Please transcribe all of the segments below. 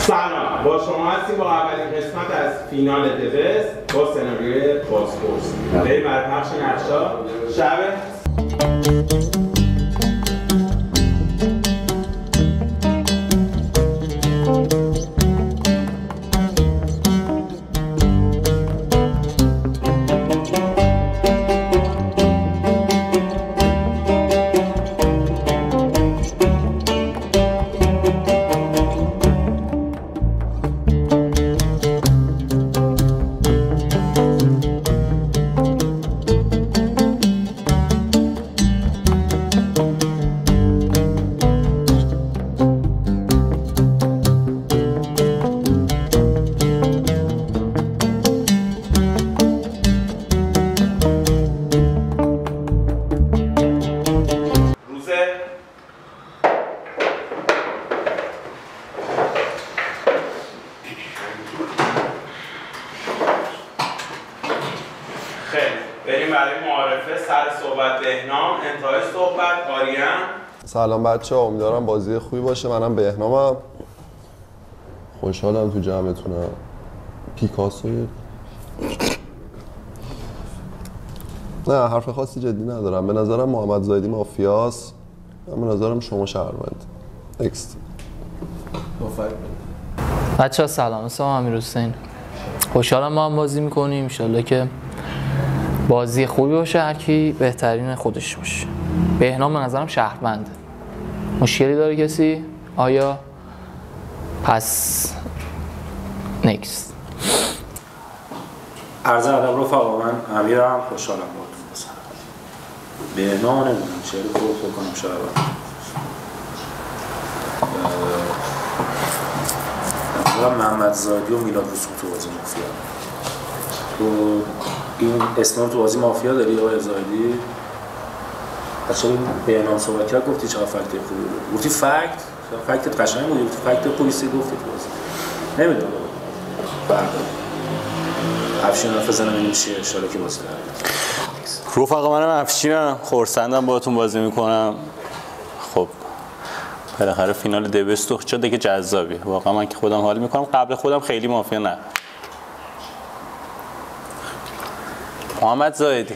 سلام، با شما هستیم با اولین قسمت از فینال دوست با سناریوی بازپرس. بریم بر پخش نقشا. شب سلام بچه‌ها، امیدوارم بازی خوبی باشه. منم بهنامم، خوشحالم تو جمعتونم. پیکاسو نه حرف خاصی جدی ندارم. به نظرم محمد زاهدی مافیاست. من به نظرم شما شهروند. اکست. بچه‌ها سلام، اسمم امیرحسین. خوشحالم ما هم بازی می‌کنیم. ان شاءالله که بازی خوبی باشه، هر کی بهترین خودش باشه. بهنام به نظرم شهرونده. مشکلی داره کسی؟ آیا؟ پس نکست. عرض ادب رفقا، من امیرم، خوشحالم باهاتون بازی می‌کنم. بهنام نمیدونم چه رو فکر کنم شهروند. محمد زاهدی و میلاد رسول تو بازی مافیا. تو این اسم رو تو بازی مافیا داری آقای زاهدی؟ بچه بهنام صحبت کرد گفتی چقدر فکت خوبی بود. گفتی فکتت قشنگ بود، گفتی فکت پلیسی گفتی تو بازی. نمیدونم. فرق. افشین حرف بزنم ببینیم چیه ان شاءالله که بازی داره. رفقا منم افشینم، خرسندم باهاتون بازی میکنم. خب بالاخره فینال دوست شده که جذابی. واقعا من که خودم حال میکنم. قبل خودم خیلی مافیا نه. محمد زاهدی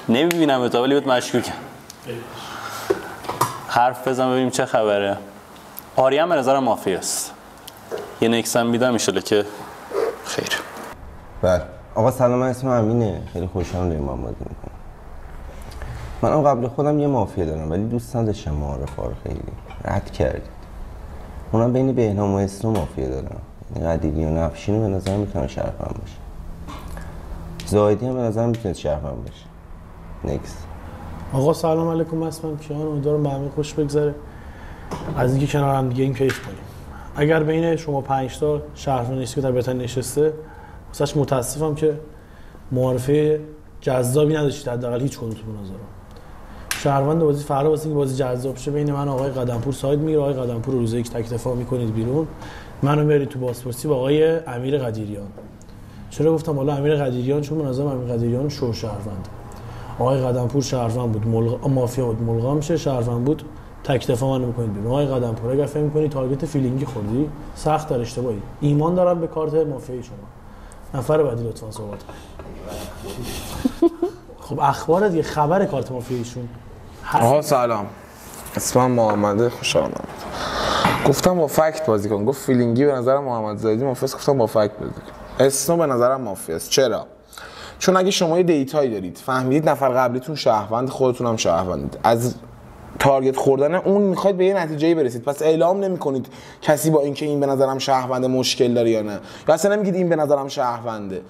نمیبینم تا ولی بود مشکوکم. حرف بزن ببینیم چه خبره. آریان به نظرم مافیاست. یه نکسم میدم ان شاءالله که خیر. بله آقا سلام، من اسمم امینه. خیلی خوشحالم داریم با هم بازی میکنم. منم قبل خودم یه مافیا دارم ولی دوست نداشتم معارفه رو خیلی رد کردید. اونم بین بهنام و اسنو مافیا دارم. یعنی قدیری و نفشین به نظر میتونه شهروند باشه. زاهدی هم به نظر میتونه شهروند باشه. نکست. آقا سلام علیکم، اسمم کیان. امیدوارم به همه خوش بگذره. از اینکه کنار هم دیگه این کیف کنیم. اگر بین شما 5 تا شهروند نیست که طبیعتا نشسته، واسش متاسفم که معارفه جذابی نداشتید، حداقل هیچ کدومتون به نظرم. شهروند بازی فردا واسه اینکه بازی جذاب شه بین من و آقای قدمپور ساید میگیره. آقای قدمپور رو روز یک تک دفاع میکنید بیرون. منو میارید تو بازپرسی با آقای امیر قدیریان. چرا گفتم حالا امیر قدیریان؟ چون به نظرم امیر قدیریان شو شهروند. آقای قدمپور شهروند بود، مافیا بود، ملغا میشه. شهروند بود، تک دفاع منو میکنید بیرون. آقای قدمپور اگه فکر می‌کنی تارگت فیلینگی خوردی، سخت در اشتباهی. ایمان دارم به کارت مافیایی شما. نفر بعدی لطفا صحبت کن. خب اخبار دیگه، خبر کارت مافیاییشون. آها سلام، اسمم محمده، خوشحالم. گفتم با فکت بازی کن. گفت فیلینگی به نظر محمد زاهدی مافیاست. گفتم با فکت بازی کن. اسنو به نظرم مافیاست. چرا؟ چون اگه شما یه دیتایی دارید، فهمیدید نفر قبلیتون شهروند، خودتون هم شهروندید، از تارگت خوردن اون میخواید به یه نتیجه‌ای برسید، پس اعلام نمی‌کنید کسی با اینکه این به نظرم شهرونده مشکل داره یا نه، یا اصلا نمیگید این به نظرم شهرونده.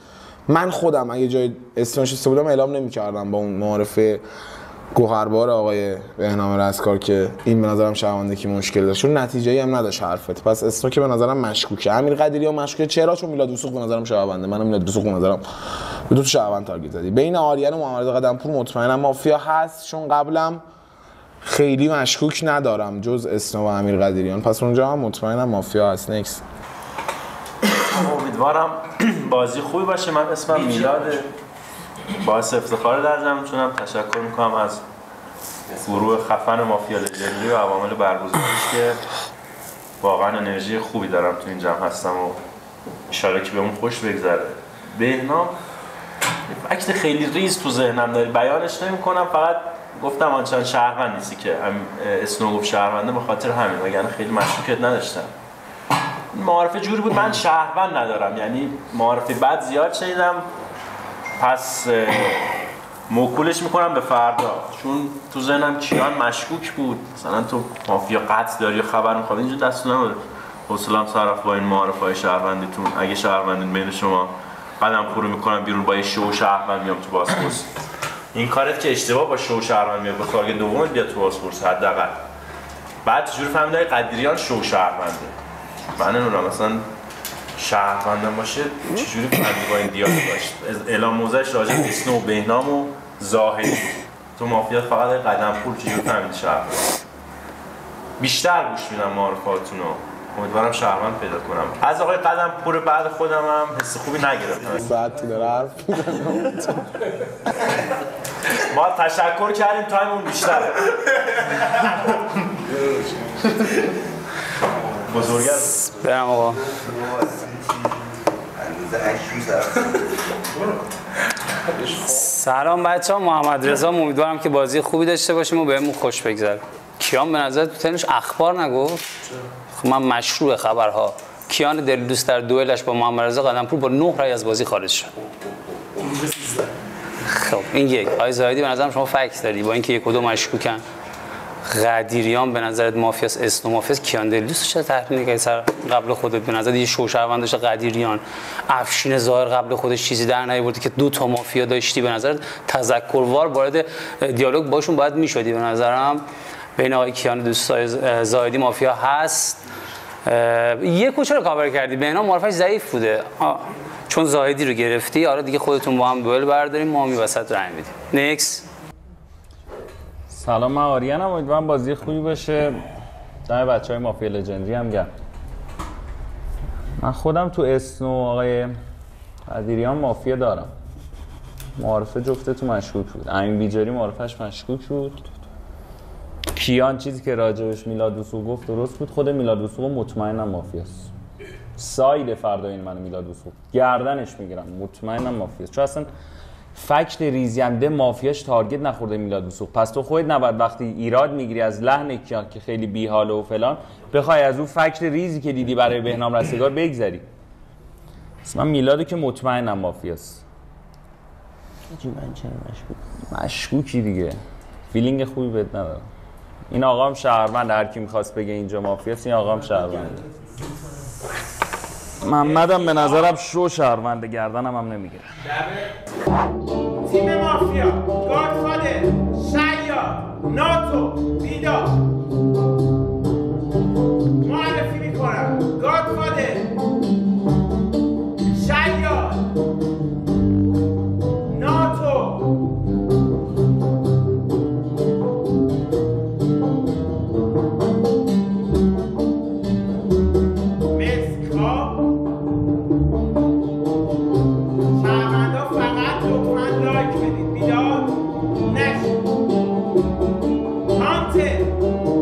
من خودم اگه جای استرانشسته بودم اعلام نمی‌کردم با اون معارفه گوهربار آقای بهنام رزکار که این به نظرم شهرونده که مشکل داره، چون نتیجه‌ای هم نداشت حرفت. پس استو که به نظرم مشکوکه. امیر قدیری هم مشکوکه. چرا؟ چون میلاد وثوق به نظرم شهرونده. منم میلاد وثوق به نظرم دو تا شهروند تارگت زدی. بین آریان و محمد قدمپور مطمئنم مافیا هست، چون قبلم خیلی مشکوک ندارم جز اسنو و امیر قدیریان، پس اونجا هم مطمئنم مافیا هست. نکس. امیدوارم بازی خوبی باشه. من اسمم میلاده، باعث افتخار در جمع چونم. تشکر میکنم از گروه خفن مافیا لژندری و عوامل برگزاریش که واقعا انرژی خوبی دارم تو این جمع هستم و انشالله که بهمون خوش بگذره. بهنام فکت خیلی ریز تو ذهنم داری، بیانش نمی‌کنم، فقط گفتم آنچنان شهروند نیستی که اسنو گفت شهرونده، به خاطر همین، وگرنه خیلی مشکوکت نداشتم. معارفه جوری بود من شهروند ندارم، یعنی معارفه بعد زیاد شنیدم، پس موکولش میکنم به فردا، چون تو ذهنم کیان مشکوک بود. مثلا تو مافیا قطع داری یا خبر میخواد، اینجا دستو نمیده. حوصله‌ام سر رفت با این معارفه‌های شهروندیتون. اگه شهروندین بین شما قدم پرو میکنم بیرون، با یه شو شهروند میام تو بازپرس. این کارت که اشتباه، با شو شهروند میاد، با تارگت دومت بیاد تو بازپرس حداقل. بعد چجوری فهمیدی قدیریان شو شهرونده؟ من نمیدونم، مثلا شهروندم باشه چجوری فهمیدی با این دیالوگ داشت؟ اعلام موضعش راجع به اسنو و بهنام و زاهدی. تو مافیات فقط قدم پور، چجوری فهمیدی شهروند؟ بیشتر گوش میدم معارفاتون رو، امیدوارم شهروند پیدا کنم. از آقای قدم پور بعد خودم هم حس خوبی نگرفتم. ساعتی داره حرف میزنم. ما تشکر کردیم، تایممون بیشتره. بزرگه برم آقا. سلام بچه‌ها، محمد رضا. امیدوارم که بازی خوبی داشته باشیم و بهمون خوش بگذره. کیان به نظر تو تنش اخبار نگفت؟ خب من مشروع خبرها. کیان دلدوست در دوئلش با محمد رضا قدمپور با 9 رای از بازی خارج شد. خب این یک. آقای زاهدی به نظرم شما فکت داری، با اینکه یک و دو مشکوکن. قدیریان به نظرت مافیاس، اسنو مافیاس، کیان دلدوست چه تحلیل نگه سر قبل خودت؟ به نظر یه شوشروند داشته قدیریان، افشین ظاهر قبل خودش چیزی در نیاورد که 2 تا مافیا داشتی، به نظرت تذکروار وارد دیالوگ باشون باید میشدی؟ به نظرم بین آقای کیان دوست زاهدی مافیا هست. یک کوچه رو کاور کردی، بهنام معرفش ضعیف بوده، چون زاهدی رو گرفتی. آره دیگه خودتون با هم دوئل برداریم، ما هم وسط رنگ میدیم. نیکس. سلام، من آریانم، امیدوارم بازی خوبی باشه. دم بچهای مافیا لژندری هم گرم. من خودم تو اسنو آقای قدیریان مافیا دارم. معارفه جفتتون مشکوک بود. امین بیجاری معارفش مشکوک بود. کیان چیزی که راجبش میلاد وثوق گفت درست بود. خود میلاد وثوق مطمئنم مافیاست. ساید فردا این منو میلاد وثوق گردنش میگیرم، مطمئنم مافیاست. چون اصلا فکت ریزینده مافیاش تارگت نخورده میلاد وثوق. پس تو خودت نباید وقتی ایراد میگیری از لحن کیان که خیلی بی‌حاله و فلان، بخوای از اون فکت ریزی که دیدی برای بهنام رستگار بگذری. من میلادو که مطمئنم مافیاست. من چرا مشکوکی دیگه، فیلینگ خوبی بهت ندارم. این آقا هم شهروند، هر کی می‌خواست بگه اینجا مافیاست، این آقا هم شهروند. محمدم به نظرم شو شهروند، گردنم هم نمیگیره. تیم مافیا، گادفادر، شیاد، ناتو، بیدا معرفی میکنم. گادفادر، شیاد، ناتو، Hunted!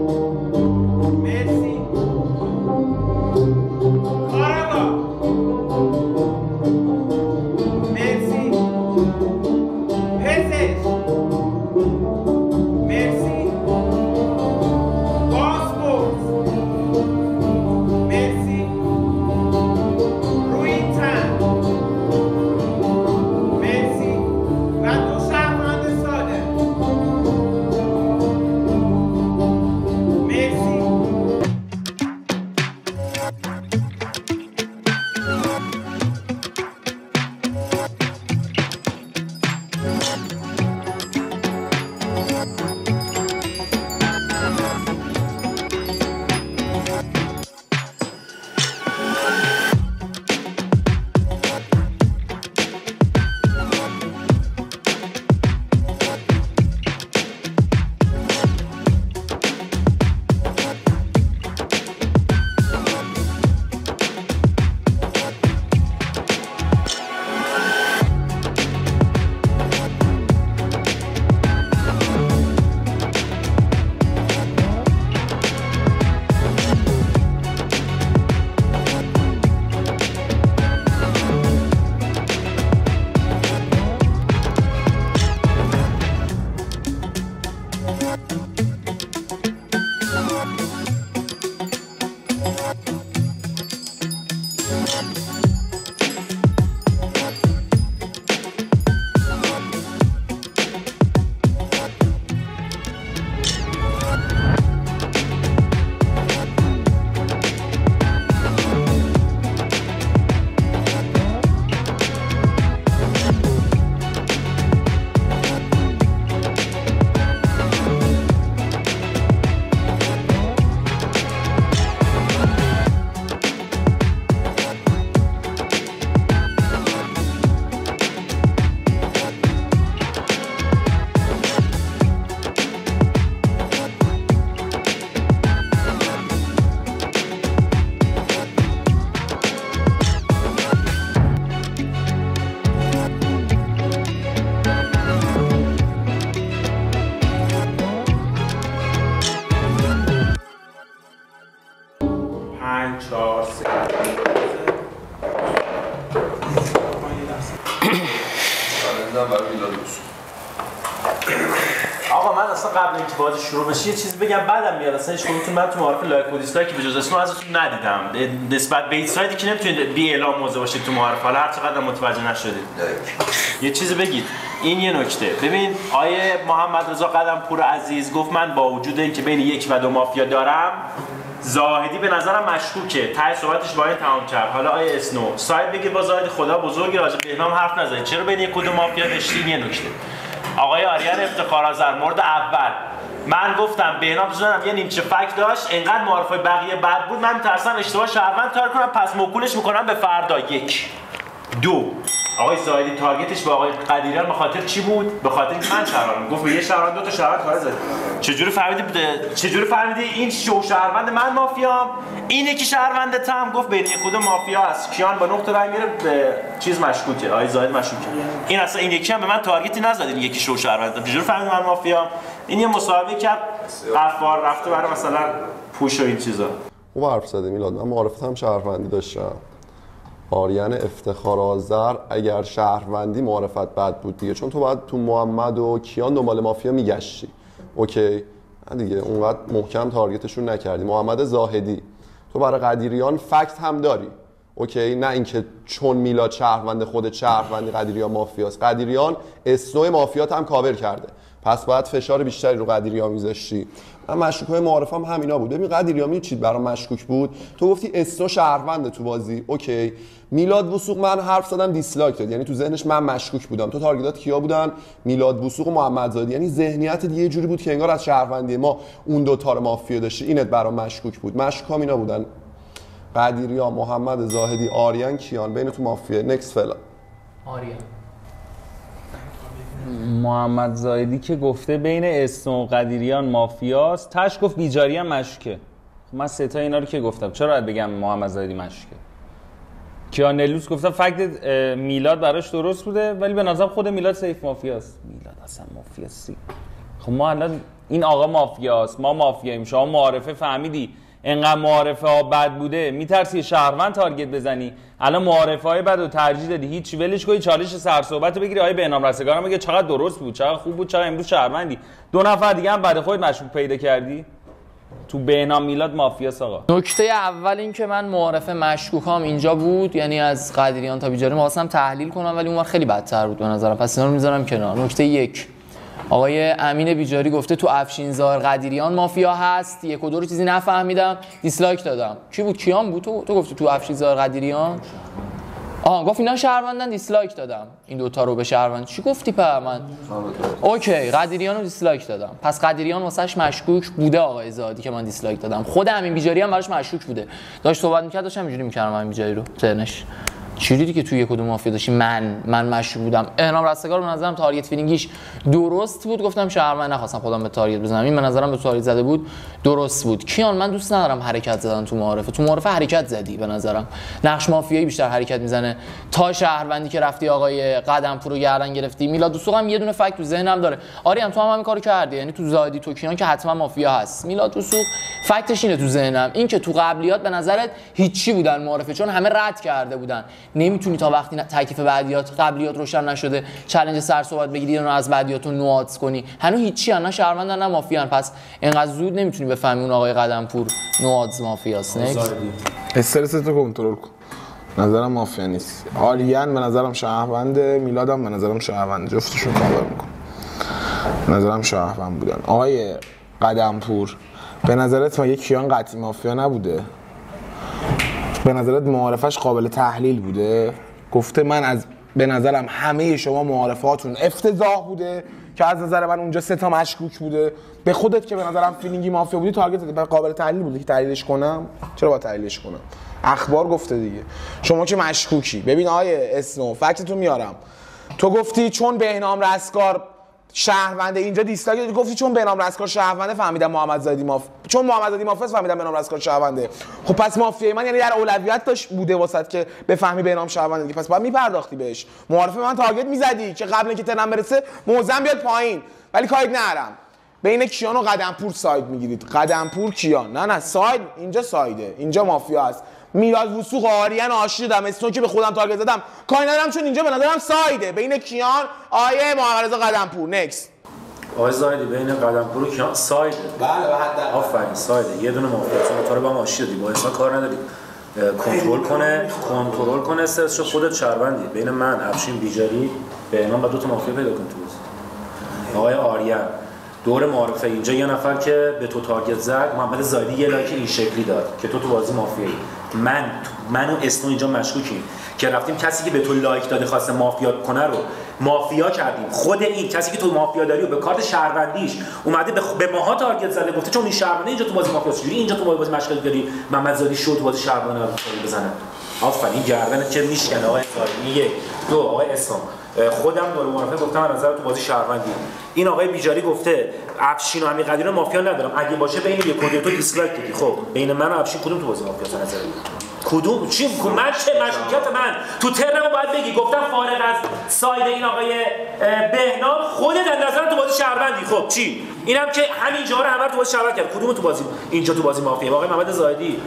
فارسی آقا من اصلا قبل اینکه بازی شروع بشه یه چیز بگم بعدم میاد اصلا هیچ کدومتون من تو معارف لایک و دیسلایک به جز اسم ازتون ندیدم نسبت به هیچ سایدی که نمیتونید بی اعلام موضوع باشید تو معارف حالا هر چقدر متوجه نشدید یه چیزی بگید. این یه نکته. ببین آیه محمد رضا قدمپور عزیز گفت من با وجود اینکه بین 1 و 2 مافیا دارم زاهدی به نظرم مشکوکه. ته صحبتش با این تمام کرد. حالا آیه اسنو ساید بگیر با زاهدی خدا بزرگی راجع به بهنام حرف نزنید. چرا بین 1 و 2 مافیا داشتین؟ یه نکته. آقای آریان افتخارآذر مورد اول من گفتم بهنام زدم یه نیمچه فک داشت انقدر معارفه بقیه بد بود من میترسم اشتباه شهروند تار کنم پس موکولش میکنم به فردا. 1 2 آقای زاهدی تارگتش با آقای قدیریان به خاطر چی بود؟ به خاطر اینکه من شهروندم. گفت به یه شهروند 2 تا شهروند کار زد. چجوری فهمیدی این شو شهروند من مافیام؟ این یکی شهروند تام گفت بین 1 و 2 مافیا است. کیان با نقطه رنگ گرفت به چیز مشکوکه. آقای زاهد مشکوکه. این اصلا این یکی هم به من تارگتی نزد. این یکی شو شهروند. چجوری فهمیدی من مافیام؟ این یه مصاحبه کرد غفار رفته برای مثلا پوش و این چیزا. خوب حرف زدی میلاد. من معرفت هم شهروندی داشتم. آریان افتخارآذر اگر شهروندی معرفت بد بود دیگه چون تو باید تو محمد و کیان دنبال مافیا میگشتی. اوکی دیگه اونقدر محکم تارگتشون نکردی. محمد زاهدی تو برای قدیریان فکت هم داری. اوکی نه اینکه چون میلاد شهروند خودت شهروندی قدیریان مافیاست. قدیریان اسنوی مافیات هم کاور کرده پس باید فشار بیشتری رو قدیریان میذاشتی. من مشکوکای معارفم همینا بود. ببین قدیریان چی برام مشکوک بود؟ تو گفتی اسنو شهرونده تو بازی. اوکی میلاد وثوق من حرف زدم دیسلایک داد یعنی تو ذهنش من مشکوک بودم. تو تارگتات کیا بودن؟ میلاد وثوق و محمد زاهدی. یعنی ذهنیت دیگه جوری بود که انگار از شهروندی ما اون 2 تا رو مافیا داشتی. اینت برام مشکوک بود. مشکوکام اینا بودن قدیریان محمد زاهدی آریان کیان بین تو مافیا. نکست فعلا آریان محمد زاهدی که گفته بین اسنو و قدیریان مافیاست تاش گفت بیجاری هم مشکوکه. من 3 تا اینا رو که گفتم چرا باید بگم محمد زاهدی مشکوکه؟ کیانلوس گفتم فکت میلاد براش درست بوده ولی به نظرم خود میلاد سیف مافیاست. میلاد اصلا مافیاست. خب ما الان این آقا مافیاست ما مافیاییم. شما معارفه فهمیدی انقدر معارفه ها بد بوده میترسی شهروند تارگت بزنی. الان معارفه های بد رو ترجیح دادی هیچ ولش کنی چالش سر صحبت رو بگیری. آیه بهنام رستگارم بگه چقدر درست بود چقدر خوب بود چقدر امروز شهروندی. 2 نفر دیگه هم بعد خودت مشکوک پیدا کردی. تو بهنام میلاد مافیاست آقا. نکته اول این که من معارفه مشکوکام اینجا بود یعنی از قدیریان تا بیجاری می‌خواستم تحلیل کنم ولی اونور خیلی بدتر بود به نظرم پس اینا رو میذارم کنار. نکته 1 آقای امین بیجاری گفته تو افشین‌زار قدیریان مافیا هست. 1 و 2 رو چیزی نفهمیدم دیسلایک دادم. کی بود؟ کیان بود؟ تو گفتی تو افشین‌زار قدیریان گفت اینا شهروندن دیسلایک دادم. این 2 تا رو به شهروند چی گفتی په من؟ اوکی قدیریان رو دیسلایک دادم. پس قدیریان واسش مشکوک بوده آقای زاهدی که من دیسلایک دادم. خود امین بیجاری هم براش مشکوک بوده. داشت صحبت می‌کرد داشتم اینجوری می‌کردم امین بیجاری رو ترنش. چی دیدی که توی 1 و 2 مافیا داشتی؟ من مشکوک بودم. بهنام رستگار به نظرم تارگت فیلینگیش درست بود. گفتم شهروند نخواستم خودم به تارگت بزنم. این به نظرم به تارگت زده بود درست بود. کیان من دوست ندارم حرکت زدن تو معارفه حرکت زدی به نظرم. نقش مافیایی بیشتر حرکت میزنه تا شهروندی که رفتی آقای قدمپور رو گردن گرفتی. میلاد وثوق هم یه دونه فکت تو ذهنم داره. آریان تو هم همین کارو کردی یعنی تو زاهدی تو کیان که حتما مافیا هست. میلاد وثوق فکتش اینه تو ذهنم این که تو قبلیات به نظرت هیچی بودن معارفه چون همه رد کرده بودن. نمیتونی تا وقتی تکلیف بعدیات قبلیات روشن نشده چالش سر صحبت بگیری اون از بعدیاتو نوآت کنی. هنوز هیچی نه شهروندن نه مافیان پس اینقدر زود نمیتونی بفهمی اون آقای قدمپور نوآت مافیاست. استرس تو کنترل کن. نظرم مافیا نیست. آریان به نظرم شهرونده میلادم به نظرم شهرونده جفتشون کاور میکنه. به نظرم شهروند بودن. آقای قدمپور به نظرت مگه کیان قطعی مافیا نبوده؟ به نظرت معارفش قابل تحلیل بوده؟ گفته من به نظرم همه شما معارفاتون افتضاح بوده که از نظر من اونجا 3 تا مشکوک بوده. به خودت که به نظرم فیلینگی مافیا بودی تارگت زدی. قابل تحلیل بوده که تحلیلش کنم؟ چرا باید تحلیلش کنم؟ اخبار گفته دیگه. شما که مشکوکی. ببین آیه اسنو فکتتو میارم. تو گفتی چون بهنام رستگار شهرونده اینجا دیسلایک دادی. گفتی چون بهنام رستگار شهرونده فهمیدم محمد زاهدی چون محمد زاهدی مافیاست فهمیدم بهنام رستگار شهرونده. خب پس مافیای من یعنی در اولویت داشت بوده واسط که بفهمی بهنام شهرونده دیگه. پس باید میپرداختی بهش. معارفه من تارگت میزدی که قبل اینکه ترنم برسه موزم بیاد پایین ولی کاری ندارم. بین کیان و قدمپور ساید میگیرید. قدمپور کیان نه ساید اینجا سایده اینجا مافیا است. میلاد وثوق و آریان آشتی دادم، اسنو که به خودم تارگت زدم کاری ندارم، چون اینجا به نظرم سایده بین کیان آیه محمد رضا قدمپور. نکس آقای زاهدی بین قدمپور و کیان سایده. بله حد آفرین سایده، یه دونه مافیا چون تو رو با هم آشتی دادی، با اسنا کار نداری، کنترل کنه استرسشو، خودت شهروندی. بین من افشین بیجاری بهنام و 2 تا مافیا پیدا کن تو بازی. آقای آریان دور معارفه اینجا یه نفر که به تو تارگت زد، محمد زاهدی یه لایک این شکلی داد که تو بازی مافیایی. من و اسنو اینجا مشکوکیم که رفتیم کسی که به تو لایک داده خواسته مافیا کنه رو مافیا کردیم. خود این کسی که تو مافیا داری و به کارت شهروندیش اومده به ماها تارگت زده، گفته چون این شهرونده اینجا تو بازی مافیاست، جوری اینجا تو بازی مشکل داری محمد زاهدی شو تو بازی شهرونده رو بزنه. آفرین گردنت که میشکنه آقای زاهدی. 1 2 آقای اسلام خودم دور معرفه گفتم از نظر تو بازی شهروندی. این آقای بیجاری گفته افشین و امیر قدیری مافیا ندارم، اگه باشه بین یک و تو دیسلایک دادی. خب بین من و افشین کدوم تو بازی مافیاست از نظر کدوم؟ چی من چه مشکوکیت من تو ترنمو باید بگی. گفتم فارغ از ساید این آقای بهنام خودت از نظر تو بازی شهروندی. خب چی؟ اینم که همینجا رو همه تو بازی شهروند کرد، کدوم تو بازی اینجا تو بازی مافیا؟ آقای محمد زاهدی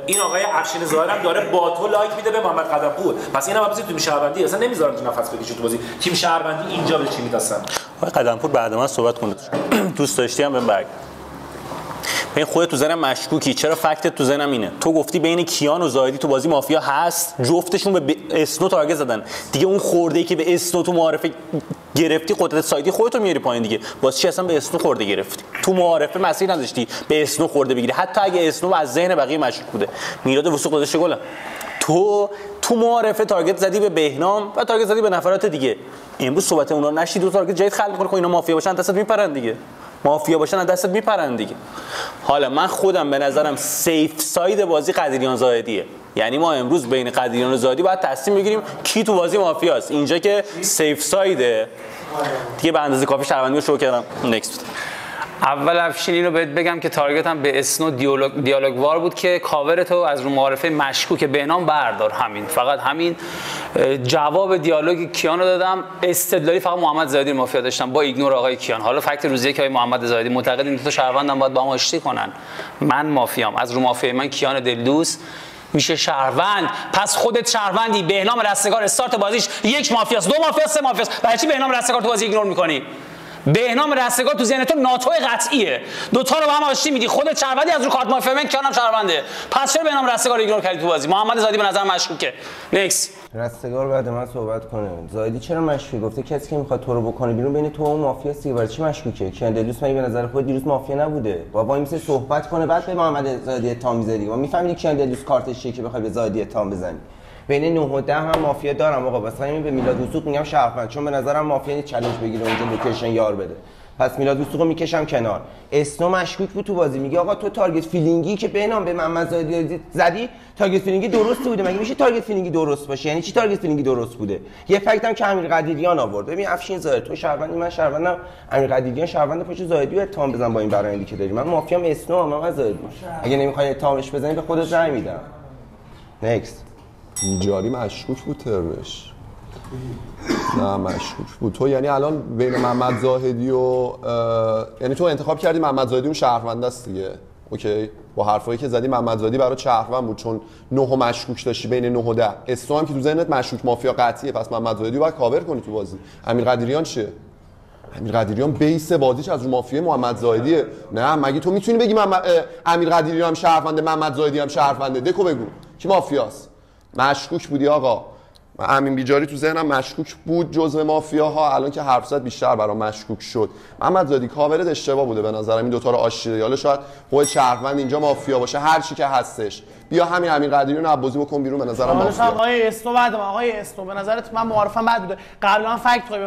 این آقای افشین ظاهر هم داره با تو لایک میده به محمد قدمپور، پس اینم البته تیم شهروندی اصلا نمیذارم تو نفس بکشه تو بازی. تیم شهروندی اینجا به چی میداسن؟ آقای قدمپور بعد من صحبت کنید. دوست داشتی هم بهم ببین خودت تو ذهنم مشکوکی. چرا فکتت تو ذهنم اینه؟ تو گفتی بین کیان و زاهدی تو بازی مافیا هست، جفتشون به اسنو تارگت زدن دیگه. اون خورده‌ای که به اسنو تو معارفه گرفتی قدرت سایدی خودت رو میاری پایین دیگه. واسه چی اصلا به اسنو خورده گرفتی؟ تو معارفه مسیر نداشتی به اسنو خورده بگیری، حتی اگه اسنو از ذهن بقیه مشکوک بوده. میلاد وثوق گذاشته گلم. تو معارفه تارگت زدی به بهنام و تارگت زدی به نفرات دیگه. امروز صحبت اونا نشید، دو تارگت جدید خلق می‌کنی. اینا مافیا باشن دستت میپرن دیگه. مافیا باشن از دستت میپرن دیگه. حالا من خودم به نظرم سیف ساید بازی قدیریان زاهدیه. یعنی ما امروز بین قدیریان و زاهدی باید تصمیم بگیریم کی تو بازی مافیاست. اینجا که سیف سایده دیگه به اندازه کافی شهروندی رو شو کردم. نکست. اول افشین اینو بهت بگم که تارگتم به اسنو دیالوگ وار بود که کاور تو از رو معارفه مشکوک بهنام بردار. همین، فقط همین. جواب دیالوگ کیانو دادم. استدلالی فقط محمد زاهدی مافیا داشتم با ایگنور آقای کیان. حالا فکت روزیه که آقای محمد زاهدی معتقد این دو تا شهروندم باید با هم آشتی کنن. من مافیام، از رو مافیای من کیان دلدوست میشه شهروند. پس خودت شهروندی. بهنام رستگار استارت بازیش 1 مافیاست، 2 مافیاست، 3 مافیاست. برای چی بهنام رستگار تو بازی ایگنور میکنی؟ بهنام رستگار تو ذهن تو ناتو قطعیه. دوتا رو با هم آشتی میدی. خودت شهروندی، از رو کارت مافیا من کیانم شهرونده. پس چرا بهنام رستگار ایگنور کردی تو بازی؟ محمد زاهدی به نظر مشکوکه. نکس. رستگار بعد من صحبت کنه. زاهدی چرا مشکوکه؟ گفته کسی که میخواد تو رو بکنه بیرون بین تو و مافیاست دیگه. برای چی مشکوکه؟ کیان دلدوست مگه به نظر خود دیروز مافیا نبوده؟ بابا این مثل صحبت کنه بعد به محمد زاهدی اتهام میزنه دیگه. ما میفهمیم کیان دلدوست کارتش چیه که بخوای به زاهدی اتهام بزنی. بین 9 و 10 هم مافیا دارم آقا. واسه همین به میلاد وثوق میگم شهروند، چون به نظرم مافیا نیست چالش بگیره اونجا لوکیشن یار بده. پس میلاد وثوقو میکشم کنار. اسنو مشکوک بود تو بازی. میگه آقا تو تارگت فیلینگی که بهنام به محمد زاهدی زدی تارگت فیلینگی درست بوده. مگه میشه تارگت فیلینگی درست باشه؟ یعنی چی تارگت فیلینگی درست بوده؟ یه فکتم که امیر قدیریان آورد. ببین افشین زاهد تو شهروندی، من شهروندم، امیر قدیریان شهروند، پشت زاهدی رو اتهام بزن با این برآیندی که داری. من مافیام اسنو، من زاهدی. اگه نمیخوای اتهامش بزنی به خودت رأی میدم. نکست. بیجاری مشکوک بود ترش. نه مشکوک بود. تو یعنی الان بین محمد زاهدی و یعنی تو انتخاب کردی محمد زاهدی اون شهروند است دیگه. اوکی، با حرفایی که زدی محمد زاهدی برای شهروند بود چون 9 و مشکوک داشتی بین 9 و 10. اسنو هم که تو ذهنت مشکوک مافیا قطعیه، پس محمد زاهدی رو باید کاور کنی تو بازی. امیر قدیریان چیه؟ امیر قدیریان بیس بازیش از رو مافیای محمد زاهدیه. نه مگه تو میتونی بگی امیر قدیریان هم شهرونده محمد زاهدی هم شهرونده؟ دکو بگو کی مافیاست؟ مشکوک بودی آقا. امین بیجاری تو ذهنم مشکوک بود جزء مافیاها. الان که حرف زد بیشتر برام مشکوک شد. محمد زاهدی کاورت اشتباه بوده به نظرم. این دوتا رو آشتی دادی. حالا شاید خود شهروند اینجا مافیا باشه، هر چی که هستش. بیا همین امیر قدیریان رو بازی بکن بیرون. به نظرم مافیا. آقای اسنو بعد آقای اسنو به نظرت من معارفم بد بوده؟ قبلا فکت خواهی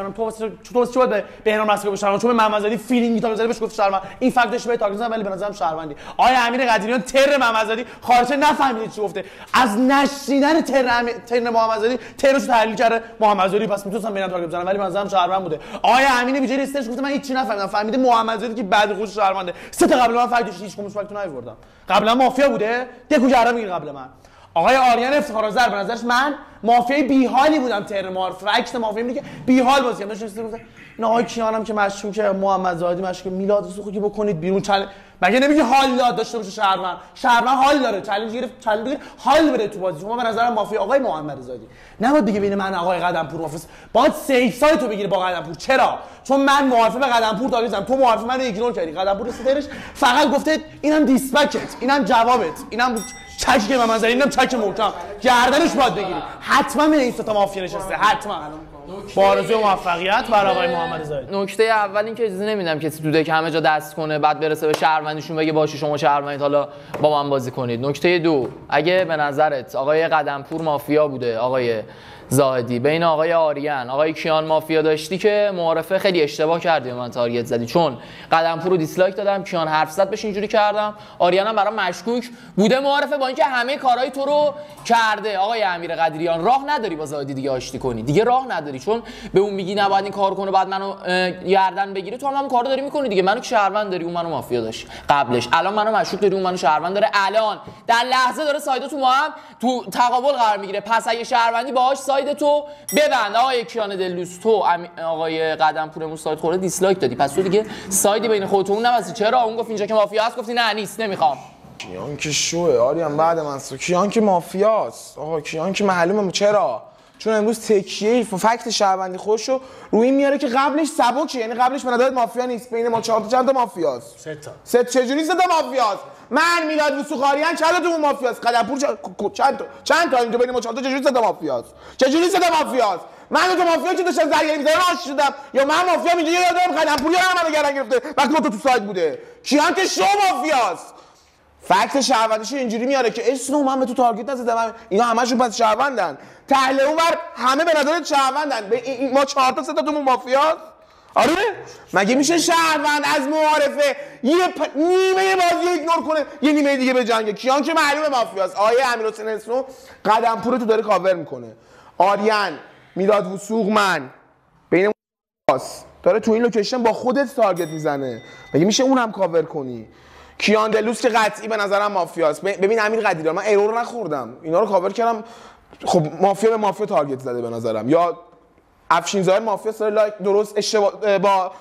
تو چطور به بهنام رستگار بشه؟ چون محمد زاهدی فیلینگی تا بزنه بهش گفت شهروند. این فکتش به تاکید زدن، ولی به نظرم شهروندی. آقای امیر قدیریان تر محمد زاهدی خارجه نفهمید چی گفته. از نشیدن تر محمد زاهدی ترش تحلیل کرده محمد زاهدی، پس میتونستم بهنام تارگت بزنم، ولی به نظرم شهروند بوده. آقای امین بیجاری استش گفته من هیچ چی نفهمیدم. فهمیده محمد زاهدی که بعد خودش شهرونده. 3 تا قبل من فکتش هیچ کدومش فکتو نیاوردم. قبلا مافیا بوده؟ دکو جرا میگه قبل من. آقای آریان افتخارآذر به نظرش من مافیای بیحالی بودم. تر معرف فکت مافیا میگه بیحال بازی کردم. داشت گفته نه آقای کیانم که مشکوکه، محمد زاهدی مشکوکه، میلاد وثوقی که بکنید بیرون. مگه نمیگی حال داشته باشه شهروند حال داره چالش گرفت حال بره تو بازی. شما به نظرم مافیا آقای محمد زادی نباید بگه بین من آقای قدمپور مافیاست، باید سیف سایت رو بگیره با قدمپور. چرا؟ چون من معارفه به قدمپور تارگت زدم، تو معارفه منو ایگنور کردی. قدمپور استرش فقط گفته اینم دیسپکت، اینم جوابت، اینم چکی که من زدم، اینم چک محکم، گردنش باید بگیری. حتما به این سه تا مافیا نشسته، حتما. با آرزوی موفقیت برای آقای محمد زاهدی. نکته اول این که اجازه نمیدم کسی تو دک همه جا دست کنه بعد برسه به شهروندیشون بگه باشه شما شهروندید حالا با من بازی کنید. نکته دو، اگه به نظرت آقای قدمپور مافیا بوده آقای زاهدی، بین آقای آریان آقای کیان مافیا داشتی که معارفه خیلی اشتباه کردی به من تارگت زدی، چون قدمپور رو دیسلایک دادم، کیان حرف زد بهش اینجوری کردم، آریان هم برام مشکوک بوده معارفه با اینکه همه کارهای تو رو کرده. آقای امیر قدیریان راه نداری با زاهدی دیگه آشتی کنی، دیگه راه نداری، چون به اون میگی نباید این کارو کنه بعد منو گردن بگیره. تو هم همون کارو داری میکنی دیگه. منو که شهروند داری، اون منو مافیا داشت قبلش، الان منو مشکوک داری، اون منو شهروند داره، الان در لحظه داره سایده تو ما هم تو تقابل قرار میگیره. پس اگه شهروندی باهاش ساید تو ببند. آقای کیان دلوس تو آقای قدمپور ساید خورده دیسلایک دادی، پس تو دیگه سایدی بین خودت و اون نبستی. چرا؟ اون گفت اینجا که مافیا هست گفتی نه نیست نمیخوام. کیان که شوه آریان بعد من کیان که مافیاست. آقا کیان که معلومه. چرا؟ چون امروز تکیه فکت شهروندی خودشو روی این میاره که قبلش سبکه، یعنی قبلش به نظرت مافیا نیست، بین ما 4 تا چند تا مافیاست؟ 3 تا. چجوری 3 تا مافیاست؟ من میلاد وسوقاریان چند تا تو مافیاست؟ قدمپور چند تا اینجا بین ما 4 تا چجوری 3 تا مافیاست؟ چجوری 3 تا مافیاست؟ من تو مافیا که داشتم زرگری می‌زدم آش شدم، یا من مافیا اینجا یادم قدمپور منو گردن گرفته وقتی تو سایت بوده. کیان که شو مافیاست. فکت شهروندیش اینجوری میاره که اسنو من به تو تارگت نزدم، اینا همشون پس شهروندن. تحلیل اونور همه به نظر شهروندن، ما 4 تا 3 تا تو مافیاست. آره مگه میشه شهروند از معارفه نیمه بازی ایگنور کنه یه نیمه دیگه به جنگه؟ کیان که معلومه مافیاست. آیه امیرحسین اسنو قدمپور تو داره کاور میکنه، آریان میلاد وثوق من بین داره تو این لوکیشن با خودت تارگت میزنه، مگه میشه اونم کاور کنی؟ کیان دلوس که قطعی به نظرم مافیاست. ببین امیر قدیریان من ایرور نخوردم، اینا رو کاور کردم، خب مافیا به مافیا تارگت زده به نظرم، یا افشین ظاهر مافیا سر لایک درست اشتباه با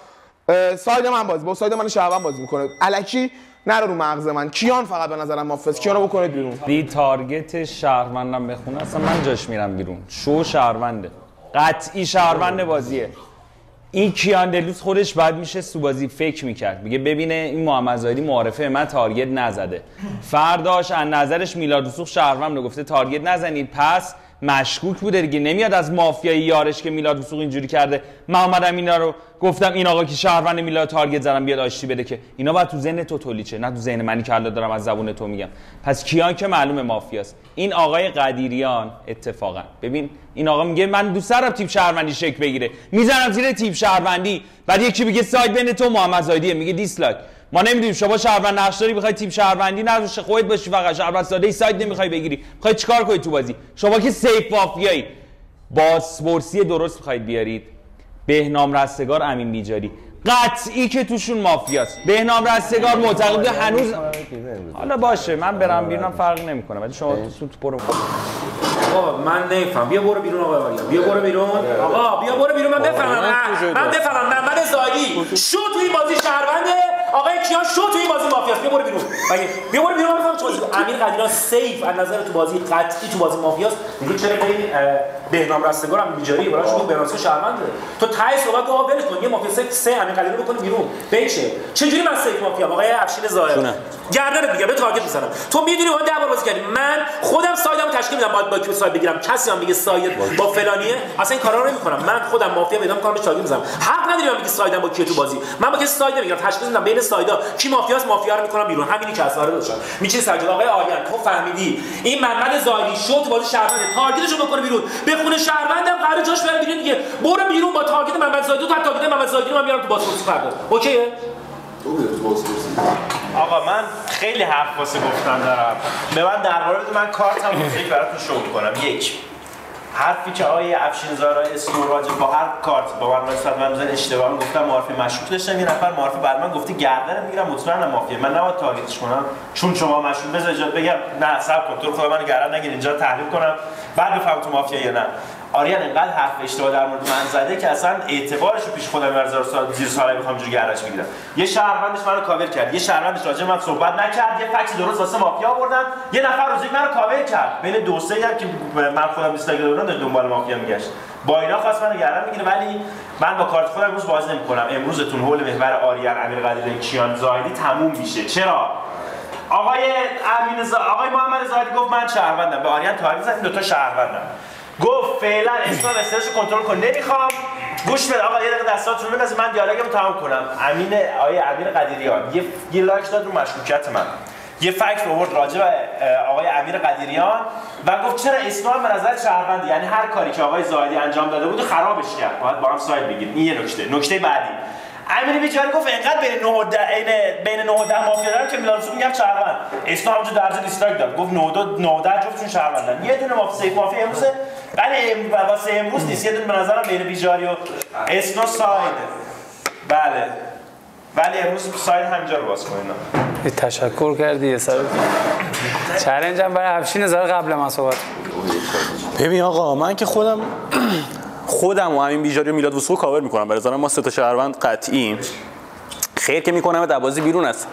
ساید من بازی با ساید من شهروند بازی میکنه، الکی نره رو مغز من. کیان فقط به نظرم مافیاست، کیان رو بکنید بیرون. بی تارگت شهروندم بخونه اصلا من جاش میرم بیرون. شو شهرونده، قطعی شهروند بازیه. این کیان دلوس خودش بعد میشه تو بازی فکر میکرد، میگه ببینه این محمد زاهدی معارفه من تارگت نزده، فرداش از نظرش میلاد وثوق شهروند رو گفته تارگت نزنید، پس مشکوک بوده دیگه. نمیاد از مافیای یارش که میلاد وثوق اینجوری کرده من اومدم اینا رو گفتم این آقا که شهروند میلاد تارگت زدم بیاد آشتی بده، که اینا باید تو ذهن تو تولیچه نه تو ذهن منی که الان دارم از زبون تو میگم. پس کیان که معلومه مافیاست. این آقای قدیریان اتفاقا ببین این آقا میگه من دوست دارم تیپ شهروندی شکل بگیره، میزنم زیر تیپ شهروندی، بعد یکی میگه ساید بین تو محمد زاهدیه، میگه دیسلایک. ما نمیدونیم شما شهروند نقشداری بخوای تیم شهروندی نداشه خودت باشی، فقط شهروند ساده ای ساید نمیخوای بگیری، میخوای چیکار کنی تو بازی؟ شما که سیف مافیایی، بازپرسی درست میخواید بیارید. بهنام رستگار، امین میجاری قطعی که توشون مافیاست. بهنام رستگار معتقد هنوز حالا باشه من برم بیرونم فرق نمیکنه، ولی شما تو برو. آقا من نمیفهم، بیا برو بیرون آقا آریان، بیا برو بیرون آقا، بیا برو بیرون. من بفهمم محمد زاهدی شو تو این بازی شهرونده، آقای کیان شو تو این بازی مافیاست. بیا برو بیرون، بیا برو بیرون. بفهم تو بازی امیر قدیریان سیف از نظر تو بازی قطعی تو بازی مافیاست. میگه چرا این بهنام رستگار هم بیجاری براش میگه بهنام شهرونده. تو تای صحبت تو ولش کن، یه مافیا سه امیر قدیریان بکنی بیرون بچه. چجوری من سیف مافیام آقای افشین ظاهر؟ گردنت میگم به تارگت میزنم. تو میدونی اون 10 بار بازی کردی، من خودم سایدمو تشکیل میدم با کی ساید بگیرم، کسی هم میگه ساید با فلانیه، اصلا این کارا رو نمیکنم. من خودم مافیا پیدا میکنم بهش تارگت میزنم. حق نداری میگی سایدم با کی تو بازی، من با کسی ساید نمیگیرم، تشخیص میدم بین سایدا کی مافیاست، مافیا رو میکنم بیرون. همینی که اصلا داشتم میچه سجاد. آقای آریان تو فهمیدی این محمد زاهدی شو تو بازی شهرونده، تارگتشو بکنه بیرون، بخونه شهروندم قرار جاش بره بیرون دیگه. برو بیرون با تارگت محمد زاهدی، تو تارگت محمد زاهدی رو من میارم تو بازپرسی فردا. اوکیه؟ آقا من خیلی حرف واسه گفتن دارم. به من درباره بده، من کارتم رو براتون شو کنم. یک حرفی که آقای افشین ظاهر اسنو راجع با هر کارت با من نسبت من میزنه اشتباه گفتم، معرفی مشکوک داشتم. یه نفر معرفی بعد من گفته گردن میگیرم مطمئنم مافیا، من نباید تارگتش کنم چون شما مشکوک. بذار اجازه بگم نه صبر کن، تو خدا منو گردن نگیر، اینجا تحلیل کنم بعد بفهم تو مافیا یا نه. آریان انقدر حرف اشتباه در مورد من زده که اصلا اعتبارش رو پیش خودم ارزار زیر سوال میخوام جوری گردش بگیرم. یه شهروندش منو کاور کرد، یه شهروندش راجع من صحبت نکرد، یه فکت درست واسه مافیا آوردم، یه نفر روزی منو کاور کرد. بین دو سه هم که من خودم دیسلایک دادم دنبال مافیا میگشت. با اینا خواست منو گردن بگیره، ولی من با کارت خودم امروز بازی نمی‌کنم. امروزتون حول محور آریان امیرقدیری کیان زاهدی تموم میشه. چرا؟ آقای محمد زاهدی گفت من شهروندم، به آریان تارگت زد، دو تا شهروندم. گفت فعلا اسم استرس رو کنترل کن، نمیخوام. گوش بده آقا، یه دقیقه دستاتون رو بندازید من دیالوگمو تمام کنم. امیر قدیریان یه لایک داد رو مشکوکیت من. یه فکت آورد راجع به آقای امیر قدیریان و گفت چرا اسلام به نظر شهروندی، یعنی هر کاری که آقای زاهدی انجام داده بود خرابش کرد، باید با هم ساید بگیریم. این یه نکته بعدی. امیر بیچاره گفت انقدر بین 9 و 10 مافیا دارن که میلانسو میگم شهروند. اسلام همونجا درجه دیسلایک داد، گفت 9 و 10 جفتشون شهروندن. یه دونه مافیا امروز، ولی واسه امروز نیست. یه دونه به نظرم بین بیجاری و اسلام ساید. بله. ولی امروز ساید همینجا رو باز کنین. تشکر کردی یه سر چالش هم برای افشین زار قبل من صحبت. ببین آقا، من که خودم و همین بیجاری و میلاد وثوق کاور میکنم. به نظرم ما سه تا شهروند قطعی خیر که میکنم در بازی بیرون است.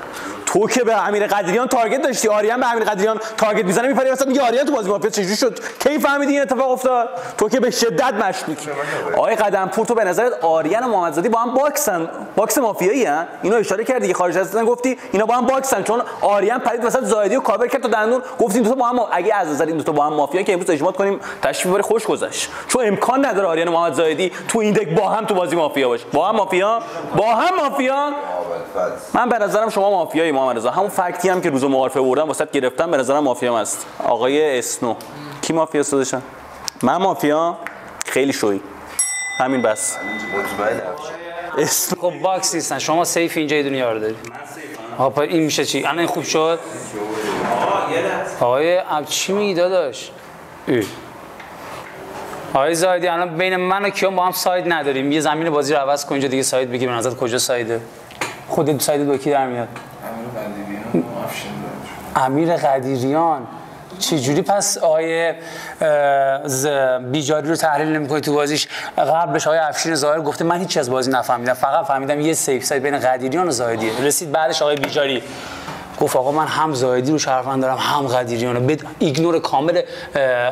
تو که به امیر قدیریان تارگت داشتی، آریان به امیر قدیریان تارگت میزنه میپری وسط میگه آریان تو بازی مافیا چجوری شد؟ کی فهمیدی این اتفاق افتاد؟ تو که به شدت مشکوکی. آقای قدمپور، تو به نظرت آریان و محمدزادی با هم باکس مافیایی ان؟ اینو اشاره کردی که خارج از گفتی اینا با هم باکسن، چون آریان پرید وسط زاهدی و کاور کرد تا دندون گفتین دو تا با هم. اگه از نظر این دو تا با هم مافیا که امروز اجماع کنیم تشریف ببره خوش گذشت، چون امکان نداره آریان و محمدزادی تو این دک با هم تو بازی مافیا باشه. با هم مافیا. من به نظرم شما مافیایی محمد رضا. همون فکتی هم که روز معارفه آوردم واسط گرفتم، به نظرم مافیا هست. آقای اسنو کی مافیا داشتن؟ من مافیا خیلی شوی. همین بس. خب باکس نیستن، شما سیف اینجا یه دونه یار داری. آقا این میشه چی؟ الان خوب شد. آقای چی میگی داداش؟ آقای زاهدی الان بین من و کیان با هم ساید نداریم. یه زمین بازی رو عوض کن اینجا دیگه ساید بگیر. به نظرت کجا سایده؟ خودت ساید با کی در میاد؟ امیر قدیریان. چجوری پس آقای بیجاری رو تحلیل نمی‌کنی تو بازیش؟ قبلش آقای افشین ظاهر گفته من هیچ از بازی نفهمیدم، فقط فهمیدم یه سیف ساید بین قدیریان و زاهدیه. رسید بعدش آقای بیجاری گفت آقا من هم زاهدی رو شهروند دارم هم قدیریانو. ایگنور کامل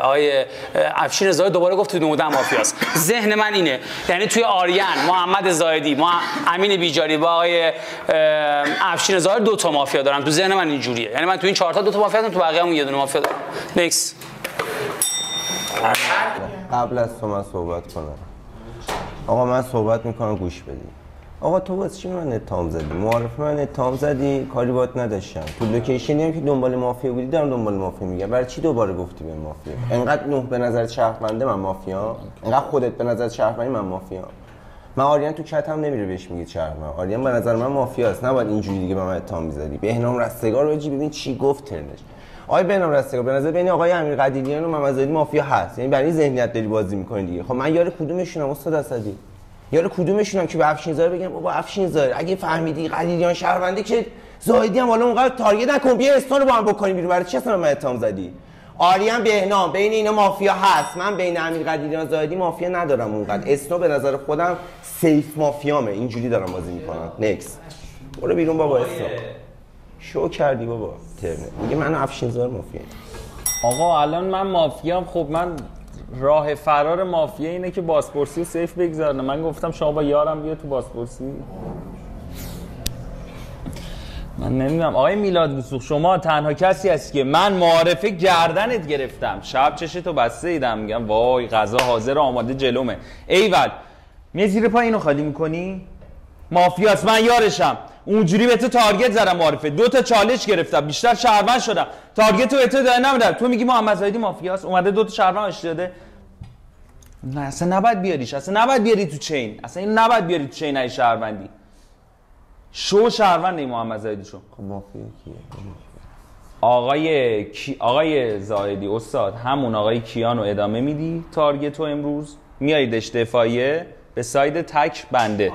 آقای افشین زاهد. دوباره گفت تو 9 مافیاست. ذهن من اینه، یعنی توی آریان، محمد زاهدی، امین بیجاری با آقای افشین زاهد 2 تا مافیا دارم. تو ذهن من اینجوریه، یعنی من تو این 4 تا 2 تا مافیا دارم، تو بقیه‌مون یه دونه مافیا دارم. نکس. قبل از تو من صحبت کنم. آقا من صحبت میکنم گوش بدید. آقا تو واسه چی من اتهام زدی؟ معارفه من اتهام زدی، کاری باهات نداشتم. تو لوکیشنی هم که دنبال مافیا بودی دارم دنبال مافیا میگم. برای چی دوباره گفتی به مافیا؟ انقدر نه به نظر شهرونده من مافیا؟ انقدر خودت به نظر شهروندی من مافیا؟ من آریان تو چت هم نمیره بهش میگید شهروند. آریان به نظر من مافیاست. نباید اینجوری دیگه به من اتهام میزدی. بهنام رستگار رو ببین چی گفت ترنش. آقای بهنام رستگار به نظر بین آقای امیر قدیریان و محمدزادی مافیا هست. یعنی برای این ذهنیت داری بازی می‌کنی دیگه. خب من یار کدومشونم استاد اسدی؟ یار کدومشونم که به افشین زاهد بگم بابا افشین زاهد اگه فهمیدی قدیریان شهرونده که زاهدی هم حالا اونقدر تارگت نکن، بیا استون رو با هم بکنیم بیرون. برای چی اصلا من اتهام زدی؟ آریان بهنام بین اینا مافیا هست. من بین امیر قدیریان زاهدی مافیا ندارم اونقدر. اسنو به نظر خودم سیف مافیامه. اینجوری دارم بازی میکنم. نکس. برو بیرون بابا اسنو. شو کردی بابا ترنه. میگه من افشین زاهد مافیا. آقا الان من مافیام. خب من راه فرار مافیا اینه که بازپرسی سیف بگذارن. من گفتم شما با یارم بیا تو بازپرسی. من نمیدونم آقای میلاد وثوق، شما تنها کسی هستی که من معارفه گردنت گرفتم، شب چشتو بسته دیدم، میگم وای غذا حاضر آماده جلومه، ایول می زیر پای اینو خالی میکنی؟ مافیاست، من یارشم. اونجوری به تو تارگت زدم معارفه، 2 تا چالش گرفتم، بیشتر شهروند شدم، تارگت رو به تو دادم نمیدم. تو میگی محمد زاهدی مافیاست، اومده 2 تا شهروند آشتی داده. نه اصلا نباید بیاریش، اصلا نباید بیاری تو چین، اصلا این نباید بیاری تو چین ای شهروندی. شو شهروند این محمد زاهدی شو. خب مافیا کیه؟ آقای زاهدی استاد، همون آقای کیانو ادامه میدی تارگت رو امروز میاییدش دفاعیه به ساید تک بنده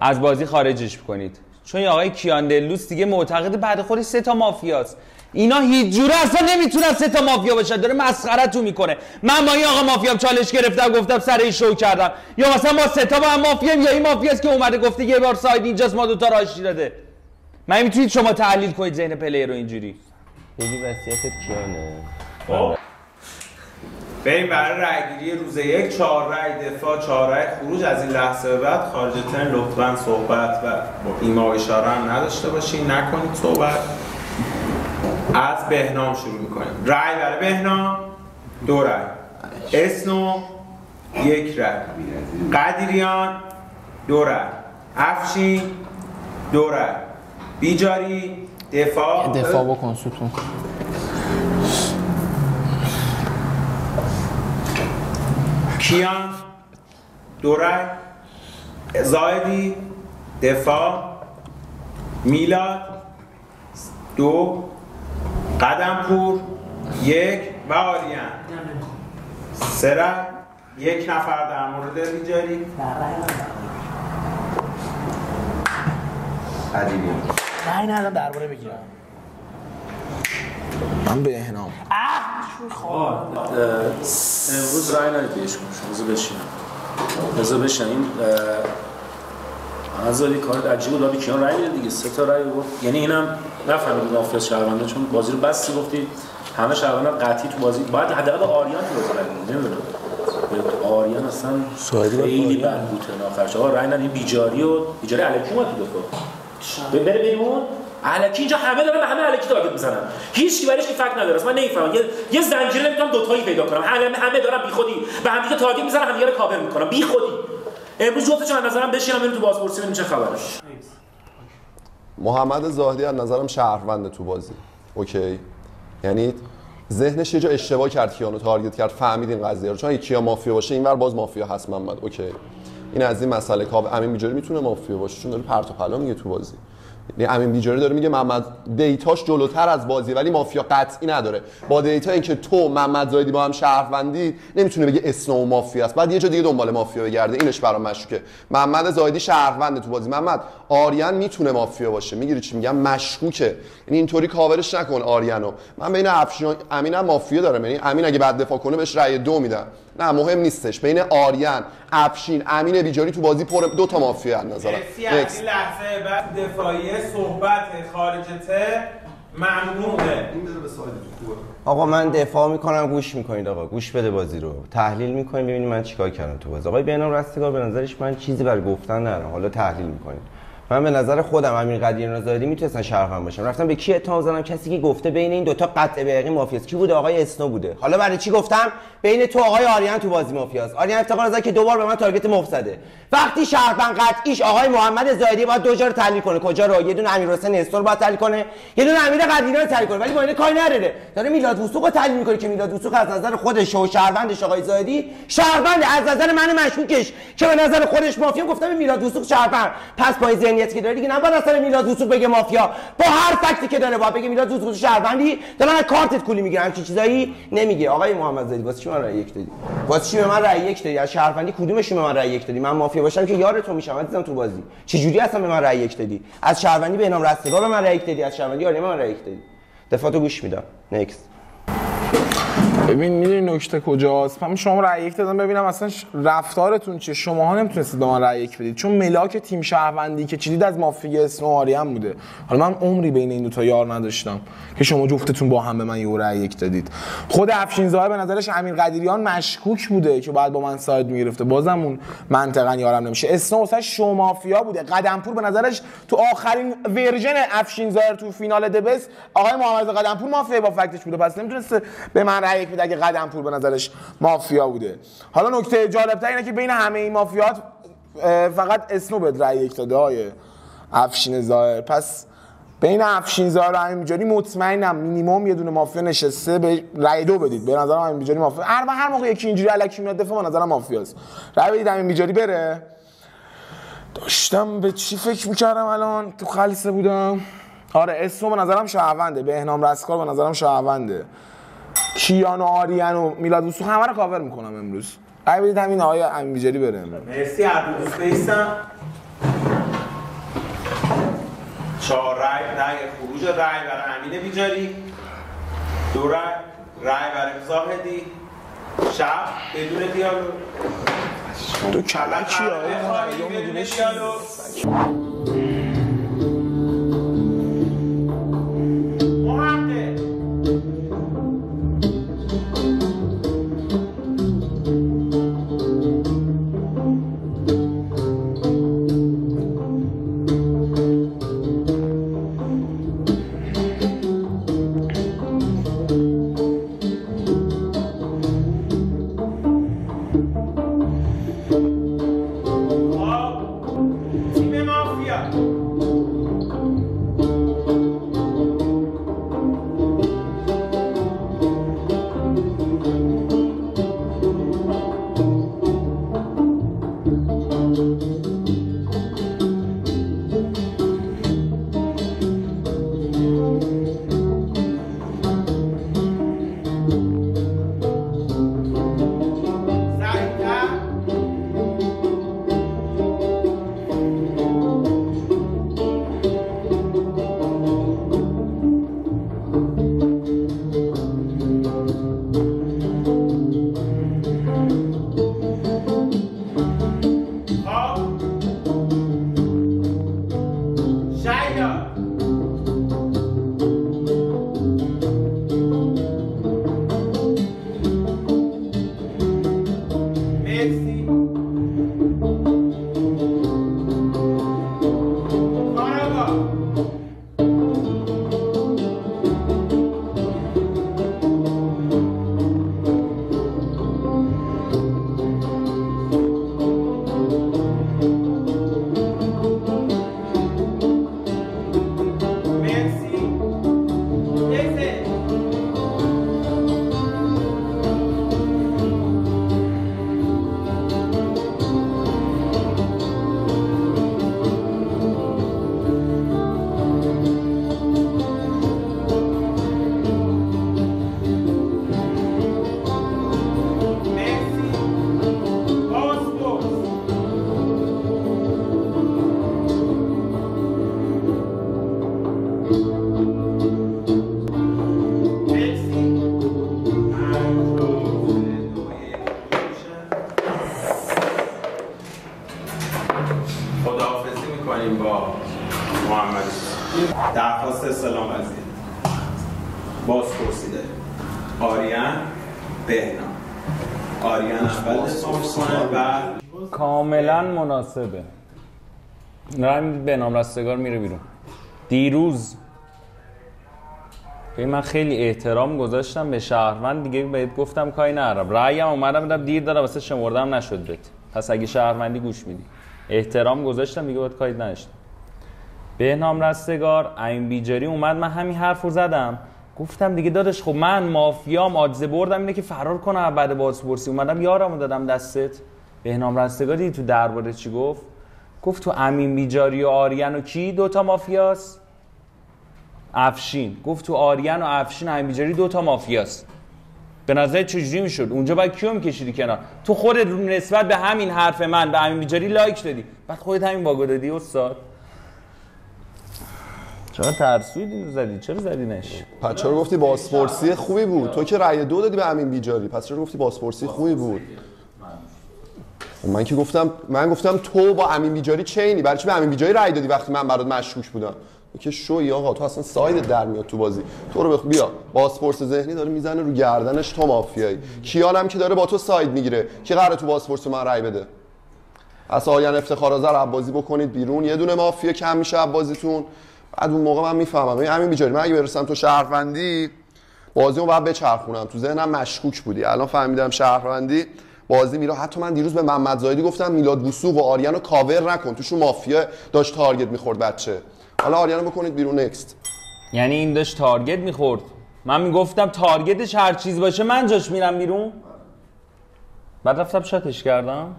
از بازی خارجش میکنید، چون آقای کیان دلوس دیگه معتقد بعد خودش 3 تا مافیاست. اینا هیچ جوره اصلا نمیتونن سه تا مافیا باشن، داره مسخره‌تون میکنه. من با این آقا مافیام چالش گرفتم گفتم سر این شو کردم، یا مثلا ما سه تا با هم مافیام، یا این مافیاست که اومده گفته یه بار ساید اینجاست ما دوتا را آشتی داده. من میتونید شما تحلیل کنید ذهن پلیر رو اینجوری؟ یکی وصیتت کیانه؟ خب بریم برای رأیگیری روز یک. 4 رأی دفاع، 4 رأی خروج. از این لحظه به بعد خارج ترن لطفاً صحبت و ایما و اشاره هم نداشته باشین، نکنید صحبت. از بهنام شروع میکنیم. رأی برای بهنام 2 رأی، اسنو 1 رأی، قدیریان 2 رأی، افشین 2 رأی، بیجاری دفاع بکن ستون. کیان 2 رأی، زاهدی دفاع، میلاد 2، قدمپور 1 و آریان 3 رأی. 1 نفر در مورد بیجاری. رأی ندارم درباره بگیرم. من بهنام امروز رای ندید بهش کنم، بذار بشینم. این آزادی کار عجیب بود. کیان رای میده دیگه، 3 تا رای بود. یعنی اینم نفهمید مافیا شهرونده، چون بازی رو بستی گفتی همه شهروندا قطعی تو بازی باید حداقل آریان تو بازی رای بده. نمیدونم آریان اصلا خیلی بد بود آخرش. آقا رای ندید بیجاری الکی اومد تو دفاع. بره بیرون الکی اینجا همه دارن به همه الکی تارگت میزنن، هیچ کی برایش فکر نداره. من نمیفهمم یه زنجیره نمیتونم دوتایی پیدا کنم. همه دارن بیخودی به هم دیگه تارگت میزنن، هم دیگه رو کاور میکنن بیخودی. امروز جفتشون از نظرم بشینم بریم تو بازپرسی ببینیم چه خبره. محمد زاهدی از نظرم شهرونده تو بازی. اوکی، یعنی ذهنش یه جا اشتباه کرد، کیانو تارگت کرد، فهمید این قضیه رو. چون اگه کیا مافیا باشه اینور باز مافیا هست محمد. اوکی، این از این مسئله. کاو امین بیجاری میتونه مافیا باشه چون داره پرت و پلا میگه تو بازی. یعنی امین بیجاری داره میگه محمد دیتاش جلوتر از بازی ولی مافیا قطعی نداره. با دیتا اینکه تو محمد زاهدی با هم شهروندی نمیتونه بگه اسنو مافیا است، بعد یه جا دیگه دنبال مافیا بگرده. اینش برام مشکوکه. محمد زاهدی شهرونده تو بازی. محمد آریان میتونه مافیا باشه، میگیری چی میگم؟ مشکوکه. یعنی اینطوری کاورش نکن آریانو. من بین افشین امینم مافیا دارم، یعنی امین اگه بعد دفاع کنه بهش رأی 2 میدم. نه مهم نیستش. بین آریان، افشین، امین بیجاری تو بازی پر 2 تا مافیا از نظرم. این لحظه بعد دفاعیه صحبت خارج تر ممنوعه. این بده به ساید تو. آقا من دفاع میکنم، گوش میکنید. آقا گوش بده، بازی رو تحلیل میکنید ببینید من چیکار کردم تو بازی. آقای بهنام رستگار به نظرش من چیزی برای گفتن ندارم، حالا تحلیل میکنید. من به نظر خودم امین قدیریان زاهدی میتونستن شهروند باشم. رفتم به کی اتهام زدم؟ کسی که گفته بین این دوتا قطع به یقین مافیاست. کی بوده؟ آقای اسنو بوده. حالا برای چی گفتم بین تو آقای آریان تو بازی مافیاست؟ آریان افتخار زاده که 2 بار به من تارگت مفت زده. وقتی شهروند قطعیش آقای محمد زاهدی باید 2 جا رو تحلیل کنه. کجا رو؟ یه دونه امیرحسین استور باید تحلیل کنه، یه دونه امیر قدیریان رو تحلیل کنه. ولی با این کاری نداره، داره میلاد وثوق رو تحلیل میکنه که میلاد وثوق از نظر خودش و شهروندش آقای زاهدی شهروند، از نظر من مشکوکش که به نظر خودش مافیا. گفتم میلاد وثوق شهروند، پس با این ذهنیتی که داره دیگه نباید اصلا میلاد وثوق بگه مافیا. با هر فکتی که داره باید بگه میلاد وثوق شهروندی، دارن از کارتت کولی میگیرن، همچین چیزایی نمیگه. آقای محمد زاهدی واسه چی من رأی 1 دادی؟ واسه چی به من رأی 1 دادی؟ از شهروندی کدومشون به من رأی 1 دادی؟ من مافیا باشم که یار تو میشم عزیزم تو بازی. چه جوری اصلا به من رأی 1 دادی؟ از شهروندی بهنام رستگار به من رأی 1 دادی، از شهروندی آریان به من رأی 1 دادی. دفاعتو گوش میدم. نکست. ببین میدونی نکته کجاست؟ من شما رأی 1 دادم ببینم اصلا رفتارتون چیه. شماها نمیتونستید به من رأی 1 بدید چون ملاک تیم شهروندی که چیدید از مافیا اسنو آریان بوده. حالا من عمری بین این دو تا یار نداشتم که شما جفتتون با هم به من یه رأی 1 دادید. خود افشین زاهد به نظرش امین قدیریان مشکوک بوده که بعد با من ساید میگرفته، بازم اون منطقاً یارم نمیشه. اسنو واسه شو مافیا بوده. قدمپور به نظرش تو آخرین ورژن افشین زاهد تو فینال دبس آقای محمد قدمپور مافیا با فکتش بوده، پس نمیتونست به من رأی 1 بده اگه قدمپور به نظرش مافیا بوده. حالا نکته جالب‌تر اینه که بین همه این مافیات فقط اسنو به رأی 1 داده های افشین زاهد. پس بین افشین زاهد و امین بیجاری مطمئنم مینیمم یه دونه مافیا نشسته، به رأی 2 بدید. به نظرم امین بیجاری مافیا هر موقع یکی اینجوری الکی میاد دفاع به نظرم مافیاست. رأی بدید امین بیجاری بره. داشتم به چی فکر می‌کردم الان تو خلسه بودم. آره اسنو به نظرم شهرونده، بهنام رستگار به نظرم شهرونده، کیان و آریان و میلاد وثوق همه رو کاور میکنم امروز. رأی بدید همین آقای امین بیجاری بره امروز. مرسی. هر دو دوست بیستم 4 رأی خروج. رأی برای امین بیجاری دو رای برای زاهدی. شب بدون دیالوگ. تو کلکی خواهی بدون دیالوگ. درخواست استلام وضعیت بازپرسی داریم. آریان بهنام. آریان اول دفاع می‌کنه بعد کاملا مناسبه. رای بهنام رستگار میره بیرون. دیروز من خیلی احترام گذاشتم به شهروند، دیگه بهت گفتم کاری ندارم. رأیم اومدم دیدم دیر داره واسه شمردم نشد بهت. پس اگه شهروندی گوش میدی. احترام گذاشتم دیگه باید کاری نداشتم. بهنام رستگار امین بیجاری اومد، من همین حرفو زدم، گفتم دیگه داداش خب من مافیام، آدز بردم اینه که فرار کنم بعد بازپرسی، اومدم یارمو دادم دستت. بهنام رستگار دیدی تو درباره چی گفت؟ گفت تو امین بیجاری و آریان و کی دوتا مافیاست؟ افشین. گفت تو آریان و افشین امین بیجاری دوتا مافیاست. به نظر چجوری میشد؟ اونجا باید کیو میکشیدی کنار؟ تو خودت نسبت به همین حرف من به امین بیجاری لایک دادی، بعد خودت همین باگو دادی استاد. چرا ترسویدی اینو زدی؟ چرا زدینش؟ پس چرا گفتی بازپرسی خوبی بود؟ تو که رأی 2 دادی به امین بیجاری، پس چرا گفتی بازپرسی خوبی بود؟ من گفتم تو با امین بیجاری چینی، برای چی به امین بیجاری رأی دادی وقتی من برات مشکوک بودم؟ که شوی آقا، تو اصلا سایدت در میاد تو بازی. تو رو بیا بازپرس ذهنی داره میزنه رو گردنش، تو مافیایی. کیان هم که داره با تو ساید میگیره، کی قراره تو بازپرس من رأی بده؟ از آریان افتخارآذر عباسی بکنید بیرون، یه دونه مافیا کم میشه عباسیتون. بعد اون موقع من میفهمم همین بیجاری، من اگه برسم تو شهروندی بازیمو بعد بچرخونم، تو ذهنم مشکوک بودی، الان فهمیدم شهروندی بازی میره. حتی من دیروز به محمد زاهدی گفتم میلاد وثوق و آریانو کاور نکن، توشون مافیا داشت تارگت میخورد بچه. حالا آریانو بکنید بیرون. نکست. یعنی این داشت تارگت میخورد، من میگفتم تارگتش هر چیز باشه من جاش میرم بیرون، بعد رفتم شاتش کردم.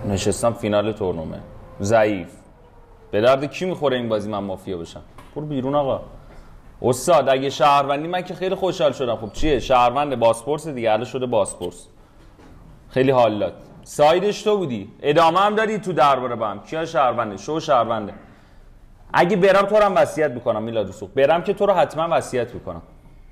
نشستم فینال تورنمنت ضعیف، به درد کی میخوره این بازی من مافیا بشم؟ برو بیرون آقا. استاد اگه شهروندی من که خیلی خوشحال شدم. خب چیه؟ شهروند باسپورس دیگه، الان شده باسپورس، خیلی حال داد. سایدش تو بودی، ادامه هم داری تو درباره با هم. کیا شهرونده؟ شو شهرونده. اگه برم تو رو هم وصیت میکنم میلاد وثوق، برم که تو رو حتما وصیت میکنم.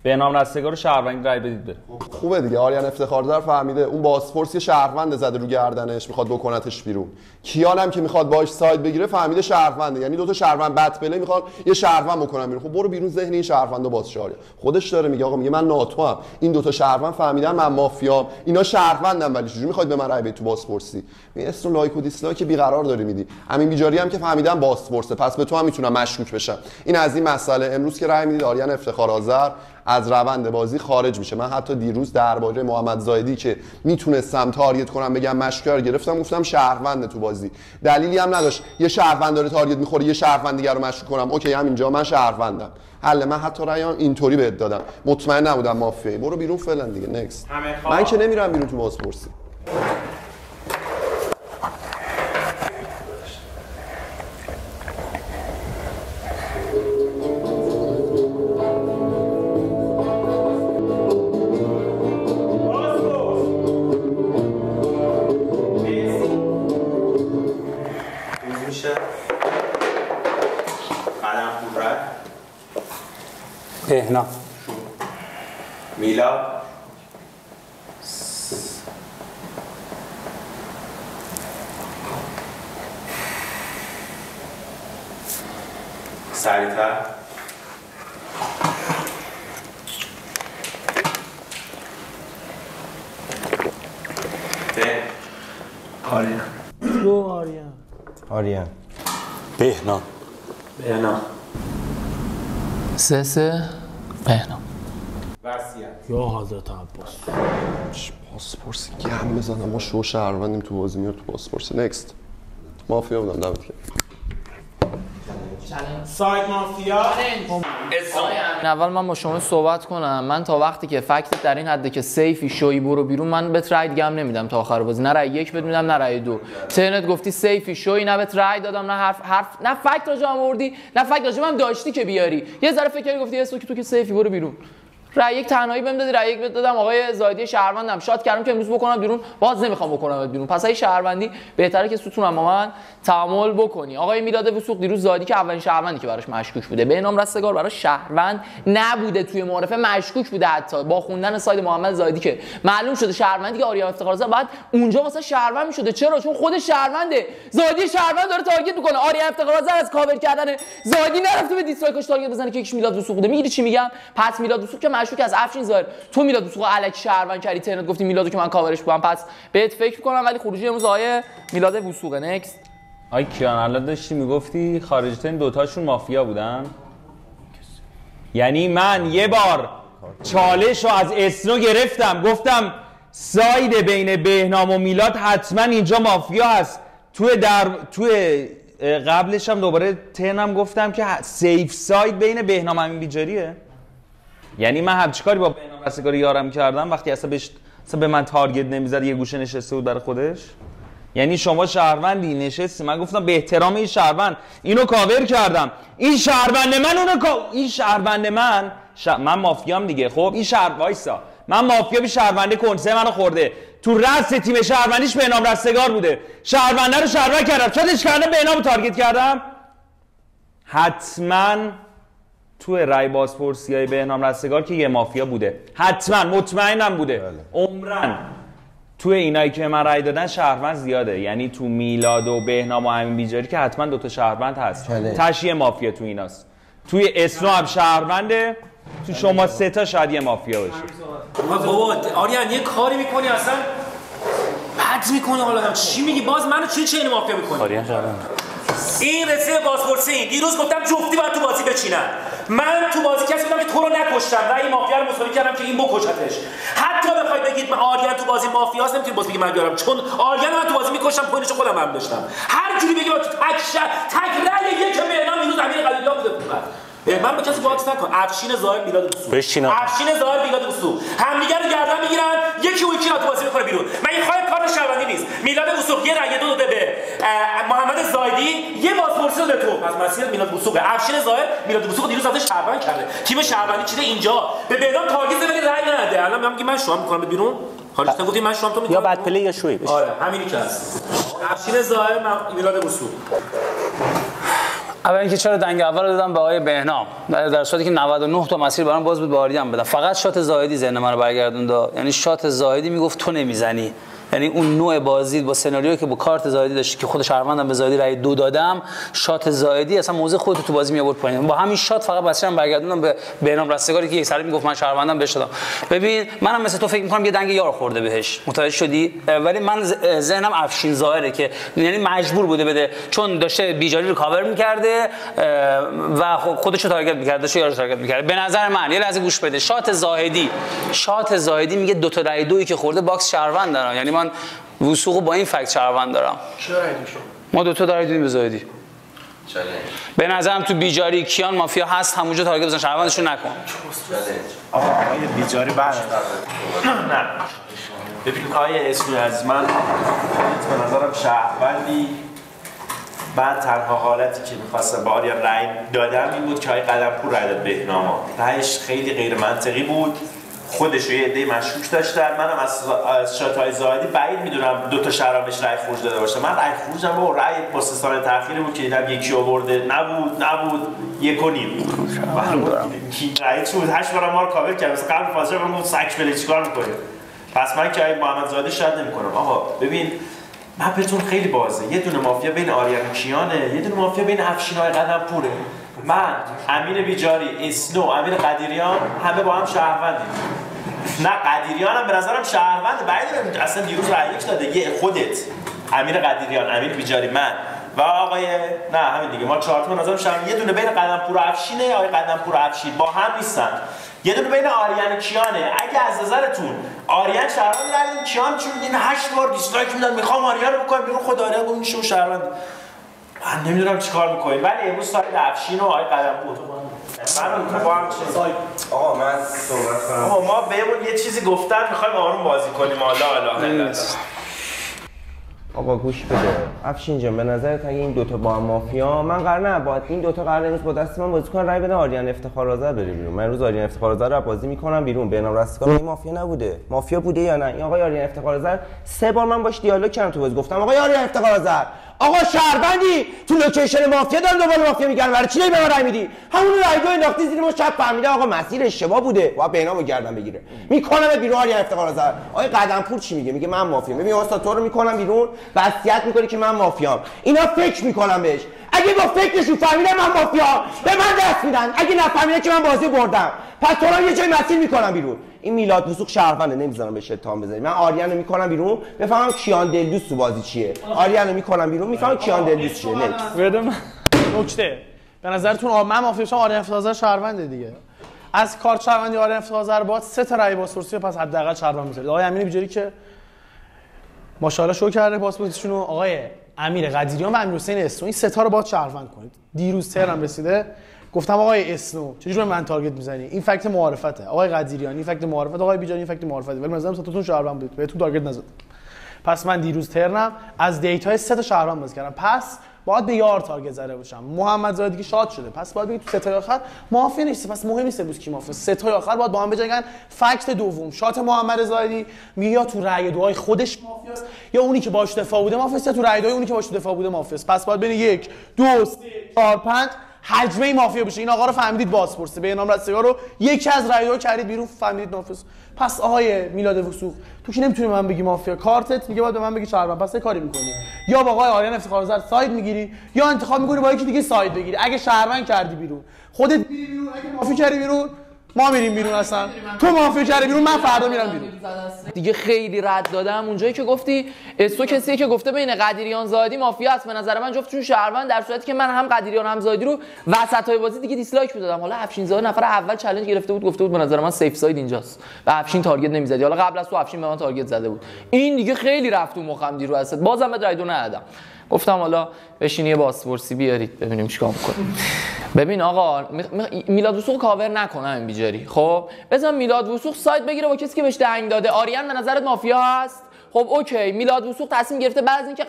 بهنام رستگار رو شهروند رای بدید بره. خوبه دیگه. آریان افتخاردار فهمیده اون باسپورس یه شهروند زده رو گردنش میخواد بکنتش بیرون. کیان هم که میخواد باش ساید بگیره فهمیده شهرونده، یعنی دو تا شهروند بد پله میخواد یه شهروند بکنن بیرون. خب برو بیرون، ذهن این شهروندو باز شار. خودش داره میگه آقا، میگه من ناتو ام، این دو تا شهروند فهمیدن من مافیام، اینا شهروندن، ولی چجوری میخواید به من رای بدید تو باسپورسی؟ این اسم لایک و دیسلایک بیقرار داری میدی. امین بیجاری هم که فهمیدن باسپورسه، پس به تو هم میتونم مشکوک بشم. این از این مسئله. امروز که رای میدید آریان افتخارآذر از روند بازی خارج میشه. من حتی دیروز درباره محمد زاهدی که میتونستم تارگت کنم بگم مشکوک گرفتم، گفتم شهرونده تو بازی، دلیلی هم نداشت. یه شهروند داره تارگت میخوره یه شهروند دیگه رو مشکوک کنم، اوکی همینجا من شهروندم. حل. من حتی رأیام اینطوری بهت دادم، مطمئن نبودم مافیایی. برو بیرون فعلا دیگه. نکست. من که نمیرم بیرون تو بازپرسی. بهنام میلاد سریعتر آریان رو آریان آریان بهنام بهنام 3-3 بهنام وصیت. یا حضرت عباس. باسپورسی گم بزنم، ما شو شهروندیم تو بازی، میاد تو باسپورسی. نکست. مافیا بودم. دمت گرم. ساید مافیا. اول من با شما صحبت کنم. من تا وقتی که فکت در این حده که سیفی شوی برو بیرون، من بهت رای دیگه هم نمیدم تا آخر بازی. نه رای 1 بهت میدم، نه رای 2. ترنت گفتی سیفی شوی، نه بهت رای دادم، نه حرف نه فکت راجعم آوردی، نه فکت راجعم داشتی که بیاری. یه ذره فکر کردی گفتی اسو که تو که سیفی برو بیرون. رای 1 تنهایی بهم دادی، رای 1 بهت دادم. آقای زاهدی شهروندم شات کردم که امروز بکنم بیرون، باز نمیخوام بکنمت بیرون. پس اگه شهروندی بهتره که ستونم با من تعامل بکنی. آقای میلاد وثوق دیروز زاهدی که اولین شهروندی که براش مشکوک بوده، بهنام رستگار براش شهروند نبوده، توی معرفه مشکوک بوده، حتی با خوندن ساید محمد زاهدی که معلوم شده شهروندی که آریان افتخارآذر بعد اونجا واسه شهروند میشده. چرا؟ چون خود شهرونده، زاهدی شهروند داره تارگت میکنه. آریان افتخارآذر از کاور کردن زاهدی نرفته به دیسلایکش تارگت بزنه که یکیش میلاد وثوق بوده. میگیری چی میگم؟ پس میلاد وثوق که مشکوک از افشین ظاهر. تو میلاد وثوق الکی شهروند کردی، ترنت گفتی میلادو که من کاورش کنم، پس بهت فکر میکنم. ولی خروجی امروز آیه میلاد وثوق. نکست. آی کیان الان داشتی میگفتی خارجتن دوتاشون مافیا بودن؟ یعنی من یه بار چالش رو از اسنو گرفتم، گفتم ساید بین بهنام و میلاد حتما اینجا مافیا هست. توی قبلش هم دوباره ترنم گفتم که سیف ساید بین بهنام و امین بیجاریه. یعنی من هم چیکاری با بهنام رستگار یارم کردم وقتی اصلا به من تارگت نمیزد، یه گوشه نشسته بود برای خودش. یعنی شما شهروندی نشستی، من گفتم به احترام این شهروند اینو کاور کردم، این شهروند من این شهروند من مافیام دیگه. خب این وایسا، من مافیا به شهرونده کنسه منو خورده، تو رأس تیم شهروندیش بهنام رستگار بوده، شهرونده رو شهروند کردم، شاتش کردم، بهنامو تارگت کردم. حتما تو رای بازپرسیای بهنام رستگار که یه مافیا بوده، حتما مطمئنم بوده. عمرن تو اینایی که من رای دادن شهروند زیاده، یعنی تو میلاد و بهنام و امین بیجاری که حتما دوتا شهروند هست، تشییع مافیا تو ایناست. توی اسنو هم شهرونده، تو شما سه تا شاید یه مافیا باشه. بابا آریان یه کاری میکنی اصلا بد میکنی. حالا چی میگی؟ باز منو چه مافیا میکنی؟ آریان شهروند. این رسیده بازپرسی. دیروز گفتم جفتی باید تو بازی بچینن. من تو بازی کسی بودم که تو رو نکشتم و این مافیا رو مساوی کردم که این بکشتش. حتی بخواید بگید من آریان تو بازی مافیاست، نمیتونید باز بگید من بیارم، چون آریان من تو بازی میکشتم، پوینتش خودم هم داشتم. هر جوری بگید تو تک رأی یک بهنام دیروز امیر قلیلیان بوده. من با کسی باکس نکن. افشین ظاهر میلاد وثوق، افشین ظاهر میلاد وثوق همدیگه رو گردن میگیرن، یکی و یکی رو تو بازی میکنه بیرون. من این خواهد کار شهروندی نیست. میلاد وثوق یه رأی 2 داده به محمد زاهدی، یه بازپرسی داده تو، پس مسیر میلاد وثوق. افشین ظاهر میلاد وثوق دیروز رفته شهروند کرده، تیم شهروندی چیده اینجا به بهنام تارگت ولی رأی نده. الان میگم من شوام میکنم بیرون. حالا تو گفتی من شوام تو میکنم یا بد پلی یا شوی. آره همینی که هست. افشین ظاهر میلاد وثوق. اول اینکه چرا دنگ اول رو دادم به آقای بهنام در صورتی که 99 تا مسیر برام باز بود به آریان بدم. فقط شات زاهدی ذهن من رو برگردوند. یعنی شات زاهدی میگفت تو نمیزنی. یعنی اون نوع بازی با سناریویی که با کارت زاهدی داشتی که خود شهروندم به زاهدی رای 2 دادم، شات زاهدی اصلا موضع خودت تو بازی می آورد پایین. با همین شات فقط مسیرم برگردوندم به بهنام رستگاری که یک سری میگفت من شهروندم بهش دادم. ببین منم مثل تو فکر می‌کنم یه دنگ یار خورده بهش. متوجه شدی؟ ولی من ذهنم افشین ظاهره که یعنی مجبور بوده بده چون داشته بیجاری رو کاور می‌کرده و خودش رو تارگت می‌کرد، داشته یارو تارگت می‌کرد. به نظر من یه لحظه گوش بده. شات زاهدی میگه 2 تا رای 2 که خورده باکس شهروند دارن. یعنی من وثوقو با این فکت شهروند دارم. چرا رای دوشو؟ ما 2 تا رای دادیم به زاهدی. به نظرم تو بیجاری کیان مافیا هست، همونجا تارگت بزن شهروندشون نکن. آقای بیجاری بعد نه ببین آقای اسمی از من به نظرم شهروندی. من تنها حالتی که می‌خواستم با آریا رای دادم این بود که آقای قدمپور رای داد بهنام. رایش خیلی غیر منطقی بود. خودش یه عده مشکوک داشتن. منم از شات‌های زاهدی بعید میدونم 2 تا شهروند بهش رای خروج داده باشه. من رای خروجم با رای پاسستان تأخیری بود که دیدم یکی آورده نبود 1.5 کی رای بود 8 بار ما رو کاور کرد. مثلا قبل فاصله من گفت سگ بله چیکار می‌کنی؟ پس من که محمد زاهدی شاید نمی‌کنم. آقا ببین مپتون خیلی بازه. یه دونه مافیا بین آریان و کیانه، یه دونه مافیا بین افشین‌های قدمپوره. من، امین بیجاری، اسنو، امین قدیریان همه با هم شهروندیم. نه قدیریان هم به نظرم شهروند بعید اصلا دیروز رای یک داده. یه خودت، امین قدیریان، امین بیجاری، من و آقای نه همین دیگه ما 4 تا به نظرم شهروند. یه دونه بین قدمپور و افشینه. آقای قدمپور و افشین با هم نیستن. یه دونه بین آریان و کیانه. اگه از نظرتون آریان شهروند رای کیان چون این 8 بار دیسلایک میدن میخوام آریان رو بکنم بیرون خود آریان گفت میشه شهروند. من نمیدونم چیکار میکنید ولی امروز ساید افشین و آقای قدمپور من با هم آقا من صحبت کنم. آقا ما بهمون یه چیزی گفتن میخوایم آروم بازی کنیم. حالا آقا گوش بده افشین جان، به نظرت اگه این 2 تا با هم مافیا من قرار نه باید این 2 تا قرار امروز با دست من بازی کنن رای بدن آریان افتخارآذر بره بیرون. من امروز آریان افتخارآذر رو بازی میکنم بیرون. بهنام رستگار این مافیا نبوده. مافیا بوده یا نه؟ این آقای آریان افتخارآذر 3 بار من باش دیالوگ کردم تو بازی گفتم آقای آریان افتخارآذر آقا شهروندی تو لوکیشن مافیا دارن دنبال مافیا میگردن برای چی به من رای میدی؟ همون رای دو انداختی زیر ما شب فهمیده آقا مسیر اشتباه بوده و بهنامو گردن بگیره. میکنم بیرون آریان افتخارآذر. آقای قدمپور چی میگه؟ میگه من مافیام. ببین استاد تو رو میکنم بیرون وصیت میکنی که من مافیام. اینا فکر میکنم بهش. اگه با فکرشون فهمیدن من مافیام به من دست میدن. اگه نفهمیدن که من بازی بردم پس تو رو یه جای مسیر میکنم بیرون. این میلاد وثوق شهرونده نمیذارم بهش اتهام بزنی. من آریانو میکنم بیرون بفهمم کیان دلدوست تو بازی چیه. آریانو میکنم بیرون میفهمم کیان دلدوست چیه. نکته به نظرتون من مافیاشم آریان افتخارآذر شهرونده دیگه. از کارت شهروندی آریان افتخارآذر باید 3 تا رای بازپرسی پس حداقل شهروند میذارید. آقای امین بیجاری که ماشاءالله شو کرده پاسپورتشون رو، آقای امیر قدیریان و امیرحسین اسنو این 3 تا رو باید شهروند کنید. دیروز ترم رسیده گفتم آقای اسنو چجوری من تارگت میزنی؟ این فکت معارفته. آقای قدیریان این فکت معارفته. آقای بیجانی این فکت معارفته. ولی مثلا ستاتون شهروند بود بهتون تارگت نزد. پس من دیروز ترنم از دیتای 3 تا شهروند باز کردم. پس باید به یار تارگت زده باشم. محمد زاهدی که شاد شده پس باید بگید تو 3 تا آخر مافیا نیست. پس مهم نیست امروز کی مافیا. 3 تا آخر باید با هم بجنگن. فکت دوم شات محمد زاهدی میگه یا تو رأی دوهای خودش مافیاست یا اونی که باش دفاع بوده مافیاست یا تو رأی دوهای اونی که باش دفاع بوده مافیاست. پس باید بین 1 2 3 4 5 حجمه مافیا بشه. این آقا رو فهمیدید بازپرسه. بهنام رستگار رو یکی از رای دو کردید بیرون فهمیدید نافذ. پس آقای میلاد وثوق تو که نمیتونی من بگی مافیا، کارتت میگه باید به من بگی شهروند. پس یه کاری میکنی یا با آقای آریان افتخارآذر ساید میگیری یا انتخاب میکنی با یکی دیگه ساید بگیری. اگه شهروند کردی بیرون خودت میری بیرون، اگه مافیا کردی بیرون ما میریم بیرون. اصلا تو مافیا کردی بیرون من فردا میرم بیرون. دیگه خیلی رد دادم اونجایی که گفتی استو کسیه که گفته بین قدیریان زاهدی مافیا است. به نظر من جفتشون شهروند، در صورتی که من هم قدیریان هم زاهدی رو وسطای بازی دیگه دیسلایک میدادم. حالا افشین زاهد نفر اول چالش گرفته بود گفته بود به نظر من سیف ساید اینجاست و افشین تارگت نمیزدی. حالا قبل از تو افشین به من تارگت زده بود. این دیگه خیلی رفت تو مخم دیرو هست. بازم به رای دو ندادم. گفتم حالا بشین یه بازپرسی بیارید ببینیم چیکار می‌کنیم. ببین آقا میلاد وثوق کاور نکنه این بیجاری. خب بزن میلاد وثوق سایت بگیره با کسی که بهش دنگ داده. آریان به نظرت مافیا هست؟ خب اوکی میلاد وثوق تصمیم گرفته بعد از اینکه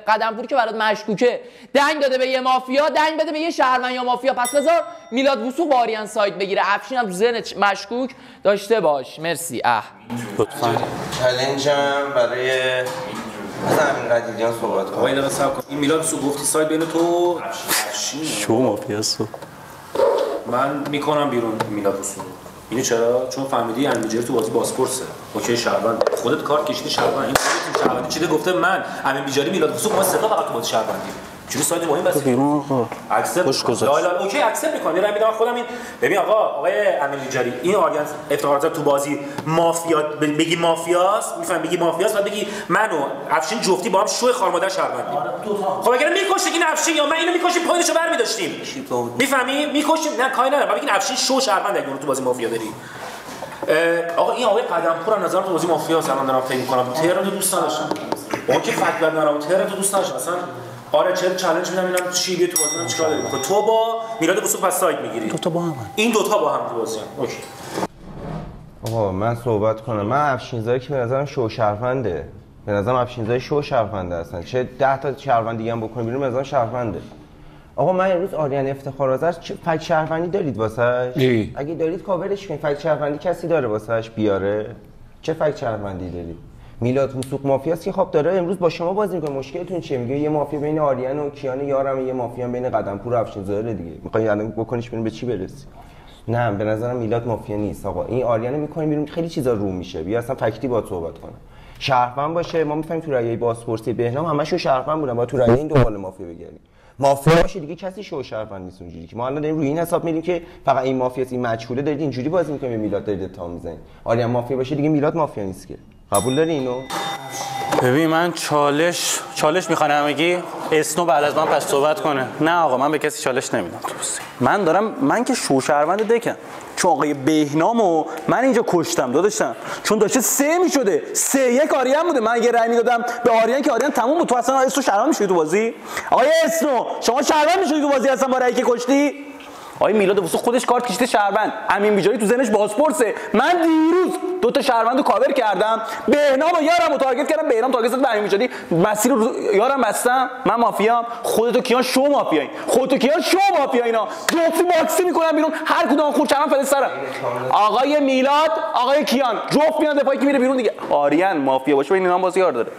قدمپور که برات مشکوکه دنگ داده به یه مافیا دنگ بده به یه شهروند یا مافیا. پس بذار میلاد وثوق با آریان سایت بگیره. افشین هم تو ذهنت مشکوک داشته باش. مرسی. لطفاً چالنجم برای مثلا همین قدیریان صحبت کنم. آقا اینا صبر کن. این میلاد سو گفتی سایت بین تو افشین شو مافیاست. من میکنم بیرون میلاد سو. اینو چرا؟ چون فهمیدی امیرجری تو بازی بازپرسه. اوکی شهروند. خودت کارت کشیدی شهروند. این خودت شهروندی چیده گفته من امین بیجاری میلاد وسو ما سه تا فقط تو بازی شهروندی. چون سایت مهم بس. بیرون آقا. اکسپت. لا اوکی اکسپت میکنم. یه راه میدم خودم این. ببین آقای امین بیجاری این آریانس افتخارات تو بازی مافیا بگی مافیاست، میفهم بگی مافیاست بعد بگی من و افشین جفتی با هم شوی خار مادر شهروندیم. خب اگر میکشه این افشین یا من اینو میکشیم پوینتشو برمی‌داشتیم. میفهمی؟ میکشیم نه کاری نداره. ببین افشین شو شهروند اگه تو بازی مافیا داری. آقا این آقای قدمپور از نظر تو بازی مافیاست. من دارم فکر می‌کنم تهران رو دوست نداشتم. اون که فکت بدنارم تهران رو دوست نداشتم اصلا. آره چه چالش میدم اینم چی بیه تو بازی من چیکار داری می‌کنی؟ تو با میلاد وسوق پس ساید میگیری. دو تا با هم. این دوتا با هم تو بازی. اوکی. آقا من صحبت کنم. من افشینزایی که به نظرم شو شهرونده. به نظرم افشینزایی شو شهرونده هستن. چه 10 تا شهروند دیگه هم بکنه بیرون به نظرم شهرونده. آقا من امروز آریان افتخارآذر چه فک شهروندی دارید واسش؟ اگه دارید کاورش کنید. فک شهروندی کسی داره واسش بیاره؟ چه فک شهروندی دارید؟ میلاد وسوق مافیاست که خب داره امروز با شما بازی میکنه. مشکلتون چیه؟ میگه یه مافیا بین آریان و کیان یارم، یه مافیا بین قدمپور و افشینزاده دیگه. میخوای الان بکنیش بیرون به چی برسی؟ نه به نظرم میلاد مافیا نیست. آقا این آریانو میکنیم بیرون خیلی چیزا رو میشه. بیا اصلا فکتی با صحبت کنم. شهروند باشه ما میفهمیم تو رأی بازپرسی بهنام همشون شهروند بودن. با تو رأی این دنبال مافیا بگردیم. مافیا باشه دیگه کسی شو شهروند نیست اونجوری که ما الان داریم روی این حساب میریم که فقط این مافیاست این مجهوله دارید اینجوری بازی میکنید به میلاد دارید اتهام میزنید. آریان مافیا باشه دیگه میلاد مافیا نیست که. قبول داری اینو؟ ببین من چالش میخوام همگی اسنو بعد از من پس صحبت کنه. نه آقا من به کسی چالش نمیدم. من که شو شهروند دکم. چون آقای بهنامو من اینجا کشتم داداشم چون داشته 3 میشده 3-1 آریان بوده. من یه رأی میدادم به آریان که آریان تموم بود. تو اصلا اسنو شهروند میشدی تو بازی؟ آقای اسنو شما شهروند میشدی تو بازی اصلا با رأیی که کشتی؟ آقای میلاد وسوق خودش کارت کشیده شهروند. امین بیجاری تو ذهنش بازپرسه. من دیروز 2 تا شهروندو کاور کردم. بهنام و یارمو تارگت کردم. بهنام تارگت زد به امین بیجاری. مسیر رو یارم بستم. من مافیام. خودتو کیان شو مافیایی. خودتو کیان شو مافیایینا. جفتی باکسی میکنم بیرون. هر کدوم خود چرام فلس سرم. آقای میلاد، آقای کیان جفت میاد دفاعی که میره بیرون دیگه. آریان مافیا باشه این اینا بازی یار داره.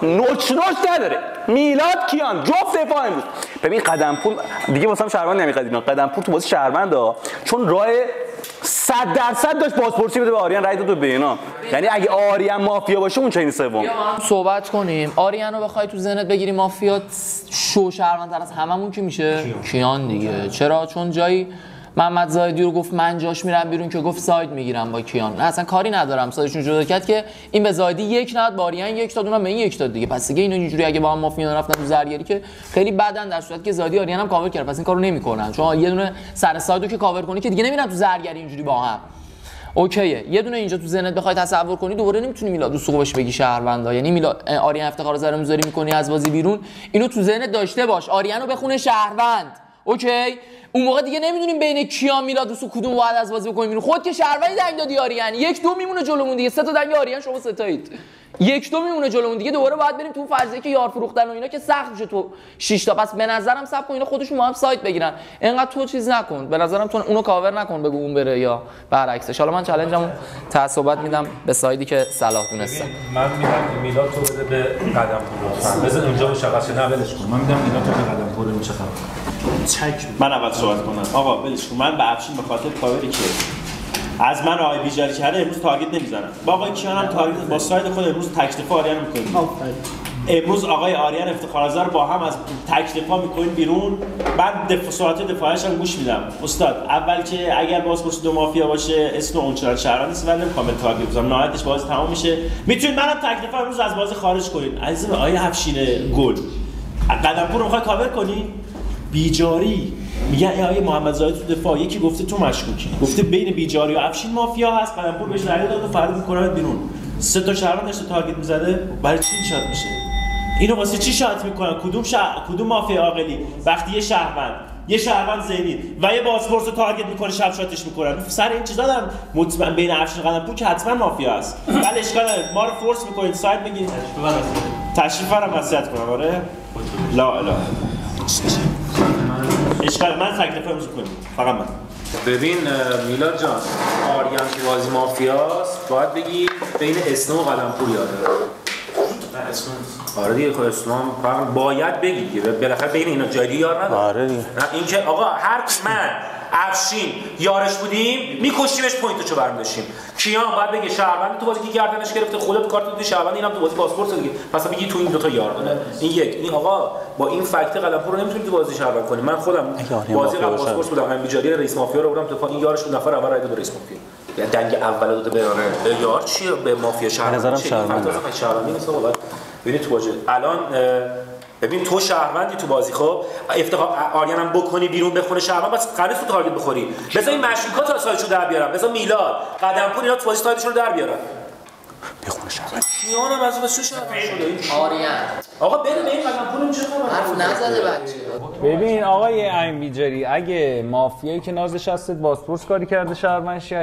نوچ نداره. میلاد کیان جفت دفاع امروز. ببین قدمپور دیگه واسم شهروند نمیخواد. قدمپور تو بازی شهرونده چون راه 100% داشت بازپرسی بده به آریان رای داد به بهنام. یعنی اگه آریان مافیا باشه اون چین سوم صحبت کنیم. آریانو بخوای تو ذهنت بگیری مافیا شو شهروندتر از هممون کی میشه؟ کیان دیگه. چرا؟ چون جایی محمد زاهدی رو گفت من جاش میرم بیرون که گفت ساید میگیرم با کیان. نه اصلا کاری ندارم سایدشون جدا کرد که این به زاهدی 1 نداد با آریان 1 داد اونم به این 1 داد دیگه. پس دیگه اینا اینجوری اگه با هم مافیا رفتن تو زرگری که خیلی بدن در صورتی که زاهدی آریان هم کاور کرد. پس این کارو نمیکنن چون یه دونه سر سایدو که کاور کنی که دیگه نمیرن تو زرگری اینجوری با هم. اوکیه یه دونه اینجا تو ذهنت بخوای تصور کنی دوباره نمیتونی میلاد وسوق بهش بگی شهروندا. یعنی میلاد آریان افتخارآذر رو میذاری میکنی از بازی بیرون اینو تو ذهنت داشته باش. آریانو بخونه شهروند. اوکی اون موقع دیگه نمیدونیم بین کیان میلاد وسوق کدوم باید از بازی بکنیم بیرون. خود که شهروندی دنگ دادی آریان 1-2 میمونه جلومون دیگه. 3 تا دنگ آریان شما 3 تایید 1-2 میمونه جلومون دیگه. دوباره باید بریم تو فرضیه که یار فروختن و اینا که سخت میشه تو 6 تا. پس به نظرم صبر کن اینا خودشون با هم سایت بگیرن. اینقدر تو چیز نکن. به نظرم تو اونو کاور نکن بگو اون بره یا برعکسش. حالا من چالنجمو تعصبات میدم به سایدی که صلاح دونستم. من میدم میلاد تو بده به قدمپور. بذار اونجا مشخص نه ولش کن. من میدم میلاد تو به قدمپور مشخص. من اول صحبت کنم. آقا ولش کن. من به افشین به خاطر کاوری که از من آقای بیجاری کرده امروز تارگت نمیزنم. با آقای کیان هم تارگت با ساید خود امروز تکلیف آریان میکنیم. امروز آقای آریان افتخارآذر با هم از تکلیف میکنین بیرون. من دفاعش هم گوش میدم. استاد اول که اگر بازپرس 2 مافیا باشه اسم اون چرا شهروند نیست ولی نمیخوام تارگت بزنم. نهایتش بازی تمام میشه. میتونید منم تکلیف امروز از بازی خارج کنین. عزیز آقای افشین گل قدمپور رو میخوای کاور کنی؟ بیجاری میگن آیه محمد زاهدی تو دفاع یکی گفته تو مشکوکی. گفته بین بیجاری و افشین مافیا هست. قدمپور بهش رأی داد و فرض میکنه بیرون. 3 تا شهروند داشته تارگت میزده. برای چی شات میشه؟ اینو واسه چی شات میکنن؟ کدوم مافیا عاقلی وقتی یه شهروند ذهنی و یه بازپرس رو تارگت میکنه شب شاتش میکنن. سر این چیزا دارن مطمئن بین افشین قدمپور که حتما مافیا هست. ولی اشکال نداره ما رو فورس میکنید سایت بگیرید. تشریف رو وصیت کنم. آره لا اله اشکال من تکلیف امروز کنیم فقط من. ببین میلاد جان آریان که بازی مافیاست باید بگی بین اسنو و قدمپور یاره. آره دیگه که اسلام باید بگی دیگه بالاخره بین اینا جای دیگه یار نداره. آره دیگه. اینکه آقا هر من افشین یارش بودیم میکشیمش پوینتشو برمی‌داشتیم. کیان باید بگه شهروند تو بازی که گردنش گرفته خودت کارت دیدی شهروند اینم تو بازی پاسپورت دیگه. پس بگی تو این دو تا یار داره. این یک این آقا با این فکت قدمپور رو نمیتونید تو بازی شهروند کنی. من خودم بازی قبل پاسپورت بودم همین بیجاری رئیس مافیا رو بردم تو این یارش بود نفر اول رای داد رئیس مافیا. دنگ اول داده به یار چیه به مافیا شهروند. نظرم شهروندی نیست واقعا. ببین تو بازی الان ببین تو شهروندی تو بازی خب افتخار آریان هم بکنی بیرون بخونه شهروند بس قراره تو تارگت بخوری. بذار این مشکوکا تا سایدشو در بیارن. بذار میلاد قدمپور اینا تو بازی سایدشون رو در بیارن. بخونه شهروند. کیانم از واسه شهروند شده. آریان آقا بریم این قدمپور چه خبره؟ حرف نزده بچه. ببین آقای امین بیجاری اگه مافیایی که نازش هستت باسپورس کاری کرده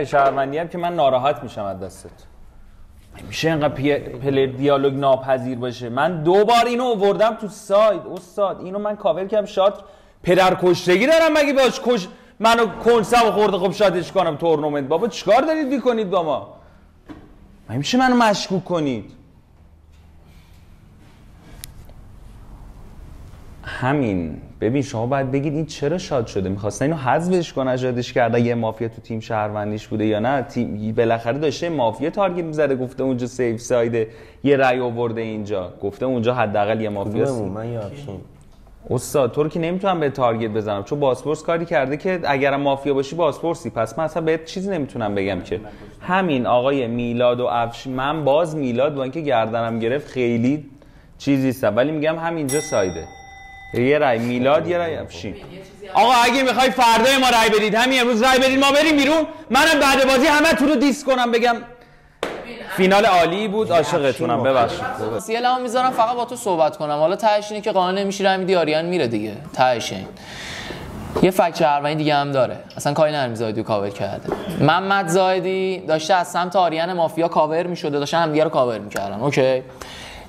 شهروندی هم که من ناراحت میشم از دستت. میشه اینقدر پلر دیالوگ ناپذیر باشه. من 2 بار اینو آوردم تو ساید استاد اینو من کاور کردم شات پدر کشتگی دارم مگه باش منو کنسم خورده خب شاتش کنم تورنمنت بابا چیکار دارید میکنید با ما؟ میشه منو مشکوک کنید؟ همین ببین شما باید بگید این چرا شاد شده میخواستن اینو حذفش کنن شادش کرده یه مافیا تو تیم شهروندیش بوده یا نه تیم بالاخره داشته مافیا تارگت میزده گفته اونجا سیف سایده یه رأی آورده اینجا گفته اونجا حداقل یه مافیاست. من یافشین استاد تو رو که نمیتونم به تارگت بزنم چون باسپورس کاری کرده که اگرم مافیا باشی باسپورسی پس من اصلا بهت چیزی نمیتونم بگم که همین آقای میلاد و افشین. من باز میلاد با اینکه گردنم گرفت خیلی چیزی است ولی میگم همینجا سایده یه رای میلاد یه رای افشین. آقا اگه میخوای فردا ما رای بدید همین امروز رای بدید ما بریم بیرون منم بعد بازی همه تو رو دیس کنم بگم فینال عالی بود عاشقتونم ببخشید. سیلمو میذارم فقط با تو صحبت کنم حالا تهش اینه که قانون نمیشه رای میدی آریان میره دیگه تهش این. یه فکت شهروندی دیگه هم داره اصلا کاری ندارم زاهدی رو کاور کرده. محمد زاهدی داشته از سمت آریان مافیا کاور میشده داشتن هم دیگه رو کاور میکردن اوکی.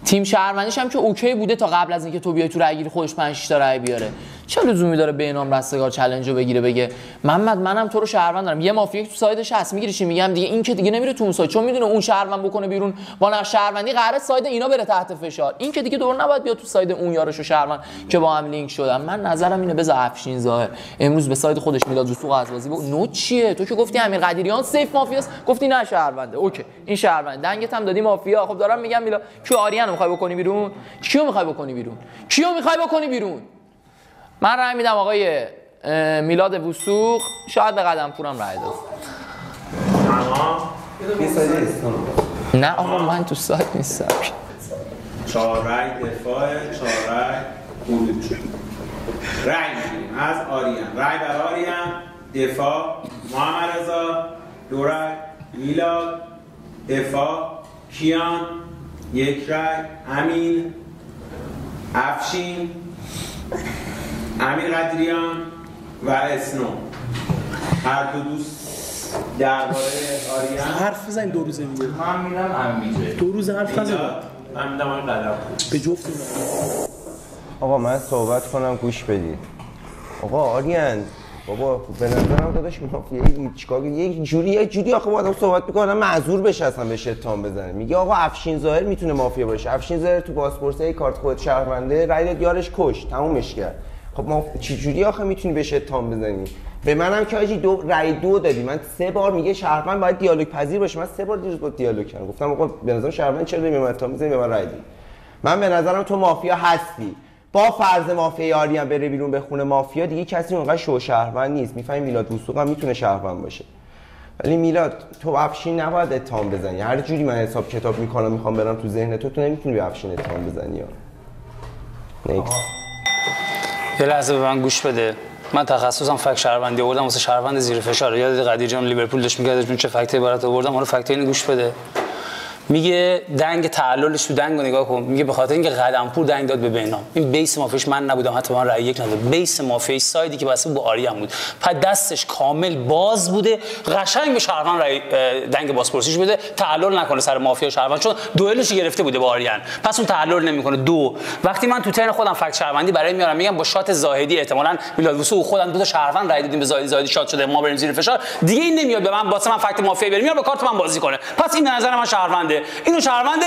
تیم شهروندیش هم که اوکی بوده تا قبل از اینکه تو بیای تو رای گیری خودش 5 تا رای بیاره. چه لزومی داره بهنام رستگار چالش رو بگیره بگه محمد منم تو رو شهروند دارم یه مافیا تو سایدش هست میگیری چی میگم دیگه این که دیگه نمیره تو اون ساید چون میدونه اون شهروند بکنه بیرون با نقش شهروندی قراره ساید اینا بره تحت فشار. این که دیگه دور نباید بیاد تو ساید اون یارشو شهروند که با هم لینک شدن. من نظرم اینه بذار افشین ظاهر امروز به ساید خودش میلاد وثوق از بازی نوت چیه تو که گفتی امیر قدیریان سیف مافیاست گفتی نه شهرونده اوکی این شهروند دنگت هم دادی مافیا. خب دارم میگم میلاد کی آریانو میخوای بکنی بیرون کیو میخوای بکنی بیرون من رای میدم آقای میلاد وثوق شاید به قدمپورم رای داد. نه آقا من تو سایت نیستم. 4 رای دفاع 4 رای خروج. رای میگیریم از آریان رای بر آریان دفاع محمد رضا 2 رای میلاد دفاع کیان 1 رای امین افشین امیر قدریان و اسنو هر دو دوست درباره آریان حرف بزنید 2 روزه دیگه. من میدم امیجه 2 روز حرف نزدم من میدم آقای قدم به جفت. آقا من صحبت کنم گوش بدید. آقا آریان بابا به نظرم داداش مافیایی چیکار یک جوری آخه با آدم صحبت می‌کنه معذور بشه اصلا بهش اتهام بزنه. میگه آقا افشین ظاهر میتونه مافیا باشه. افشین ظاهر تو پاسپورت کارت خود شهرونده رای داد یارش کشت تمومش کرد. خب ما چه جوری آخه میتونی بهش اتهام بزنی؟ به منم که آجی رای 2 دادی. من 3 بار میگه شهروند باید دیالوگ پذیر باشه. من 3 بار دیروز با دیالوگ کردم. گفتم آقا به نظرم شهروند چرا به من اتهام میزنی به من رای دادی؟ من به نظرم تو مافیا هستی. با فرض مافیا آریان بره بیرون به خونه مافیا دیگه کسی اونقدر شو شهروند نیست. میفهمی میلاد وثوق هم میتونه شهروند باشه. ولی میلاد تو افشین نباید اتهام بزنی. هر جوری من حساب کتاب میکنم میخوام برم تو ذهن تو نمیتونی به افشین اتهام بزنی. نیکس. یه لحظه به من گوش بده. من تخصصم فک شهروندی آوردم واسه شهروند زیر فشار. یاد قدیریان لیورپول داشت میگه چه فکتی عبارت آوردم اون فکت اینو گوش بده. میگه دنگ تعللش تو دنگو نگاه کن. میگه به خاطر اینکه قدمپور دنگ داد به بهنام. این بیس مافیش من نبودم حتی من رأی 1 ندادم. بیس مافیش سایدی که واسه با آریان بود. پس دستش کامل باز بوده. قشنگ به شهروند رأی دنگ بازپرسیش بده. تعلل نکنه سر مافیا شهروند چون دوئلش گرفته بوده با آریان. پس اون تعلل نمیکنه. 2 وقتی من تو ترن خودم فکت شهروندی برای میارم میگم با شات زاهدی احتمالاً میلاد وثوق خودم 2 تا شهروند رأی دادیم به زاهدی شات شده ما بریم زیر فشار. دیگه این نمیاد به من واسه من فکت مافیا بریم میاد با کارت من بازی کنه. پس این به نظر من شهرونده. اینو شهرونده.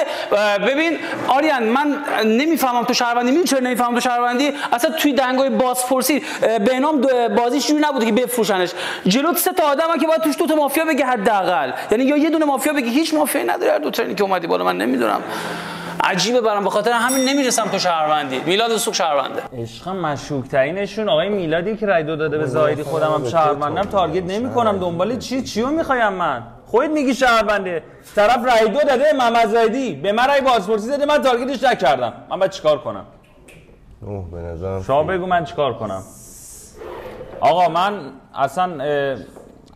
ببین آریان من نمیفهمم تو شهروندی، میدونی چرا نمیفهمم تو شهروندی؟ اصلا توی دنگای بازپرسی بهنام بازیش جوری نبوده که بفروشنش جلوت 3 تا آدمه که باید توش 2 تا مافیا بگه حداقل، یعنی یا یه دونه مافیا بگه، هیچ مافیا نداره. دو ترنی که اومدی بالا من نمیدونم، عجیبه برام، به خاطر همین نمیرسم تو شهروندی. میلاد وثوق شهرونده. عشقم مشکوک ترینشون آقای میلادی که رای 2 داده به زاهدی، خودم هم شهروندم، تارگت نمیکنم. دنبال چیو میخوایم؟ من خودت میگی شهرونده، طرف رای 2 داده محمد زاهدی، به من رای بازپرسی داده، من تارگتش نکردم. من باید چیکار کنم؟ به نظرم شما بگو من چیکار کنم. آقا من اصلا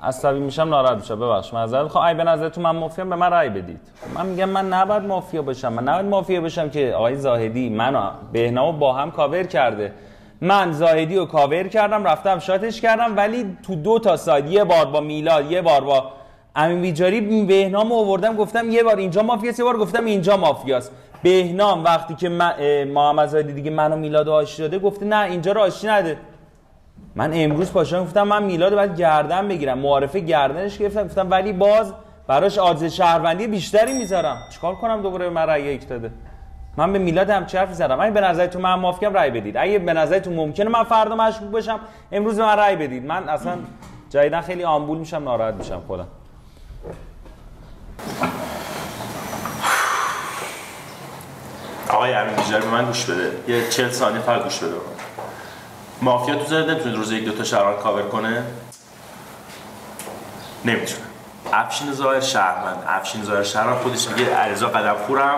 عصبی میشم، ناراحت میشم، ببخش معذرت میخوام. ای به نظرتون من مافیام به من رأی بدید. من میگم من نباید مافیا باشم، من نباید مافیا باشم که آقای زاهدی منو بهنامو با هم کاور کرده. من زاهدی رو کاور کردم، رفتم شاتش کردم، ولی تو 2 تا ساید، یه بار با میلاد، یه بار با امین بیجاری، بهنامو آوردم گفتم یه بار اینجا مافیاست، یه بار گفتم اینجا مافیاست. بهنام وقتی که محمد زاهدی دیگه منو میلاد آشتی داده، گفته نه اینجا رو آشتی نده. من امروز پاشم گفتم من میلاد باید گردن بگیرم، معارفه گردنش گرفتم، گفتم ولی باز براش آدز شهروندی بیشتری میذارم. چیکار کنم دوباره به من رأی 1 داده؟ من به میلاد هم چه حرفی زدم؟ اگه به نظرتون من مافیام رأی بدید، اگه به نظرتون ممکنه من فردا مشکوک بشم امروز به من رأی بدید. من اصلا جدیدن خیلی آمبول میشم، ناراحت میشم خودم. آقای امین بیجاری به من گوش بده، یه 40 ثانیه فقط گوش بده. مافیا تو زنده نمیتونه روز 1 2 تا شهروند کاور کنه؟ نمیتونه. افشین ظاهر شهروند خودش میگه علیرضا قدمپورم،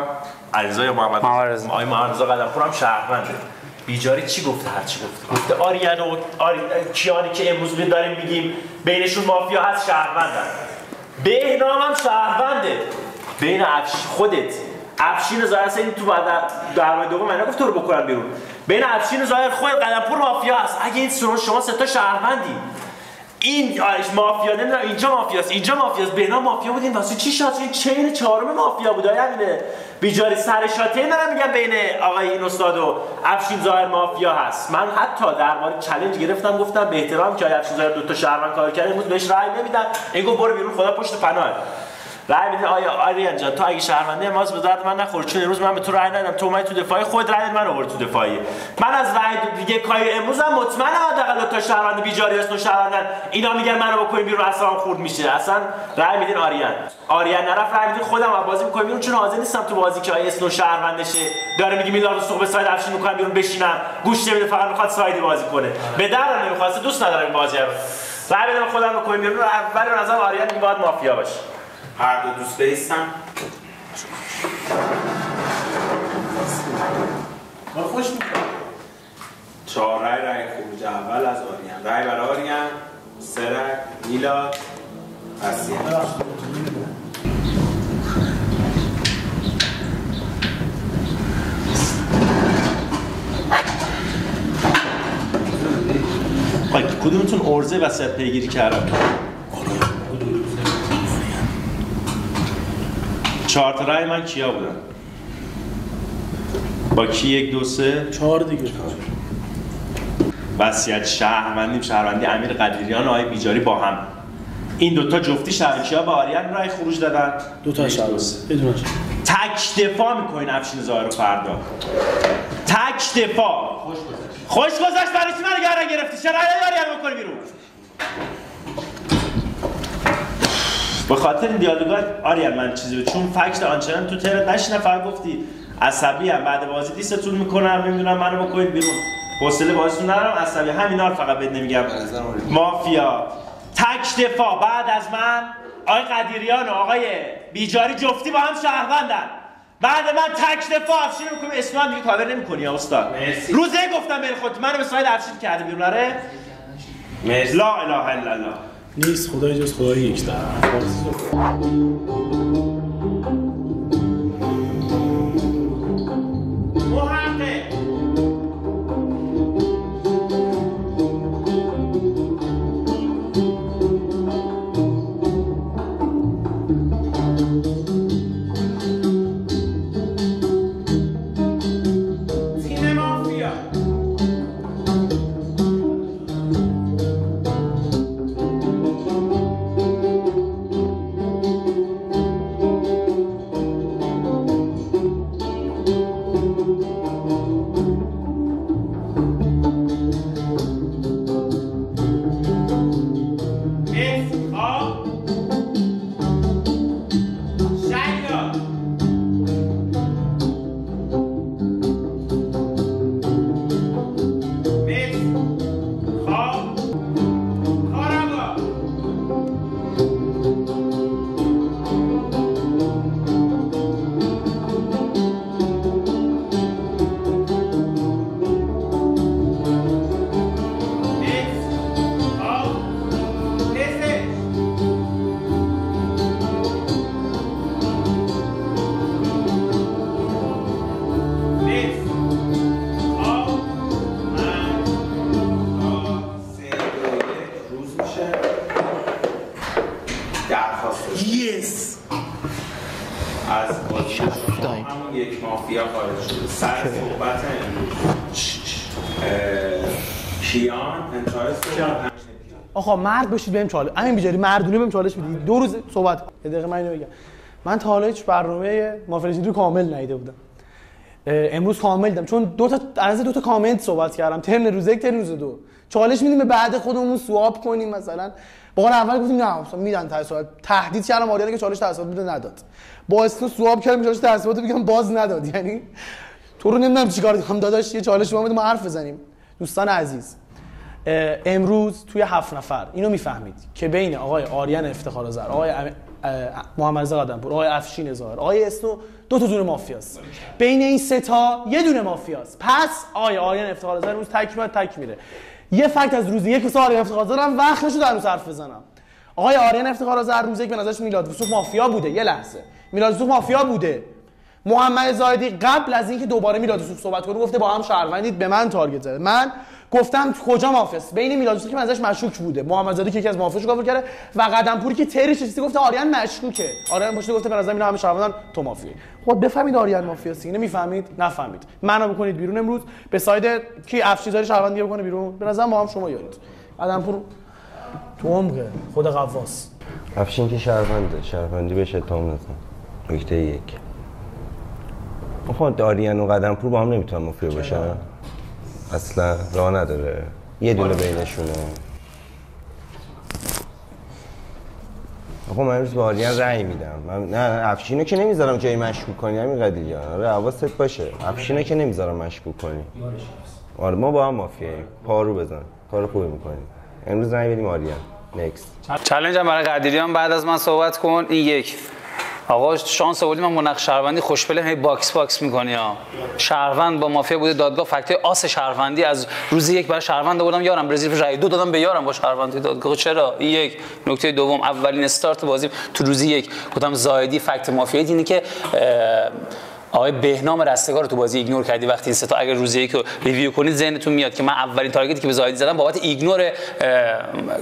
علیرضا یا محمد رضا قدمپورم شهرونده. بیجاری چی گفته؟ هر چی گفته آریان و کیانی که امروز داریم میگیم بینشون مافیا هست شهروندن. بهنام هم شهرونده. بین خودت افشین ظاهر اصلا این تو بعد در دوم من نگفت تو رو بکنم بیرون. بین افشین ظاهر خود قدمپور مافیا هست. اگه این شما 3 تا شهروندی، این مافیا نمیدونم اینجا مافیاست، بهنام مافیا بود، این واسه چی شات؟ این چین 4م مافیا بود. همینه بیجاری سر شاته اینا میگم بین آقای این استاد و افشین ظاهر مافیا هست. من حتی درباره چالش گرفتم، گفتم به احترام که آقای افشین ظاهر 2 تا شهروند کار کرده، امروز بهش رأی نمیدم. این گفت برو بیرون، خدا پشت پناه. رأی میده آریان جان، تو اگه شهرونده ماز به درد من نخور، چون امروز من به تو رأی ندادم، تو اومدی تو دفاعی، خود رأی من آورد تو دفاعی. من از رأی دیگه کای امروز هم مطمئنم حداقل 2 تا شهروند بیجاری هست و شهروندن، اینا میگن منو بکنین بیرون، اصلا خورد میشه. اصلا رأی میدین آریان نرفت، رأی میدین خودم بازی میکنم بیرون، چون حاضر نیستم تو بازی که اسنو شهروندشه داره میگه میلاد وثوق به ساید افشین میکنم بیرون بشینم، گوش نمیده، فقط میخواد سایدی بازی کنه، به درد نمیخواد، دوست ندارم بازی رو. رأی بدم خودم بکنم بیرون. ولی به نظر آریان میگه باید مافیا باشه. هر دو دوست بیستم. من خوش میکنم. 4 رای خروج اول از آریان. رای برای آریان، 3 رای میلاد، حسین. کدومتون ارزه وسط پیگیری کردم؟ 4 تا رای من کیا بودن؟ با کی؟ 1 2 3 4 دیگه. وصیت شهروندی امیر قدیریان و آقای بیجاری با هم. این 2 تا جفتی شهروندیا با آریان رای خروج دادن. 2 تا شهروند. بدونش. تک دفاع میکنین افشین ظاهر رو فردا. تک دفاع. خوش گذشت برای چی منو گردن گرفتی؟ چرا آریان بکنی بیرون؟ به خاطر این دیالوگات آریان من چیزی بود، چون فکت آنچنان تو ترت نشینه، فقط گفتی عصبی ام بعد بازی دیستون میکنم، نمیدونم منو بکنید بیرون، حوصله بازیتون ندارم، عصبی، همینا رو فقط بهت نمیگم. مافیا تک دفاع بعد از من آقای قدیریان و آقای بیجاری جفتی با هم شهروندن. بعد من تک دفاع افشین میکنم، اسم هم دیگه کاور نمی‌کنی یا استاد. روزه گفتم بر خودت منو به ساید افشین کرده بیرون. آره مرسی. لا اله الا الله. نیست خدای جز خدای یک در. از بازی همون یک مافیا خارج شده. سر صحبت امروز کیان انتهای صحبت. آقا مرد باشید بریم چالش. همین بیچاره مردونه بریم چالش بدید. 2 روز صحبت کن. یه دقیقه من اینو بگم. من تا حالا هیچ برنامه مافیا رو کامل ندیده بودم. امروز کامل دیدم چون از دو تا کامنت صحبت کردم. ترن روز 1 ترن روز 2. چالش میدیم به بعد خودمون سواب کنیم مثلا. بار اول گفتیم نه مثلا میدن تصاحب. تهدید کردم آریان که چالش تصاحب بده نداد. با اسم سواب کردم چالش تصاحب بگم باز نداد. یعنی تو رو نمیدونم چیکار کنم داداش یه چالش به ما حرف بزنیم. دوستان عزیز امروز توی 7 نفر اینو میفهمید که بین آقای آریان افتخارآذر، آقای محمد رضا قدمپور، آقای افشین ظاهر، آقای اسنو 2 تا دونه مافیاست. بین این 3 تا یه دونه مافیاست. پس آقای آریان افتخارآذر روز تک میره. یه فکت از روز 1 واسه آریان افتخارآذر هم وقت نشد هنوز حرف بزنم. آقای آریان افتخارآذر روز 1 به نظرش میلاد وثوق مافیا بوده. یه لحظه. میلاد وثوق مافیا بوده. محمد زاهدی قبل از اینکه دوباره میلاد وثوق صحبت کنه گفته با هم شهروندید به من تارگت زده. من گفتم کجا مافیاست؟ بین میلاد وثوق که من ازش مشکوک بوده. محمد زاهدی که یکی از مافیاشو کاور کرده و قدمپوری که ترش چیزی گفته آریان مشکوکه. آریان باشه گفته به نظر اینا همه شهروندن تو مافیایی. خب بفهمید آریان مافیاست. اینو میفهمید؟ نفهمید. منو بکنید بیرون امروز به ساید کی افشین ظاهر شهروندی بکنه بیرون. به نظر ما هم شما یارید. قدمپور تو عمقه خود قواس. افشین که شهروندی بهش اتهام نزن. نکته 1 خود آریان و قدمپور با هم نمیتونن مافیا باشن. اصلا راه نداره. یه دونه بینشونه. آقا من امروز به آریان رأی میدم. من نه افشینو که نمیذارم جای مشکوک کنی همین قضیه. آره حواست باشه. افشینو که نمیذارم مشکوک کنی. آره ما با هم مافیاییم. پارو بزن. کار خوبی میکنیم. امروز رأی بدیم آریان. نکست. چالش هم برای قدیریان بعد از من صحبت کن. این یک آقا شانس آوردی من با نقش شهروندی خوشبله هی باکس میکنی ها. شهروند با مافیا بوده دادگاه فکتای آس شهروندی از روز 1 برای شهروند آوردم یارم برزیل رای 2 دادم به یارم با شهروندی دادگاه. چرا؟ این یک. نکته دوم اولین استارت بازی تو روز 1 گفتم زاهدی فکت مافیایی اینه که آقای بهنام رستگار رو تو بازی ایگنور کردی. وقتی این سه تا اگر روز 1 رو ریویو کنید ذهنتون میاد که من اولین تارگتی که به زاهدی زدم بابت ایگنور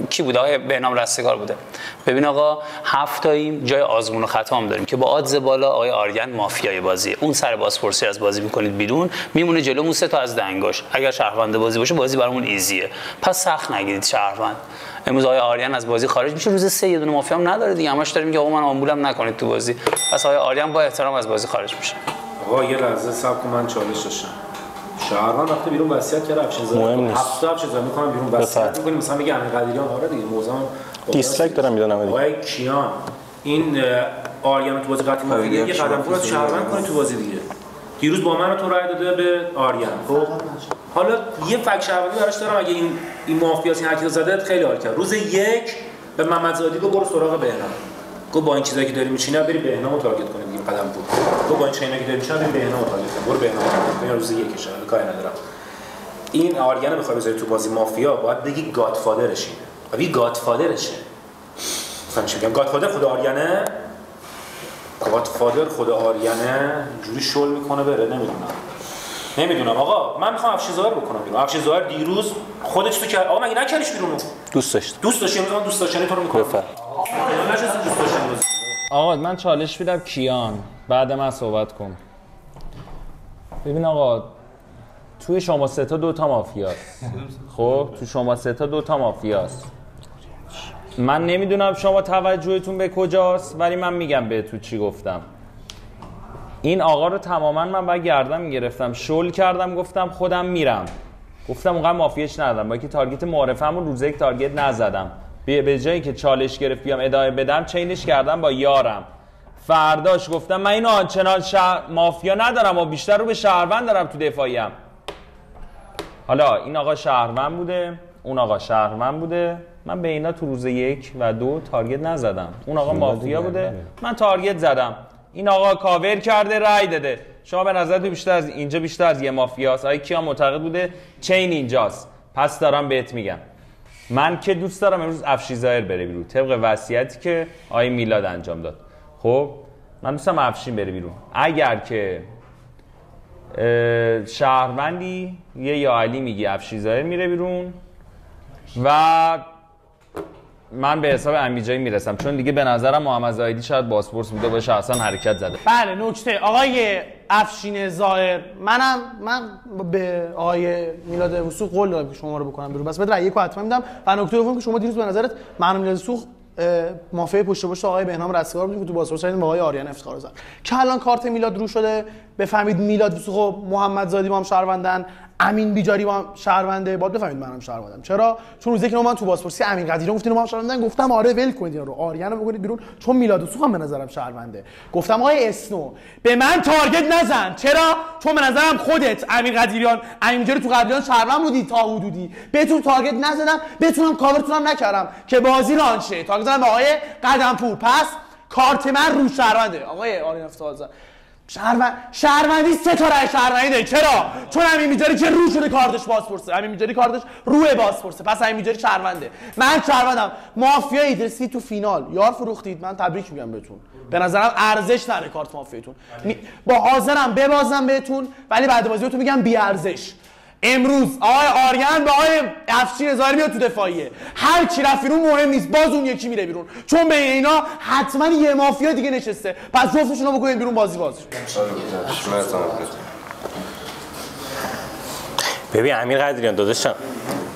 کی بود؟ آقای بهنام رستگار بوده. ببین آقا 7 تاییم جای آزمون و خطا هم داریم که با آدز بالا آقای آریان مافیای بازیه. اون سر بازپرسی از بازی میکنید بیرون میمونه جلومون 3 تا از دنگاش. اگر شهروند بازی باشه بازی برامون ایزیه. پس سخت نگیرید شهروند. امروز آقای آریان از بازی خارج میشه. روز 3 یه دونه مافیا هم نداره دیگه. همش داریم میگه آقا من آمبولم نکنید تو بازی. پس آقای آریان با احترام از بازی خارج میشه. آقا یه لحظه صبر کن من چالش داشتم. شهروند وقتی بیرون وصیت کرده افشین ظاهر مهم نیست. 7 افشین ظاهر میکنم بیرون وصیت میکنیم مثلا میگه امین قدیریان آره دیگه موزم دیسلایک دارم میدونم دیگه. آقای کیان این آریان تو بازی قطعی مافیا یه قدم فرض شهروند کنید تو بازی دیگه. دیروز با من تو رای داده به آریان. خب حالا یه فک شهروندی براش دارم اگه این مافیاسی هر کی زده خیلی حال کرد. روز 1 به محمد زاهدی گفت برو سراغ بهنام. گفت با این چیزایی که داری میچینه بری بهنامو تارگت کنی دیگه قدم بود. گفت با این چیزایی که داری میچینه بری بهنامو تارگت کن. برو بهنامو تارگت کن. روز 1 اشاره کاری ندارم. این آریان بخوای بذاری تو بازی مافیا باید بگی گادفادرش اینه. بگی گادفادرشه. مثلا چی میگم گادفادر خود آریانه؟ گادفادر خود آریانه اینجوری شل میکنه بره نمیدونم آقا من میخوام افشین ظاهر بکنم بیرون. افشین ظاهر دیروز خودش تو کرد. آقا مگه نکردیش بیرونو؟ دوست داشتی امروز من دوست داشتنی تو رو میکنم. آقا من چالش میدم کیان بعد من صحبت کن. ببین آقا توی شما 3 تا 2 تا مافیاست. خب تو شما 3 تا 2 تا مافیاست. من نمیدونم شما توجهتون به کجاست ولی من میگم بهتون چی گفتم. این آقا رو تماما من باید گردن میگرفتم. شل کردم گفتم خودم میرم. گفتم اونقدر مافیاش ندارم. با اینکه تارگت معارفه‌مو روز 1 تارگت نزدم. به جایی که چالش گرفت بیام ادامه بدم چینش کردم با یارم. فرداش گفتم من اینو آنچنان مافیا ندارم و بیشتر رو به شهروند دارم تو دفاعیم. حالا این آقا شهروند بوده، اون آقا شهروند بوده، من به اینا تو روز 1 و 2 تارگت نزدم. اون آقا مافیا بوده، من تارگت زدم. این آقا کاور کرده، رای داده. شما به نظرت بیشتر از یه مافیاست. آقا کیا معتقد بوده چین اینجاست. پس دارم بهت میگم من که دوست دارم امروز افشین ظاهر بره بیرون طبق وصیتی که آقای میلاد انجام داد. خب من دوستم افشین بره بیرون. اگر که شهروندی یا علی میگی افشین ظاهر میره بیرون و من به حساب امین میرسم، چون دیگه به نظرم محمد زاهدی شاید باسپورس بوده باشه، اصلا حرکت زده. بله نکته آقای افشین ظاهر، من به آقای میلاد وثوق قول دادم که شما رو بکنم بیرون، بس بهت رأی یک حتما میدم. و نکته دوم که شما دیروز به نظرت من میلاد وثوق مافیا پشت پشت آقای بهنام رستگار بودیم که تو بازپرس شدیم با آقای آریان افتخار زد، که الان کارت میلاد رو شده بفهمید میلاد وثوق و محمد زاهدی با هم شهروندن، امین بیجاری با هم شهرونده، باید بفهمید منم شهروندم. چرا؟ چون روزی که من تو بازپرسی امین قدیری گفتین ما هم شهروندن، گفتم آره ول کنید اینا رو، آریان رو بکنید بیرون چون میلاد وثوق هم به نظرم شهرونده. گفتم آقای اسنو به من تارگت نزن. چرا؟ چون به نظرم خودت امین قدیریان امین بیجاری تو قبلیان شهروند بودی تا حدودی، بهتون تارگت نزدم، بتونم کاورتونم نکردم که بازی رانشه، تارگت زدم به آقای قدمپور. پس کارت من رو شهرونده. آقای آریان افتخار شهروندی 3 تا رای شهروندی داری. چرا؟ چون امین بیجاری که رو شده کارتش بازپرسه، امین بیجاری کارتش روی بازپرسه، پس امین بیجاری شهرونده. من شهروندم. مافیایید رسید تو فینال، یار فروختید، من تبریک میگم بهتون. به نظرم ارزش نداره کارت مافیایتون. با حاضرم ببازم بهتون، ولی بعد بازی بهتون میگم بی ارزش. امروز آقای آریان با آقای افشین ظاهری میاد تو دفاعیه، هر کی رفت بیرون مهم نیست، باز اون یکی میره بیرون، چون بین اینا حتما یه مافیا دیگه نشسته، پس جفتشون رو بکنید بیرون، بازی باز. ببین امیر قدریان داداشم،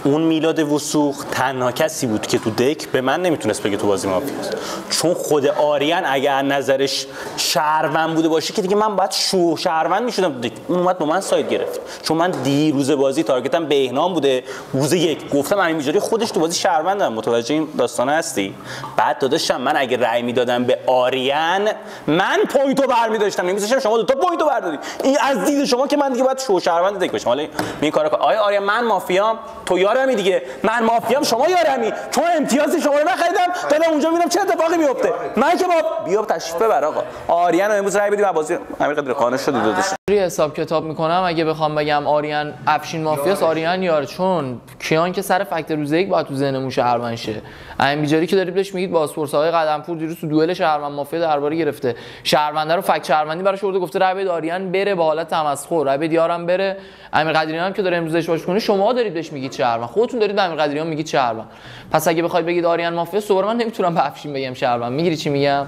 اون میلاد وثوق تنها کسی بود که تو دک به من نمیتونست بگه تو بازی مافیاست، چون خود آریان اگر نظرش شهروند بوده باشه که دیگه من باید شو شهروند میشدم تو دک. اون اومد با من ساید گرفت، چون من دیروز بازی تارگتم بهنام بوده، روز یک گفتم امین بیجاری خودش تو بازی شهروندم، متوجه این داستانه هستی؟ بعد داداشم من اگه رأی میدادم به آریان من پوینتو برمی‌داشتم، نمی‌ذاشتم شما دو تا پوینتو بردارید. این از دید شما که من دیگه باید شو شهروند دک باشم. حالا این کارا آیا آریان من مافیام تو یارمی دیگه، من مافیام شما یارمی، چون امتیاز شما رو نخریدم دادم اونجا ببینم چه اتفاقی میفته. من که بیا تشریف ببر آقا آریان رو امروز رای بدیم بازی امیر قدری قانع شد داداش. حساب کتاب میکنم اگه بخوام بگم آریان افشین مافیاس، آریان یار، چون کیان که سر فکت روز یک باید تو ذهنمون شهروند شه. امین بیجاری که دارید بهش میگید بازپرس، آقای قدمپور دیروز تو دوئل شهروند مافیا درباره گرفته، شهرونده رو فکت شهروندی براش آورده، گفته رای بده آریان بره با حالت تمسخر، رای بده یارم بره. امیر قدریان هم که داره امروز اشتباهش کنه، شما دارید بهش میگید شهروند، خودتون دارید به امیر قدریان میگید شهروند. پس اگه بخواید بگید آریان مافیاس، دوباره من نمیتونم به افشین بگم شهروند. میگیری چی میگم؟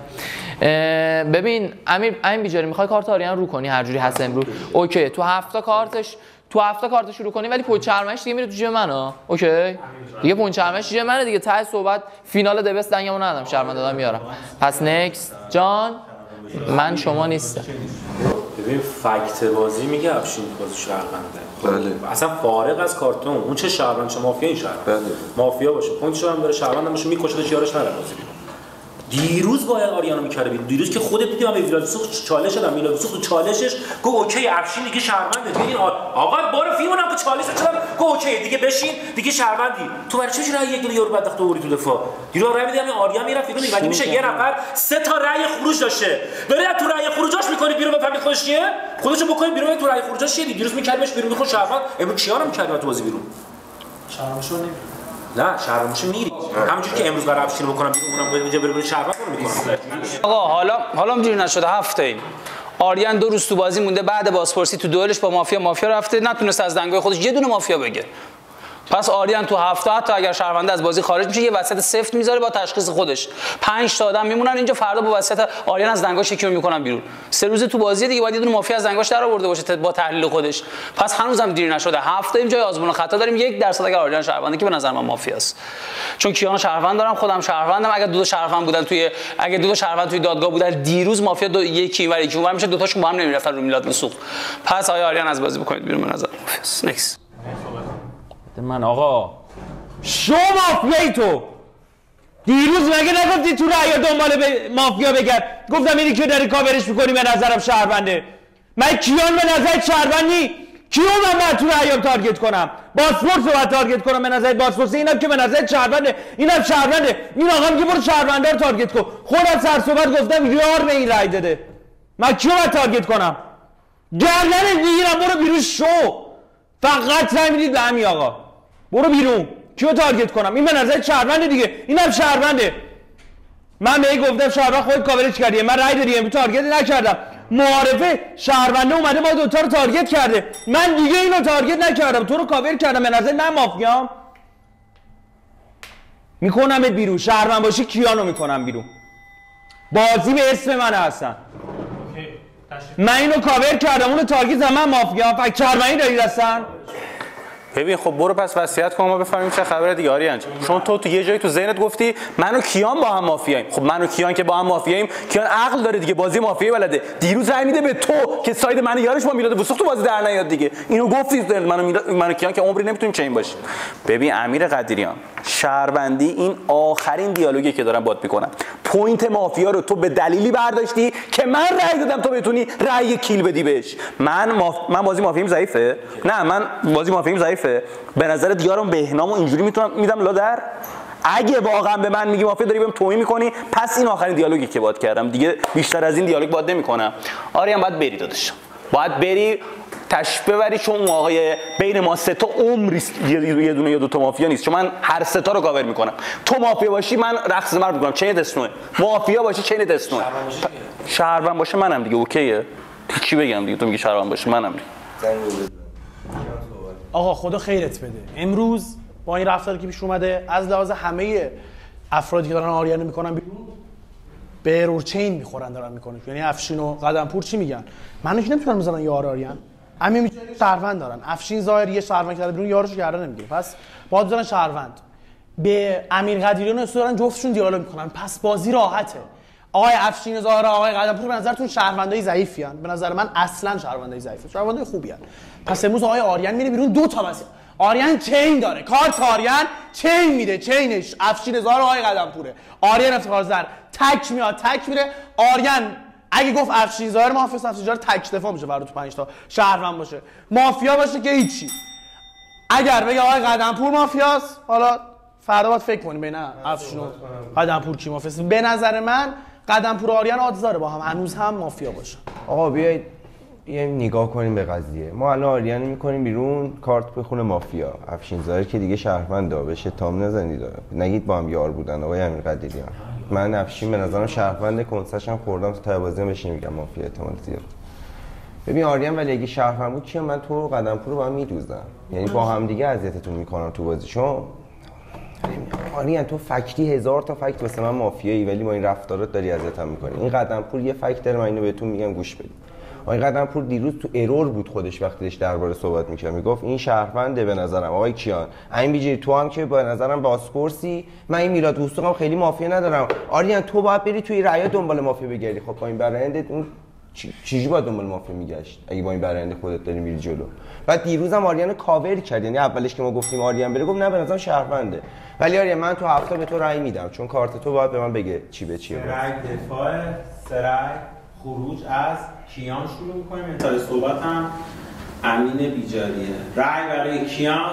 ببین امین بیجاری میخوای کارت آریان رو کنی هر جوری هست امروز، اوکی، تو هفته کارتش رو کنی، ولی پوینت چرمش دیگه میره تو جیب من ها. اوکی دیگه پوینت چرمش جیب منه دیگه، ته صحبت فینال دبست دنگمو ندادم، شرمنده دادم میارم. پس نکست جان، من شما نیستم. ببین فکت بازی میگه افشین بازی شهرونده. بله. اصلا فارغ از کارتون اون چه شهروند چه مافیا، این شهروند بله. مافیا باشه پوینتش هم داره، شهروند هم باشه میکشهش، یارش نره بازی بیرون. دیروز باید آریانو میکرده بیرون. دیروز که خودت دیدی من به میلاد وثوق چالش دادم، میلاد وثوق تو چالشش گفت اوکی افشین دیگه شهرونده. ببین آقا برو فیلمونم که چالش دادم گفت اوکی دیگه بشین دیگه شهروندی. تو برای چی رأی یک دو یارو بدبخت آوردی تو دفاع؟ دیروز رأی میدم آریان میرفت بیرون دیگه، میشه یه نفر 3 تا رأی خروج داشته، داری تو رأی خروجاش میکنی بیرون، بفهمی خودش چیه، خودشو بکنید بیرون، تو رأی خروجاش چیه. دیروز میکردمش بیرون میخواد شهروند، امروز کیارو میکردم تو بازی بیرون، شهروندشو نمیره. نه شهروندش میری همونجوری که امروز برای افشین بکنم بیرون، اونم اینجا بره شهروند رو میکنم. آقا حالا اینجوری نشده، هفته ایم آریان 2 روز تو بازی مونده، بعد بازپرسی تو دوئلش با مافیا رفته، نتونست از دنگای خودش یه دونه مافیا بگه. پس آریان تو هفته حتی اگر شهرونده از بازی خارج میشه، یه وسط سفت میذاره با تشخیص خودش، 5 تا آدم میمونن اینجا، فردا با وسط آریان از دنگاش یکی رو میکنن بیرون. 3 روز تو بازی دیگه باید یه دونه مافیا از دنگاش در آورده باشه با تحلیل خودش. پس هنوزم دیر نشده، هفته اینجا آزمون خطا داریم. 1% اگر آریان شهرونده که به نظر من مافیاست، چون کیان شهروند دارم، خودم شهروندم. اگه 2 تا شهروند بودن توی دادگاه بودن دیروز، مافیا یکی ور یکی اونور میشه، 2 تاشون با هم نمیرفتن رو میلاد وثوق. پس آریان از بازی بکنید بیرون به نظر مافیاست. نکس من آقا شو مافیایی تو دیروز مگه نگفتی تو رأی دنبال مافیا بگرد؟ گفتم اینی که داری کاورش میکنی به نظرم شهرونده. من کیان به نظر شهروندی؟ کیو من باید تو رأیام تارگت کنم؟ باسپورس رو باید تارگت کنم به نظر باسپورس؟ اینم که به نظر شهرونده، اینم شهرونده، این آقا میگه برو شهرونده رو تارگت کن. خودم سر صحبت گفتم یار به این رأی داده، من کیو باید تارگت کنم؟ گردنت میگیرم برو بیرون شو. فقط رأی میدید به همین آقا، برو بیرون. کیو تارگت کنم؟ این به نظر شهرونده دیگه، اینم شهرونده. من بهی گفتم شهروند، خودت کاورش کردی، من رأی دادی، امروز تارگت نکردم. معارفه شهرونده اومده ما دوتا رو تارگت کرده، من دیگه اینو تارگت نکردم، تو رو کاور کردم. به نظر من مافیام؟ میکنمت بیرون. شهروند باشی کیانو میکنم بیرون. بازی به اسم من هستن. من اینو کاور کردم، اونو تارگت زدم، من مافیا. فکر چرمنی دارید هستن. ببین خب برو پس وصیت کن ما بفهمیم چه خبره دیگه آریان. چون تو یه جایی تو ذهنت گفتی من و کیان با هم مافیاییم. خب من و کیان که با هم مافیاییم، کیان عقل داره دیگه، بازی مافیایی بلده. دیروز رای میده به تو که ساید من یارش با میلاد وثوق تو بازی در نیاد دیگه. اینو گفتی من و کیان که عمری نمیتونیم چین باشیم. ببین امیر قدیریان، شهروندی این آخرین دیالوگی که دارم باهات میکنم. پوینت مافیا رو تو به دلیلی برداشتی که من رای دادم تو بتونی رای کیل بدی بهش. من بازی مافیاییم ضعیفه؟ نه من بازی مافیاییم ضعیفه. به نظر دیارم بهنامو اینجوری میدم لادر؟ اگه واقعا به من میگی مافیا داری بهم توهین میکنی، پس این آخرین دیالوگی که باهات کردم دیگه، بیشتر از این دیالوگ باهات نمیکنم. آریان باید بری داداش، باید بری تشبیه ببری، چون اون آقای بین ما سه تا عمری یه دونه یا دو تا مافیا نیست. چون من هر سه تا رو کاور میکنم. تو مافیا باشی من رقص مرد میکنم، چین دسنوه. مافیا باشی چین دسنوه. شهروند باشه منم دیگه اوکیه. چی بگم دیگه؟ تو میگی شهروند باشه منم دیگه. آقا خدا خیرت بده. امروز با این رفتاری که پیش اومده از لحاظ همه افرادی که دارن آریانو میکنن بیرون به ارور چین میخورن دارن میکنن. یعنی افشین و قدمپور چی میگن؟ منو که نمیتونن بزنن یار آریان. همین میتونن شهروند دارن. افشین ظاهر یه شهروند کرده بیرون، یارشو گردن نمیگیره. پس باید بزنن شهروند. به امیر قدیریان دارن جفتشون دیالوگ میکنن. پس بازی راحته. آقای افشین ظاهر، آقای قدمپور به نظرتون شهروندای ضعیفیان؟ به نظر من اصلا شهروندای ضعیفه. شهروندای خوبیان. پس امروز آقای آریان میره بیرون، دو تا بس. آریان چین داره. کارت آریان چین میده. چینش افشین ظاهر، آقای قدمپوره. آریان افتخارزر تک میاد تک میره. آریان اگه گفت افشین ظاهر محافظ، افشین ظاهر تک دفاع میشه فردا تو 5 تا. شهروند باشه، مافیا باشه که هیچی. اگر بگه آقای قدمپور مافیاست، حالا فردا باید فکر کنیم بین افشین و قدمپور کی مافیاست. به نظر من قدمپور و آریان آدز داره با هم هنوز هم مافیا باشه. آقا بیایید یه نگاه کنیم به قضیه. ما الان آریان میکنیم بیرون، کارت بخونه مافیا. افشین ظاهر که دیگه شهروند بشه تام نزنید، نگید با هم یار بودن. آقای امیر قدیریان، من افشین به نظرم شهروند، کنسش هم خوردم تو تابازی بشین میگم مافیا احتمال زیاد. ببین آریان ولی اگه شهروند بود چیه، من تو قدمپور رو با هم میدوزم، یعنی با هم دیگه اذیتتون میکنم تو بازی. چون آریان تو فکتی 1000 تا فکت واسه من مافیایی، ولی با این رفتارات داری اذیتم میکنی. این قدمپور یه فکت داره، من اینو بهتون میگم گوش بدید. آقای قدمپور دیروز تو ارور بود خودش وقتی داشت درباره صحبت میکرد، میگفت این شهرونده به نظرم. آقای کیان این بیجی تو هم که به نظرم بازپرسی، من این میلاد وثوقم خیلی مافیا ندارم. آریان تو باید بری توی رأی دنبال مافیا بگردی. خب با این برندت اون چیزی باید دنبال مافیا میگشت اگه با این برنده خودت داری میری جلو. بعد دیروزم آریان کاور کرد، یعنی اولش که ما گفتیم آریان بره گفت نه به نظرم شهرونده. ولی آریان من تو هفته به تو رأی میدم، چون کارت تو باید به من بگه چی به چیه. رأی دفاع، سرای خروج از کیان شروع می‌کنیم. انتهای صحبت هم امین بیجاریه. رأی برای کیان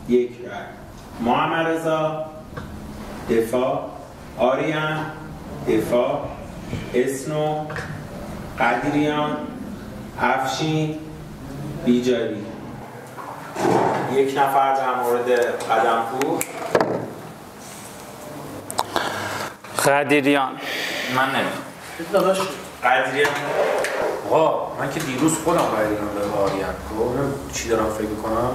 1 رأی. محمد رضا دفاع، آریان دفاع، اسنو، قدیریان، افشین، بیجاری. 1 نفر در مورد قدمپور. قدیریان. من نمیدونم داداش قدیریان. آقا من که دیروز خودم رای دادم به آریان. چی دارم فکر می‌کنم؟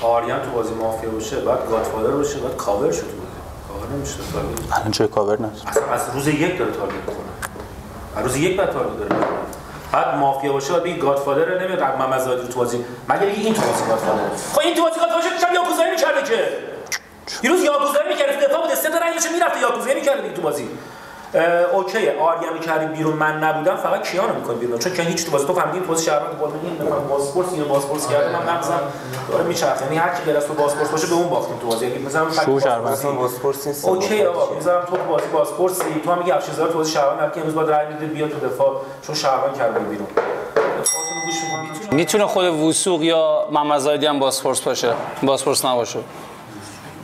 آریان تو بازی مافیا باشه، بعد گادفادر باشه، بعد کاور شد تو بازی. کاور نمیشه تارگت. الان چه کاور نشه؟ اصلا از روز 1 داره تارگت می‌کنه. از روز 1 بعد تارگت داره. بعد مافیا باشه بعد بگی گادفادر، نمیاد محمد زادی رو تو بازی. مگه بگی این تو بازی گادفادر. خب این تو بازی گادفادر شب یاکوزایی می‌کرده که. دیروز یاکوزایی می‌کرد، دفاع بود، 3 تا رای داشت میرفت یاکوزایی می‌کرد دیگه تو بازی. اوکی آریانو کردیم بیرون، من نبودم، فقط کیانو می‌کنیم بیرون، چون که هیچ تو بازی تو فهمیدین تو بازی شهروند بود. این مثلا باسپورس اینو باسپورس کرده، من نمی‌ذارم داره میچرخه. یعنی هر کی غیر از تو باسپورس باشه به اون باختیم تو بازی. اگه مثلا شو شهروند اصلا باسپورس نیست. اوکی آقا می‌ذارم تو بازی باسپورسی، تو هم میگی افشین‌زاده تو بازی شهروند، که امروز باید رای میدید بیاد تو دفاع چون شهروند کرده بیرون. میتونه خود وثوق یا محمد زاهدی هم باسپورس باشه، باسپورس نباشه.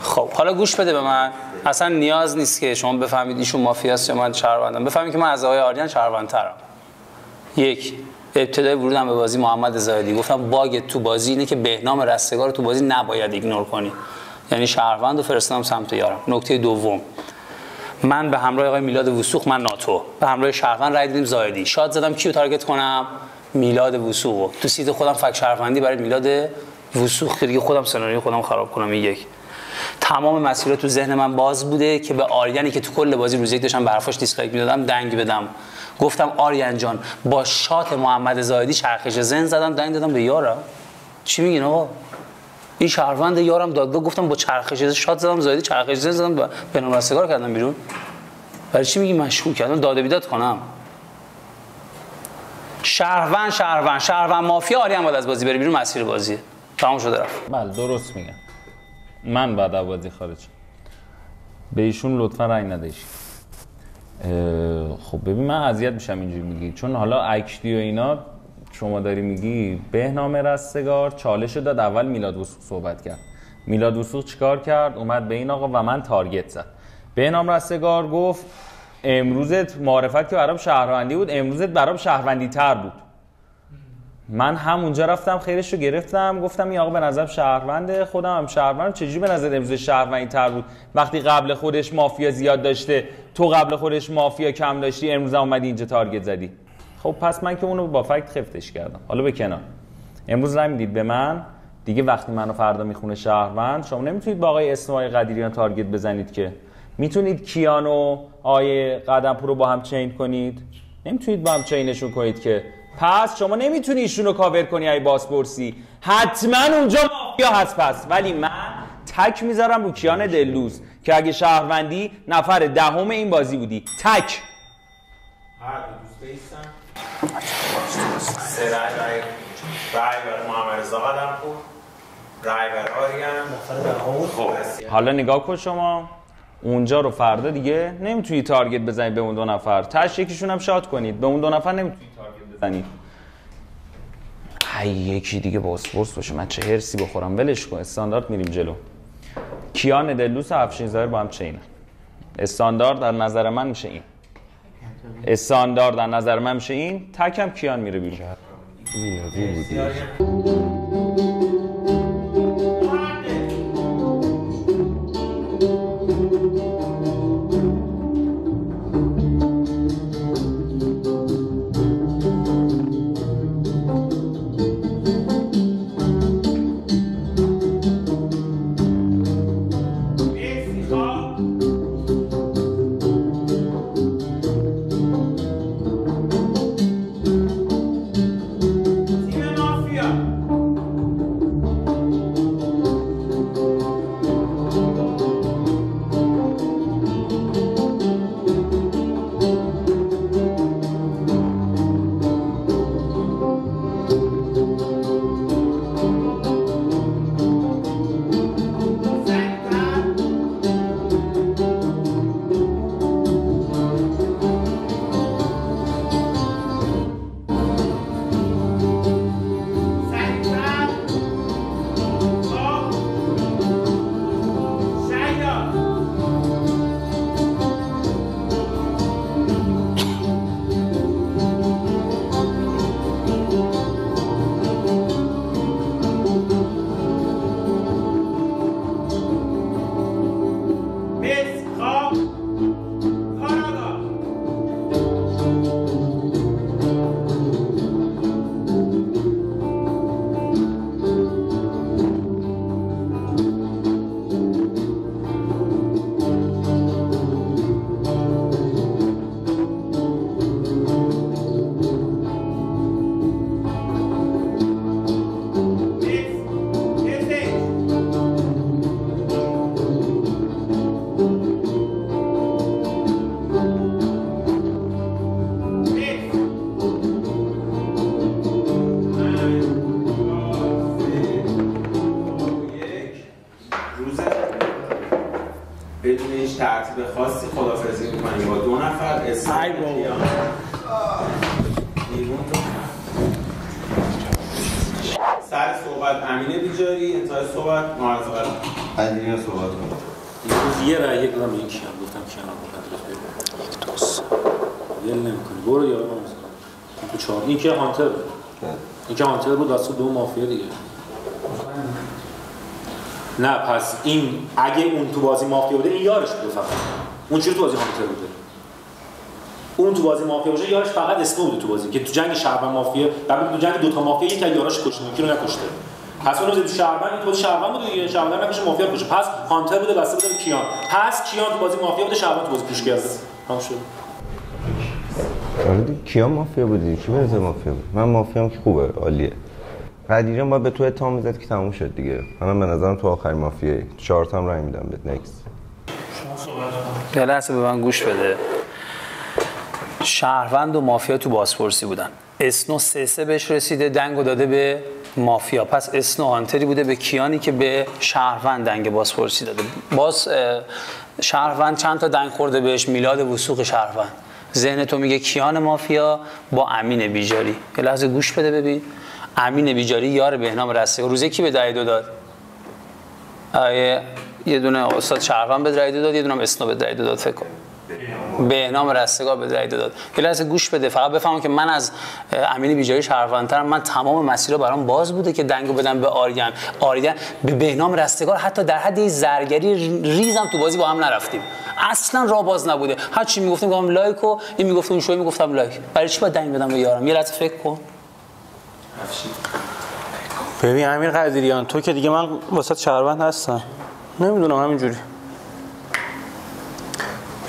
خب حالا گوش بده به من. اصلا نیاز نیست که شما بفهمید ایشون مافیاست یا من شهروندم. بفهمید که من از آقای آریان شهروندترم. 1 ابتدای ورودم به بازی محمد زاهدی گفتم باگ تو بازی اینه که بهنام رستگار رو تو بازی نباید ایگنور کنی، یعنی شهروند رو فرستادم سمت یارم. نکته دوم، من به همراه آقای میلاد وثوق، من ناتو به همراه شهروند رای دادیم زاهدی. شاد زدم کیو تارگت کنم؟ میلاد وثوق. تو سیت خودم فک شهروندی برای میلاد وثوق که دیگه خودم سناریو خودم خراب کنم. این 1 تمام مسیر تو ذهن من باز بوده که به آریانی که تو کل بازی روز یک داشتم برفاش دیسلایک میدادم دنگ بدم. گفتم آریان جان با شات محمد زاهدی چرخش ذهن زدم، دنگ دادم به یارم. چی میگین آقا؟ این شهروند یارم دادگاه گفتم با چرخش شات زدم زاهدی، چرخش ذهن زدم بهنام رستگار کردم بیرون. برای چی میگی مشکوک کردم؟ داده بیداد کنم؟ شهروند مافیا آریان باید از بازی بره بیرون، مسیر بازیه تمام شده رفت. بله درست میگم. من بعد از بازی خارج به ایشون لطفا رأی ندهید. خب ببین من اذیت میشم اینجوری میگی، چون حالا اکتی و اینا شما داری میگی. بهنام رستگار چالش داد، اول میلاد وثوق صحبت کرد. میلاد وثوق چیکار کرد؟ اومد به این آقا و من تارگت زد. بهنام رستگار گفت امروزت معرفت که برام شهروندی بود، امروزت برام شهروندی تر بود. من همونجا رفتم خیرش رو گرفتم، گفتم این آقا به نظرم شهرونده، خودم هم شهروندم. چجوری به نظر امروز شهروندی تر بود وقتی قبل خودش مافیا زیاد داشته، تو قبل خودش مافیا کم داشتی، امروز هم اومدی اینجا تارگت زدی؟ خب پس من که اونو با فکت خفتش کردم. حالا به کنار، امروز رای میدید به من دیگه. وقتی منو فردا میخونه شهروند، شما نمیتونید با آقای اسماعیل قدیریان تارگت بزنید که. میتونید کیانو آقای قدمپور رو با هم چین کنید؟ نمیتونید با هم چینشون کنید که. پس شما نمیتونی ایشون رو کاور کنی ای بازپرسی، حتما اونجا مافیا هست. پس ولی من تک میذارم رو کیان دلوز که اگه شهروندی نفر دهم این بازی بودی. تک. هر دو دوست بیستم 3 رای برای محمد رضا قدمپور، رای برای آریان. خب حالا نگاه کن شما اونجا رو فردا دیگه نمیتونی تارگت بزنید به اون 2 نفر، تاش یکیشون هم شات کنید، به اون 2 نفر نمیتونی تارگت بزنید. یکی دیگه باسپورس باشه من چه هرسی بخورم، ولش کن. استاندارد میریم جلو. کیان دلوس و افشین ظاهر با هم چینن. استاندارد در نظر من میشه این. استاندارد در نظر من میشه این. تکم کیان میره بیرون. بدون هیچ ترتیب خاصی خدافظی می‌کنیم با 2 نفر. اسماعیل سر صحبت امینه بیجاری، انتهای صحبت معرض قلم قدیریان صحبت کنم. امروز یه رأی یک دادم به این کیان، گفتم کیان رو دوست ول نمی‌کنی برو یارو تو 4. این که هانتر بود، این که هانتر بود واسه 2 مافیا دیگه. نه پس این اگه اون تو بازی مافیا بوده این یارش بوده فقط. اون چجوری تو بازی هانتر بوده؟ اون تو بازی مافیا باشه یارش فقط اسمو بوده تو بازی که تو جنگ شهروند مافیا، در تو جنگ 2 تا مافیا یک از یاراش کشته، یکی رو نکشته. پس اون تو شهروند این تو شهروند بود دیگه، شهروند نمیشه مافیا باشه. پس هانتر بوده بسته بوده به کیان. پس کیان تو بازی مافیا بوده، شهروند تو بازی پوش کرده. تمام شد. آره دیگه کیان مافیا بودی، کی به مافیا بود؟ من مافیام که خوبه، عالیه. قدیرم باید به تو اتهام میزد که تموم شد دیگه. منم به نظرم تو آخرین مافیایی. 4 تا هم رای میدم بهت. نکس. یه لحظه به من گوش بده. شهروند و مافیا تو بازپرسی بودن. اسنو 3-3 بهش رسیده، دنگو داده به مافیا. پس اسنو هانتری بوده به کیانی که به شهروند دنگ بازپرسی داده. باز شهروند چند تا دنگ خورده بهش، میلاد وثوق شهروند. ذهن تو میگه کیان مافیا با امین بیجاری. یه لحظه گوش بده ببین. امین بیجاری یار بهنام رستگار روزه کی به رای 2 داد؟ یه دونه استاد شهروند به رای 2 داد، یه دونه اسنو به رای 2 داد فکر کنم. بهنام رستگار به رای 2 داد. یه لحظه گوش بده فقط بفهمم که من از امین بیجاری شهروندترم. من تمام مسیرها برام باز بوده که دنگو بدم به آریان به بهنام رستگار. حتی در حد زرگری ریزم تو بازی با هم نرفتیم، اصلا راه باز نبوده. هر چی میگفتم گفتم لایک و این میگفت اون شوی میگفتم لایک. برای چی باید دنگ بدم به یارم؟ یه لحظه فکر کن. ببین امیر قدیریان، تو که دیگه من واسه شهروند هستم، نمیدونم همینجوری.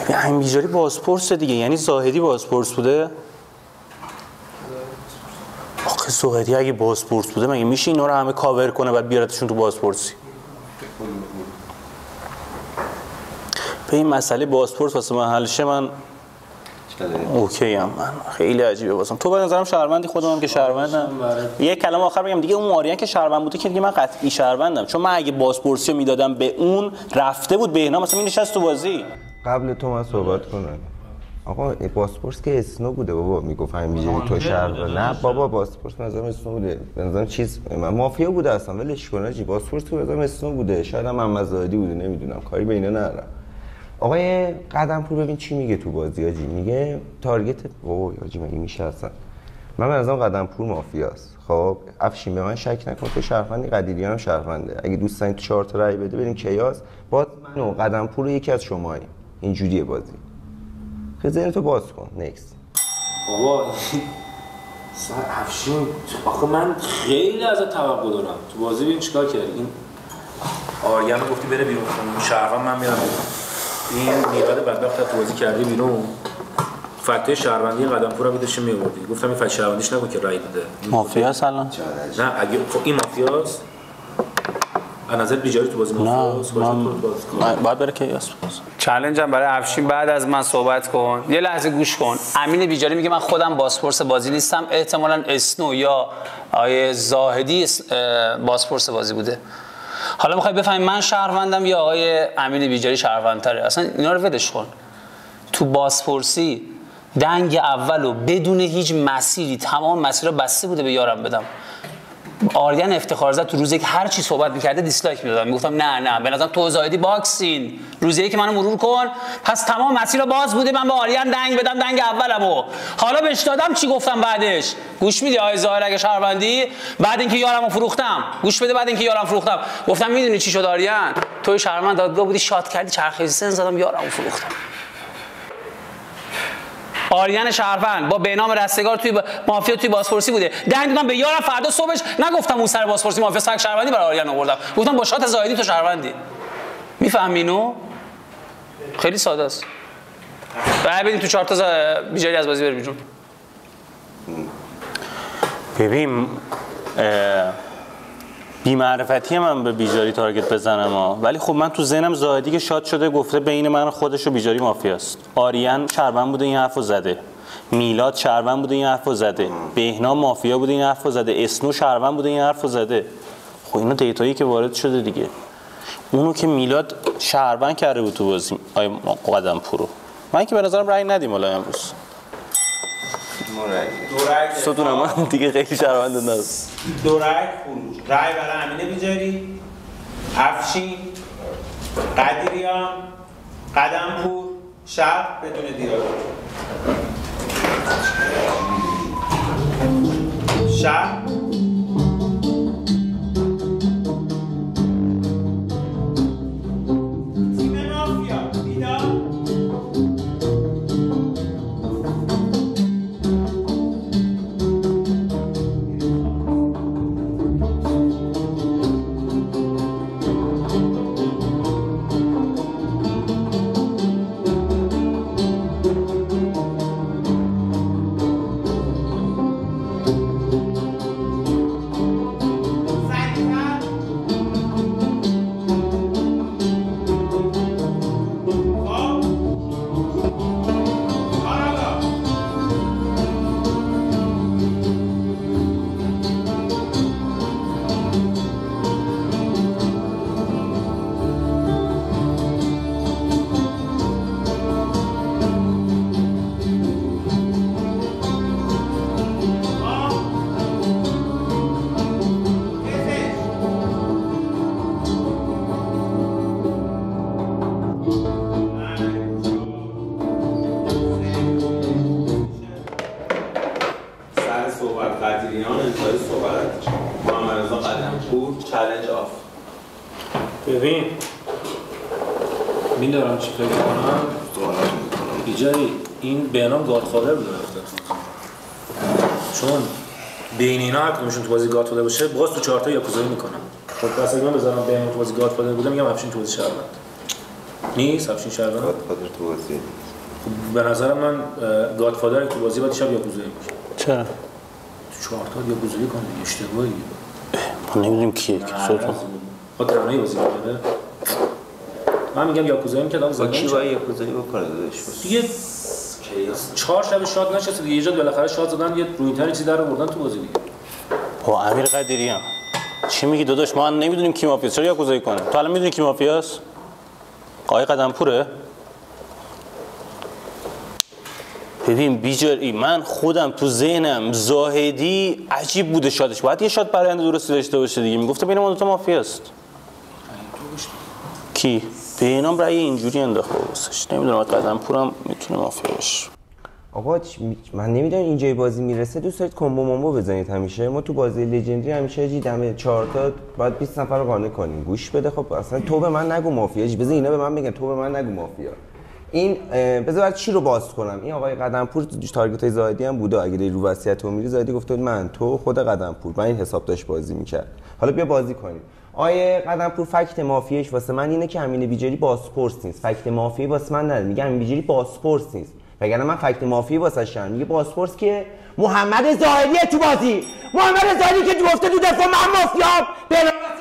ببین همین بیجاری بازپرس دیگه، یعنی زاهدی بازپرس بوده. آخه زاهدی اگه بازپرس بوده مگه میشه اینا رو همه کاور کنه بعد بیارتشون تو بازپرسی؟ به این مسئله بازپرس واسه من حل شه من اوکی ام. من خیلی عجیبه واسم. تو به نظرم شهروندی، خودم هم که شهروندم. یه کلمه آخر بگم دیگه، اون آریان که شهروند بوده که دیگه من قطعی شهروندم، چون من اگه بازپرسی رو میدادم به اون رفته بود بهنام مثلا نشست تو بازی. قبل تو من صحبت کنم. آقا باسپورس که اسنو بوده بابا، میگفت همین بیجاری تو شهر. نه بابا باسپورس مثلا اسنو بوده، به نظرم چیز مافیا بوده اصلا، ولش کن آجی. باسپورس تو مثلا اسنو بوده، شاید هم محمدزادی بوده، نمیدونم، کاری به اینا ندارم. آقای قدمپور ببین چی میگه تو بازی آجی، میگه تارگت اوه آجی مگه میشه اصلا. من به نظرم قدمپور مافیاست. خب افشین به من شک نکن، تو شهروندی، قدیریان هم شهرونده. اگه دوست دارین تو 4 تا رای بده بریم کیاس، باز من و قدمپور یکی از شماییم. اینجوریه بازی. خیلی تو باز کن. نکس. بابا افشین آخه من خیلی ازت توقع دارم تو بازی. ببین چیکار کردی. این آریان رو گفتی بره بیرون، شهروند من میرم بیرون. این میلاد بدبخت تو بازی کردی بیرون. فکت شهروندی قدمپور رو داشتی می‌آوردی. گفتم این فکت شهروندیش نگو که رای بده. مافیاست الان؟ نه اگه خب این مافیاست از نظر بیجاری تو بازی مافیاست. نه باید بره کیاس. چالنجم برای افشین بعد از من صحبت کن. یه لحظه گوش کن. امین بیجاری میگه من خودم بازپرس بازی نیستم، احتمالاً اسنو یا آیه زاهدی بازپرس بازی بوده. حالا میخوای بفهمی من شهروندم یا آقای امین بیجاری شهروندتره؟ اصلا اینا رو ولش کن. تو بازپرسی دنگ اولو بدون هیچ مسیری، تمام مسیرها بسته بوده به یارم بدم. آریان افتخارزاده تو روز یک هر چی صحبت می‌کرده دیسلایک می‌دادم، میگفتم نه به نظرم تو زاهدی باکسین، روز یک منو مرور کن. پس تمام مسیرها باز بوده من به آریان دنگ بدم، دنگ اولمو. حالا بهش دادم چی گفتم بعدش؟ گوش میدی آقای ظاهر اگه شهروندی؟ بعد اینکه یارمو فروختم، گوش بده، بعد اینکه یارم فروختم گفتم میدونی چی شد آریان؟ توی شهروند دادگاه بودی، شات کردی، چرخه سن زدم، یارمو فروختم. آریان شهروند با بهنام رستگار توی مافیا توی بازپرسی بوده، دنگ دادم به یارم. فردا صبحش نگفتم اون سر بازپرسی مافیا سگ شهروندی برای آریان آوردم، گفتم با شات زاهدی تو شهروندی. میفهمینو؟ خیلی ساده است. بعد بدین تو 4 تا بیجاری از بازی بره بیرون. ببین بی‌معرفتی من به بیجاری تارگت بزنم ولی خب من تو ذهنم زاهدی که شاد شده گفته بین من و خودش و بیجاری مافیاست. آریان شهروند بوده این حرفو زده، میلاد شهروند بوده این حرفو زده، بهنام مافیا بوده این حرفو زده، اسنو شهروند بوده این حرفو زده. خب اینا دیتایی که وارد شده دیگه. اونو که میلاد شهروند کرده بود تو بازی آی قدمپور. من که به نظرم رأی ندیم حالا امروز. ستون من دیگه خیلی شهروند نست. دو رای خروج. رای برای امین بیجاری، افشین، قدیریان، قدمپور، شب بدون دیالوگ. شب صحبت قدیریان، انتهای صحبت محمد رضا قدمپور. چالش آف. ببین میدارم چی فکر کنم. ایجاری این بهنام گادفادر بوده چون بین اینا هر کدومشون تو بازی گادفادر باشه باز تو 4 تا یاکوزایی میکنم. خب پس اگه من بذارم بهنام تو بازی گادفادر بوده میگم افشین تو بازی شهروند نیست. افشین شهروند گادفادر تو بازی. به نظر من گادفادر تو بازی باید شب یاکوزایی باشه. چرا؟ تو 4 تا یاکوزایی کنه دیگه اشتباهی. ما نمیدونیم کیه که صورتون خود تنهایی بازی میکنه. من میگم یاکوزایی میکردم زدن. کی باید یاکوزایی بکنه داداش؟ دیگه 4 شب شاد نشسته دیگه، یه جا بالاخره شاد زدن، یه روینتر چیزی در آوردن تو بازی دیگه. با امیر قدیریان چی میگی داداش؟ ما نمیدونیم کی مافیاست، چرا یاکوزایی کنه؟ تو الان میدونی کی مافیاست؟ آقای قدمپوره؟ ببین بیجاری من خودم تو ذهنم زاهدی عجیب بوده شاتش، باید یه شات برآینده درستی داشته باشه دیگه. میگفته بین ما دو تا مافیاست. کی؟ بهنام رأی اینجوری انداخته واسش. نمیدونم قدمپورم میتونه مافیا باشه. آقا من نمیدونم اینجای بازی میرسه دوست دارید کمبو مامبو بزنید همیشه. ما تو بازی لژندری همیشه جی دم 4 تا باید 20 نفر رو قانع کنیم. گوش بده خب اصلا تو به من نگو مافیا، بذار اینا به من بگن تو به من نگو مافیا. این بذار چی رو باز کنم. این آقای قدمپور تارگت زاهدی هم بوده. اگه رو وصیت میری زاهدی گفته من تو خود قدمپور من این حساب داشت بازی میکرد. حالا بیا بازی کنیم. آیه قدمپور فکت مافیاش واسه من اینه که امین بیجاری باسپورس نیست. فکت مافیایی واسه من نداره. میگه امین بیجاری باسپورس نیست. وگرنه من فکت مافیایی واسه شم. میگه باسپورس که محمد زاهدی تو بازی. محمد زاهدی که گفته تو دفاع من مافیام. به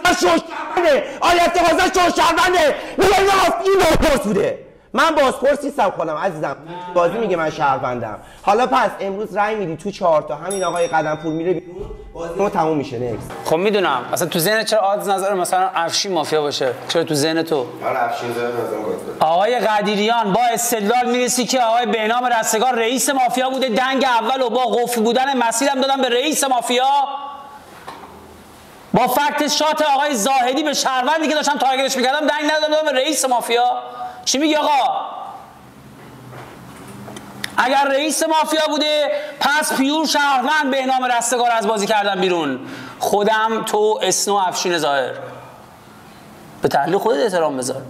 من شوشرونده. آیت تقاضا شوشرونده. میگه این باسپورس بوده. من بازپرس نیستم خودم عزیزم. بازی میگه من شهروندم. حالا پس امروز رأی میدی تو 4 تا همین آقای قدمپور میره بیرون، بازی ما تموم میشه. نکس. خب میدونم اصلا تو ذهن چرا آدز نظر مثلا افشین مافیا باشه؟ چرا تو ذهن تو؟ من افشین زدم نظرم گفت. آقای قدیریان با استدلال میرسی که آقای بهنام رستگار رئیس مافیا بوده، دنگ اول و با قفل بودن مسیرم دادم به رئیس مافیا. با فکت شات آقای زاهدی به شهروندی که داشتم تارگتش میکردم دنگ ندادم به رئیس مافیا. چی میگی آقا؟ اگر رئیس مافیا بوده پس پیور شهروند بهنام رستگار از بازی کردن بیرون. خودم تو اسنو افشین ظاهر به تحلیل خودت احترام بذار.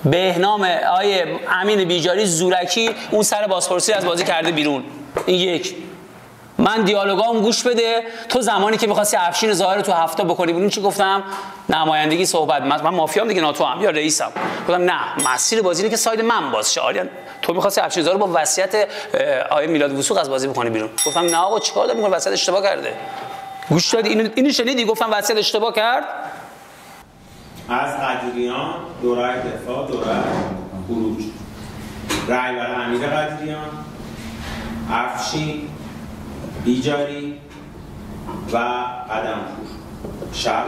بهنام آیه امین بیجاری زورکی اون سر بازپرسی از بازی کرده بیرون. این یک. من دیالوگام گوش بده. تو زمانی که می‌خواستی افشین ظاهر تو هفته بکنی بیرون چی گفتم؟ نمایندگی صحبت. من مافیام دیگه، ناتو هم یا رئیسم. گفتم نه مسیر بازی اینه که ساید من باز شه. آریان تو می‌خواستی افشین ظاهر با وصیت آیه میلاد وثوق از بازی بکنی بیرون. گفتم نه آقا چیکار داری می‌کنی؟ وصیت اشتباه کرده. گوش دادی؟ اینو شنیدی؟ گفتم وصیت اشتباه کرد. از قدیریان دو رای دفاع، دو رای خروج. رای برای امیر قدیریان، افشین، بیجاری و قدمپور. شب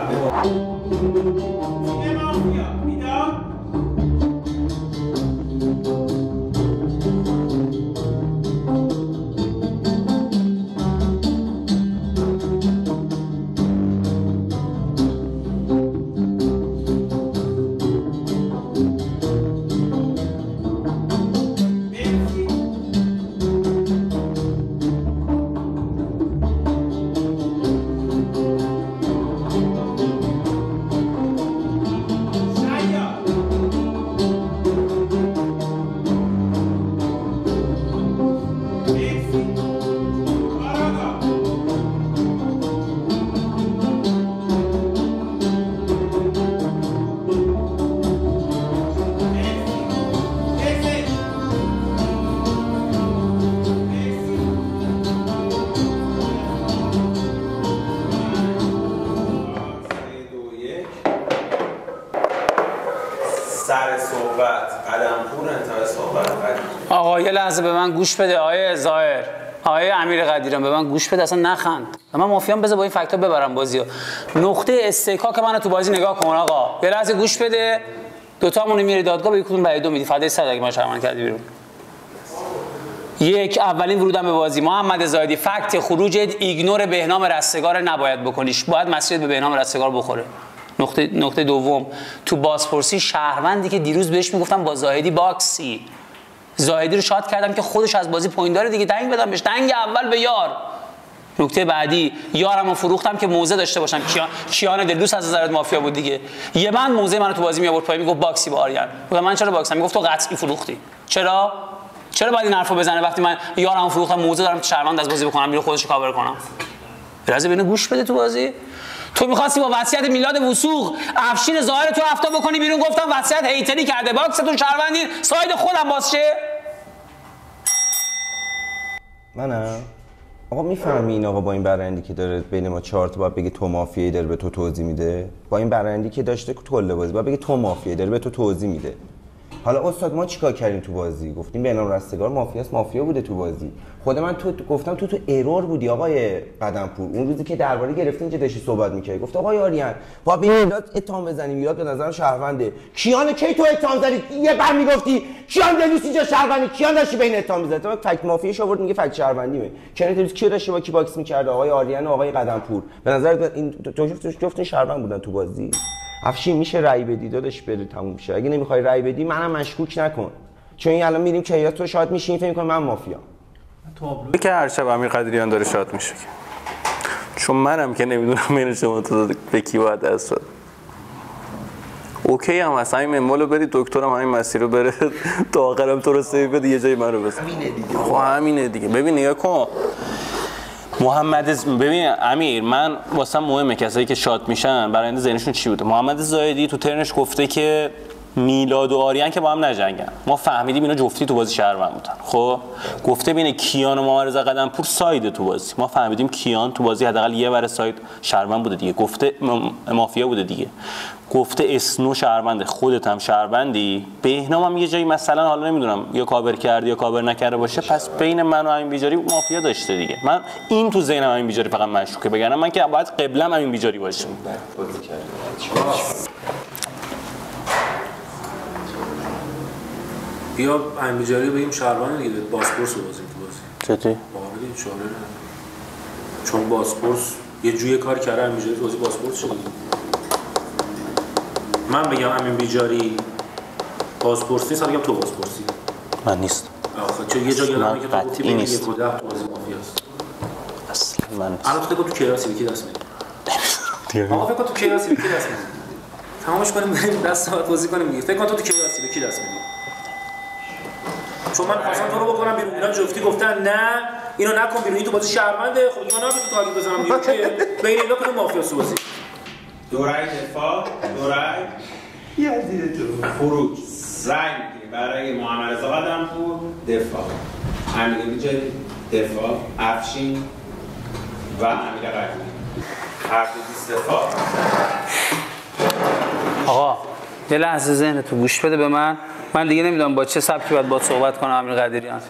آقا یه لحظه به من گوش بده آیه ظاهر، آیه امیر قدیریان به من گوش بده، اصلا نخند. من مافیام، بذار با این فکتا ببرم بازیو. نقطه استحقاق منو تو بازی نگاه کن آقا. یه لحظه گوش بده. دوتامون میری دادگاه، به یکتون رأی 2 میدی. فدای سر اگه ما شرمن کردی بیرون. یک، اولین ورودم به بازی محمد زاهدی، فکت خروجت ایگنور بهنام رستگار نباید بکنیش، باید مسیرت به بهنام رستگار بخوره. نقطه دوم، تو بازپرسی شهروندی که دیروز بهش میگفتم با زاهدی باکسی، زاهدی رو شات کردم که خودش از بازی پوینت داره دیگه، دنگ بدم بهش، دنگ اول به یار. نکته بعدی یارمو فروختم که موزه داشته باشم. کیان دلدوست از نظرت مافیا بود دیگه. یه من موزه منو تو بازی می آورد پایین، میگفت باکسی با آریان. گفتم من چرا باکسم؟ میگفت تو قطعی فروختی. چرا باید این حرفو بزنه وقتی من یارمو فروختم موزه دارم شهروند از بازی بکنم بیرون خودش کاور کنم؟ راضی ببین گوش بده تو بازی. تو می‌خواستی با وصیت میلاد وثوق افشین ظاهر تو هفته بکنی بیرون، گفتم وصیت هیتری کرده باکستون شهروندین، ساید خودم باز شه. منم آقا میفهمی این آقا با این برندی که داره بین ما 4 تا باید بگه تو مافیایی داره به تو توضیح میده، با این برندی که داشته کل بازی باید بگه تو مافیایی داره به تو توضیح میده. حالا استاد ما چیکار کردیم تو بازی؟ گفتیم بهنام رستگار مافیا بوده تو بازی. خود من گفتم تو ایرور بودی آقای قدمپور. اون روزی که درباره گرفتین که داشتی صحبت می‌کردی گفت آقای آریان با میلاد اتهام بزنیم، میلاد به نظرم شهرونده. کیان کی تو اتهام زدی؟ یه بر میگفتی کیان دلوس اینجا شهرونده، کیان داشتی بین اتهام می‌زدی. تو فکت مافیاش آورد میگه فکت شهروندیه. کیان دلوس کی داشتی با کی باکس می‌کرد؟ آقای آریان و آقای قدمپور. به نظر این تو جفتشون شهروند بودن تو بازی. افشین میشه رأی بدی داداش بره تموم شه. اگه نمیخوای رأی بدی منم مشکوک نکن، چون این الان میریم که تو شاید میشین فکر می‌کنم من مافیام. تو که هر شب امیر قدریان داره شات میشه، چون منم که نمیدونم بین شما تو به کی باید دست داد. اوکی هم هست، همین منوالو برید، دکترم همین مسیر رو بره تا آخرم تو رو سیو بده، یه جایی من رو بزن. همینه دیگه. ببین نگاه کن ببین امیر، من واسم مهمه کسایی که شات میشن برنده ذهنشون چی بوده. محمد زاهدی تو ترنش گفته که میلاد و آریان که با هم نجنگن، ما فهمیدیم اینا جفتی تو بازی شهروند بودن. خب گفته بین کیان و معارضه قدمپور ساید تو بازی، ما فهمیدیم کیان تو بازی حداقل یه ور ساید شهروند بوده دیگه، گفته مافیا بوده دیگه، گفته اسنو شهرونده، خودت هم شهروندی، بهنام هم یه جایی مثلا حالا نمیدونم یا کاور کرد یا کاور نکرده باشه، پس بین من و امین بیجاری مافیا داشته دیگه. من این تو ذهنم امین بیجاری فقط مشکوکه، بگم من که باید قبلم امین بیجاری باشه. بیا امین بیجاری بگیم شهروند دیگه، باسپورس رو بازیم تو بازی. چطوری؟ واقعا چاره چون باسپورس یه جوری کار کرده امین بیجاری تو بازی باسپورس شد. من بگم امین بیجاری باسپورس نیست، بگم تو باسپورسی. من نیست. آخه چون یه جا یادمه که تو گفتی بین 1 و 10 تو بازی مافیاست. اصلا من الان تو تو کیاسی به کی دست میدی؟ آقا فکر کن تو کیاسی به کی دست میدی؟ تمامش کنیم بریم دست ساعت بازی کنیم دیگه. فکر کن تو کیاسی به کی دست میدی؟ چون من خواستم تو رو بکنم بیرون، اینا جفتی گفتن نه اینو نکن بیرون، این تو بازی شهرونده، خب اینا نباید تو تاگید بزنم دیگه که بین اینا کدوم مافیاست بازی. دو رای دفاع، دو رای یزید تو خروج. رای می‌گیریم برای محمد رضا قدمپور دفاع، امیر بیجاری دفاع، افشین و امیر قدیمی هر دو دفاع. آقا یه لحظه ذهن تو گوش بده به من دیگه نمیدونم با چه سبکی باید باهات صحبت کنم. امیر قدیریان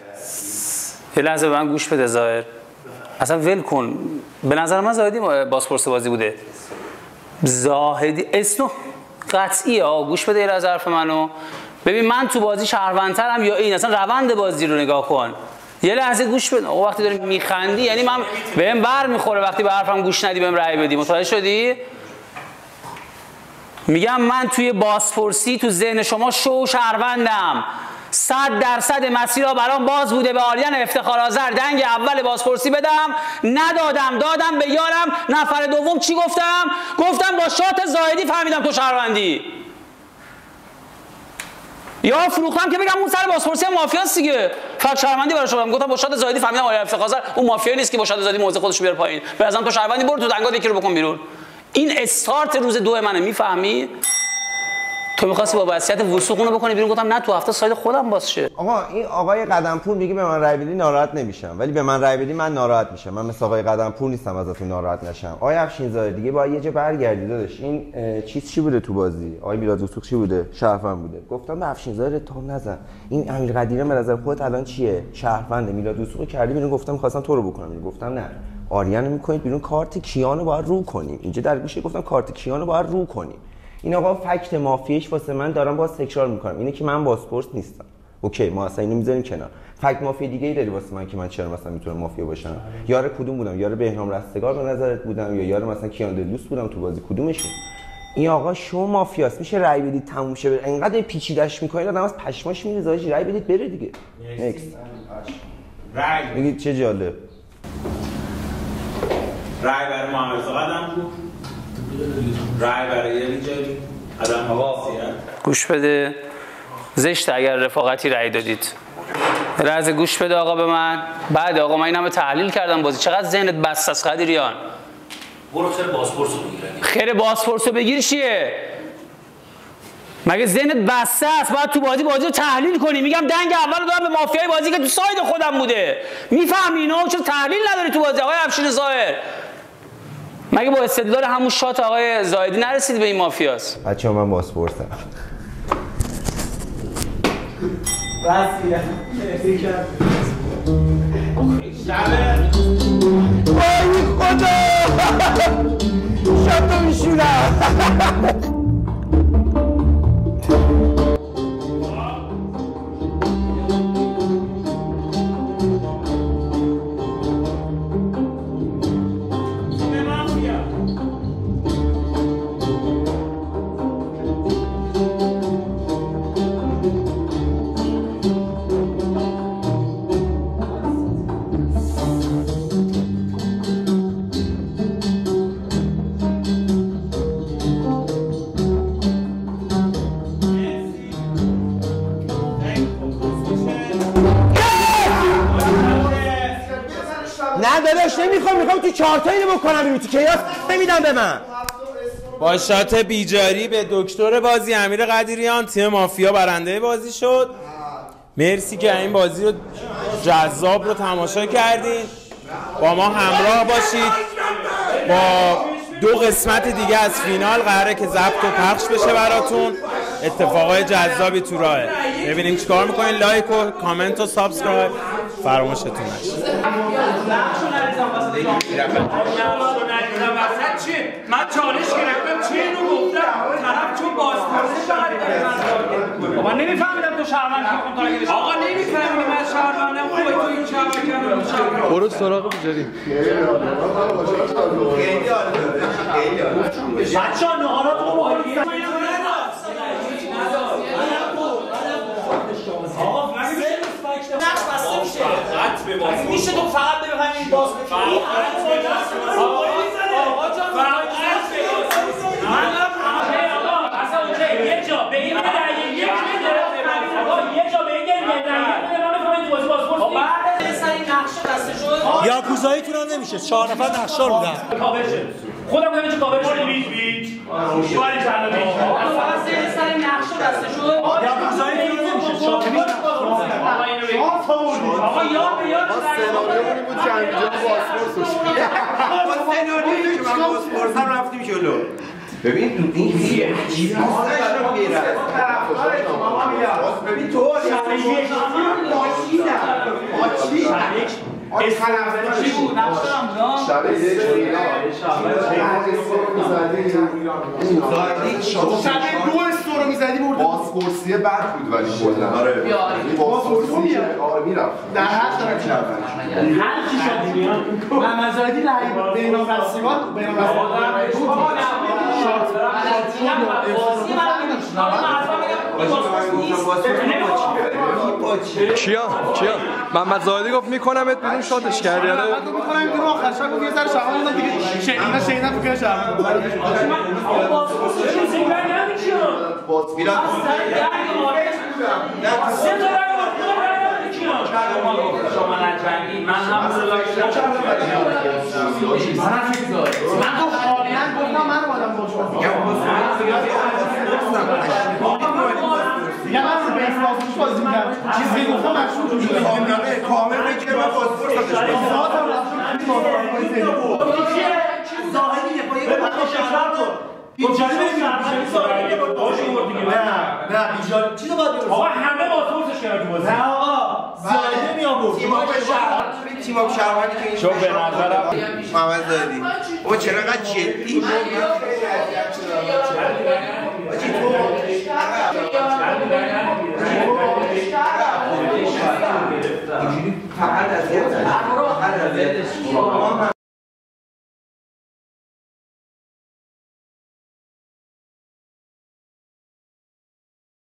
یه لحظه به من گوش بده. ظاهر اصلا ول کن، به نظر من زاهدی باسپورس بازی بوده. زاهدی اسنو قطعیه. آقا گوش بده یه لحظه حرف منو. ببین من تو بازی شهروندترم یا این؟ اصلا روند بازی رو نگاه کن. یه لحظه گوش بده. آقا وقتی داری میخندی یعنی من بهم بر میخوره وقتی به حرفم گوش ندی بهم رأی بدی. متوجه شدی؟ میگم من توی باسپورسی تو ذهن شما شو شهروندم. 100% مسیرها برام باز بوده به آریان افتخار آذر دنگ اول باسپورسی بدم، ندادم، دادم به یارم. نفر دوم چی گفتم؟ گفتم با شات زاهدی فهمیدم تو شهروندی. یا فروختم که بگم اون سر باسپورسی هم مافیاست دیگه. فقط شهروندی براش گفتم، گفتم با شات زاهدی فهمیدم آریان افتخار آذر اون مافیا نیست که با شات زاهدی موزه خودش بیاره پایین. به نظرم تو شهروندی، برو تو دنگات یکی رو بکن بیرون. این استارت روز 2 منه، میفهمی؟ تو می‌خواستی با وصیت وثوق اونو بکنی بیرون، گفتم نه تو هفته ساید خودم باز شه. آقا این آقای قدمپور میگه به من رأی بدی ناراحت نمیشم، ولی به من رأی بدی من ناراحت میشم. من مثل آقای قدمپور نیستم ازتون ناراحت نشم. آقای افشین زاده دیگه با یه جا برگردی داداش. این چیز چی بوده تو بازی؟ آقای میلاد وثوق چی بوده؟ شهروند بوده. گفتم به افشین زاده تام نزن. این امیر قدیری به نظر خودت الان چیه؟ شهروند. میلاد وثوق کردی بیرون، گفتم خواستم تو رو بکنم. گفتم نه. آریانو میکنید بیرون، کارت کیانو باید رو کنیم. اینجا در گوشه گفتم کارت کیانو باید رو کنیم. این آقا فکت مافیاش واسه من دارم باز تکرار میکنم اینه که من باسپورس نیستم. اوکی ما اصلا اینو میذاریم کنار. فکت مافیا دیگه ای داری واسه من که من چرا مثلا میتونم مافیا باشم؟ یار کدوم بودم؟ یار بهنام رستگار به نظرت بودم یا یار مثلا کیان دلوس بودم تو بازی؟ کدومشون؟ این آقا شو مافیاست. میشه رأی بدید تموم شه بره. انقدر پیچیده‌اش میکنین آدم از پشماش میریزه. آجی رأی بدید بره دیگه. نکست. رأی میگید چه جالب. رای برای محمد قدم بود، رای برای یه جایی قدم واسیت. گوش بده، زشته اگر رفاقتی رای دادید. رازه گوش بده آقا به من. بعد آقا من این همه تحلیل کردم بازی، چقدر ذهنت بسته است قدیریان؟ برو خیر بازپرسو بگیر. خیر بازپرسو بگیر چیه؟ مگه ذهنت بسته است؟ باید تو بازی رو تحلیل کنی. میگم دنگ اول رو دادم به مافیای بازی که تو ساید خودم بوده. میفهمی اینا؟ چرا تحلیل نداری تو بازی آقای افشین ظاهر؟ مگه با استدلال همون شات آقای زاهدی نرسید به این مافیاست؟ بچه‌ها من بازپرسم. وای خدا شاتو میشونم. نه داداش میخوام تو چهارتا اینو بکنم بیرون، تو کیاس نمیدم به من. با شات بیجاری به دکتر بازی امیر قدیریان تیم مافیا برنده بازی شد. مرسی که این بازی رو جذاب رو تماشا کردین. با ما همراه باشید. با 2 قسمت دیگه از فینال قراره که ضبط و پخش بشه براتون. اتفاقای جذابی تو راهه. ببینیم چیکار میکنین. لایک و کامنت و سابسکرایب فراموشتون نشه. من چالش گرفتم چی اینو گفتم طرف چون بازپرسی شد. من نمیفهمیدم تو شهروند کردم. آقا نمیفهمی من شهروندم. خوبه تو این شهروند کردم. برو سراغ بیجاری. بچه‌ها نهارات رو با آقا نقش بسته میشه. میشه تو فقط بفهمی باز بکنی. آقا جان اصلا اونجا یه جا به این دلیل یک یه جا به این دلیل من بفهمید باز بعد سر این نقشه بسته شد یاکوزایی تون هم نمیشه. 4 نفر نقشدار بودن. کاور شد. خودم همینجا کاور شد. بیت باری کلا بیت. فقط سر این نقشه بسته شد. یاکوزایی تون نمیشه. 4 نفر آقا یاد به یاد سناریو بود که اینجا بازپرس با سناریویی که من بازپرسم رفتیم جلو. ببین تو این چیزی رو میره. ببین تو بازپرسی بد بود ولی کلا بازپرسی میرفت در هر چی شد محمد زاهدی بینام رسیبات کیا محمد زاهدی گفت میکنمت بیرون شاتش کردی. آره میکنم بیرون آخر شب گفت یه ذره شهروند دیگه شینا فکر شهروند یا من به اساس بازی می‌کردم چیزی گفتم مشروط شد کامل بگیر من پاسپورت داشتم زاهدی با یه شهر تو بیجاری نه بیجاری چیزو باید بیارم آقا همه بازپرسش کردن تو بازی. نه آقا زاهدی می آورد تیم اپ شهروندی که این چون به نظرم محمد زاهدی او چرا انقدر جدی فقط از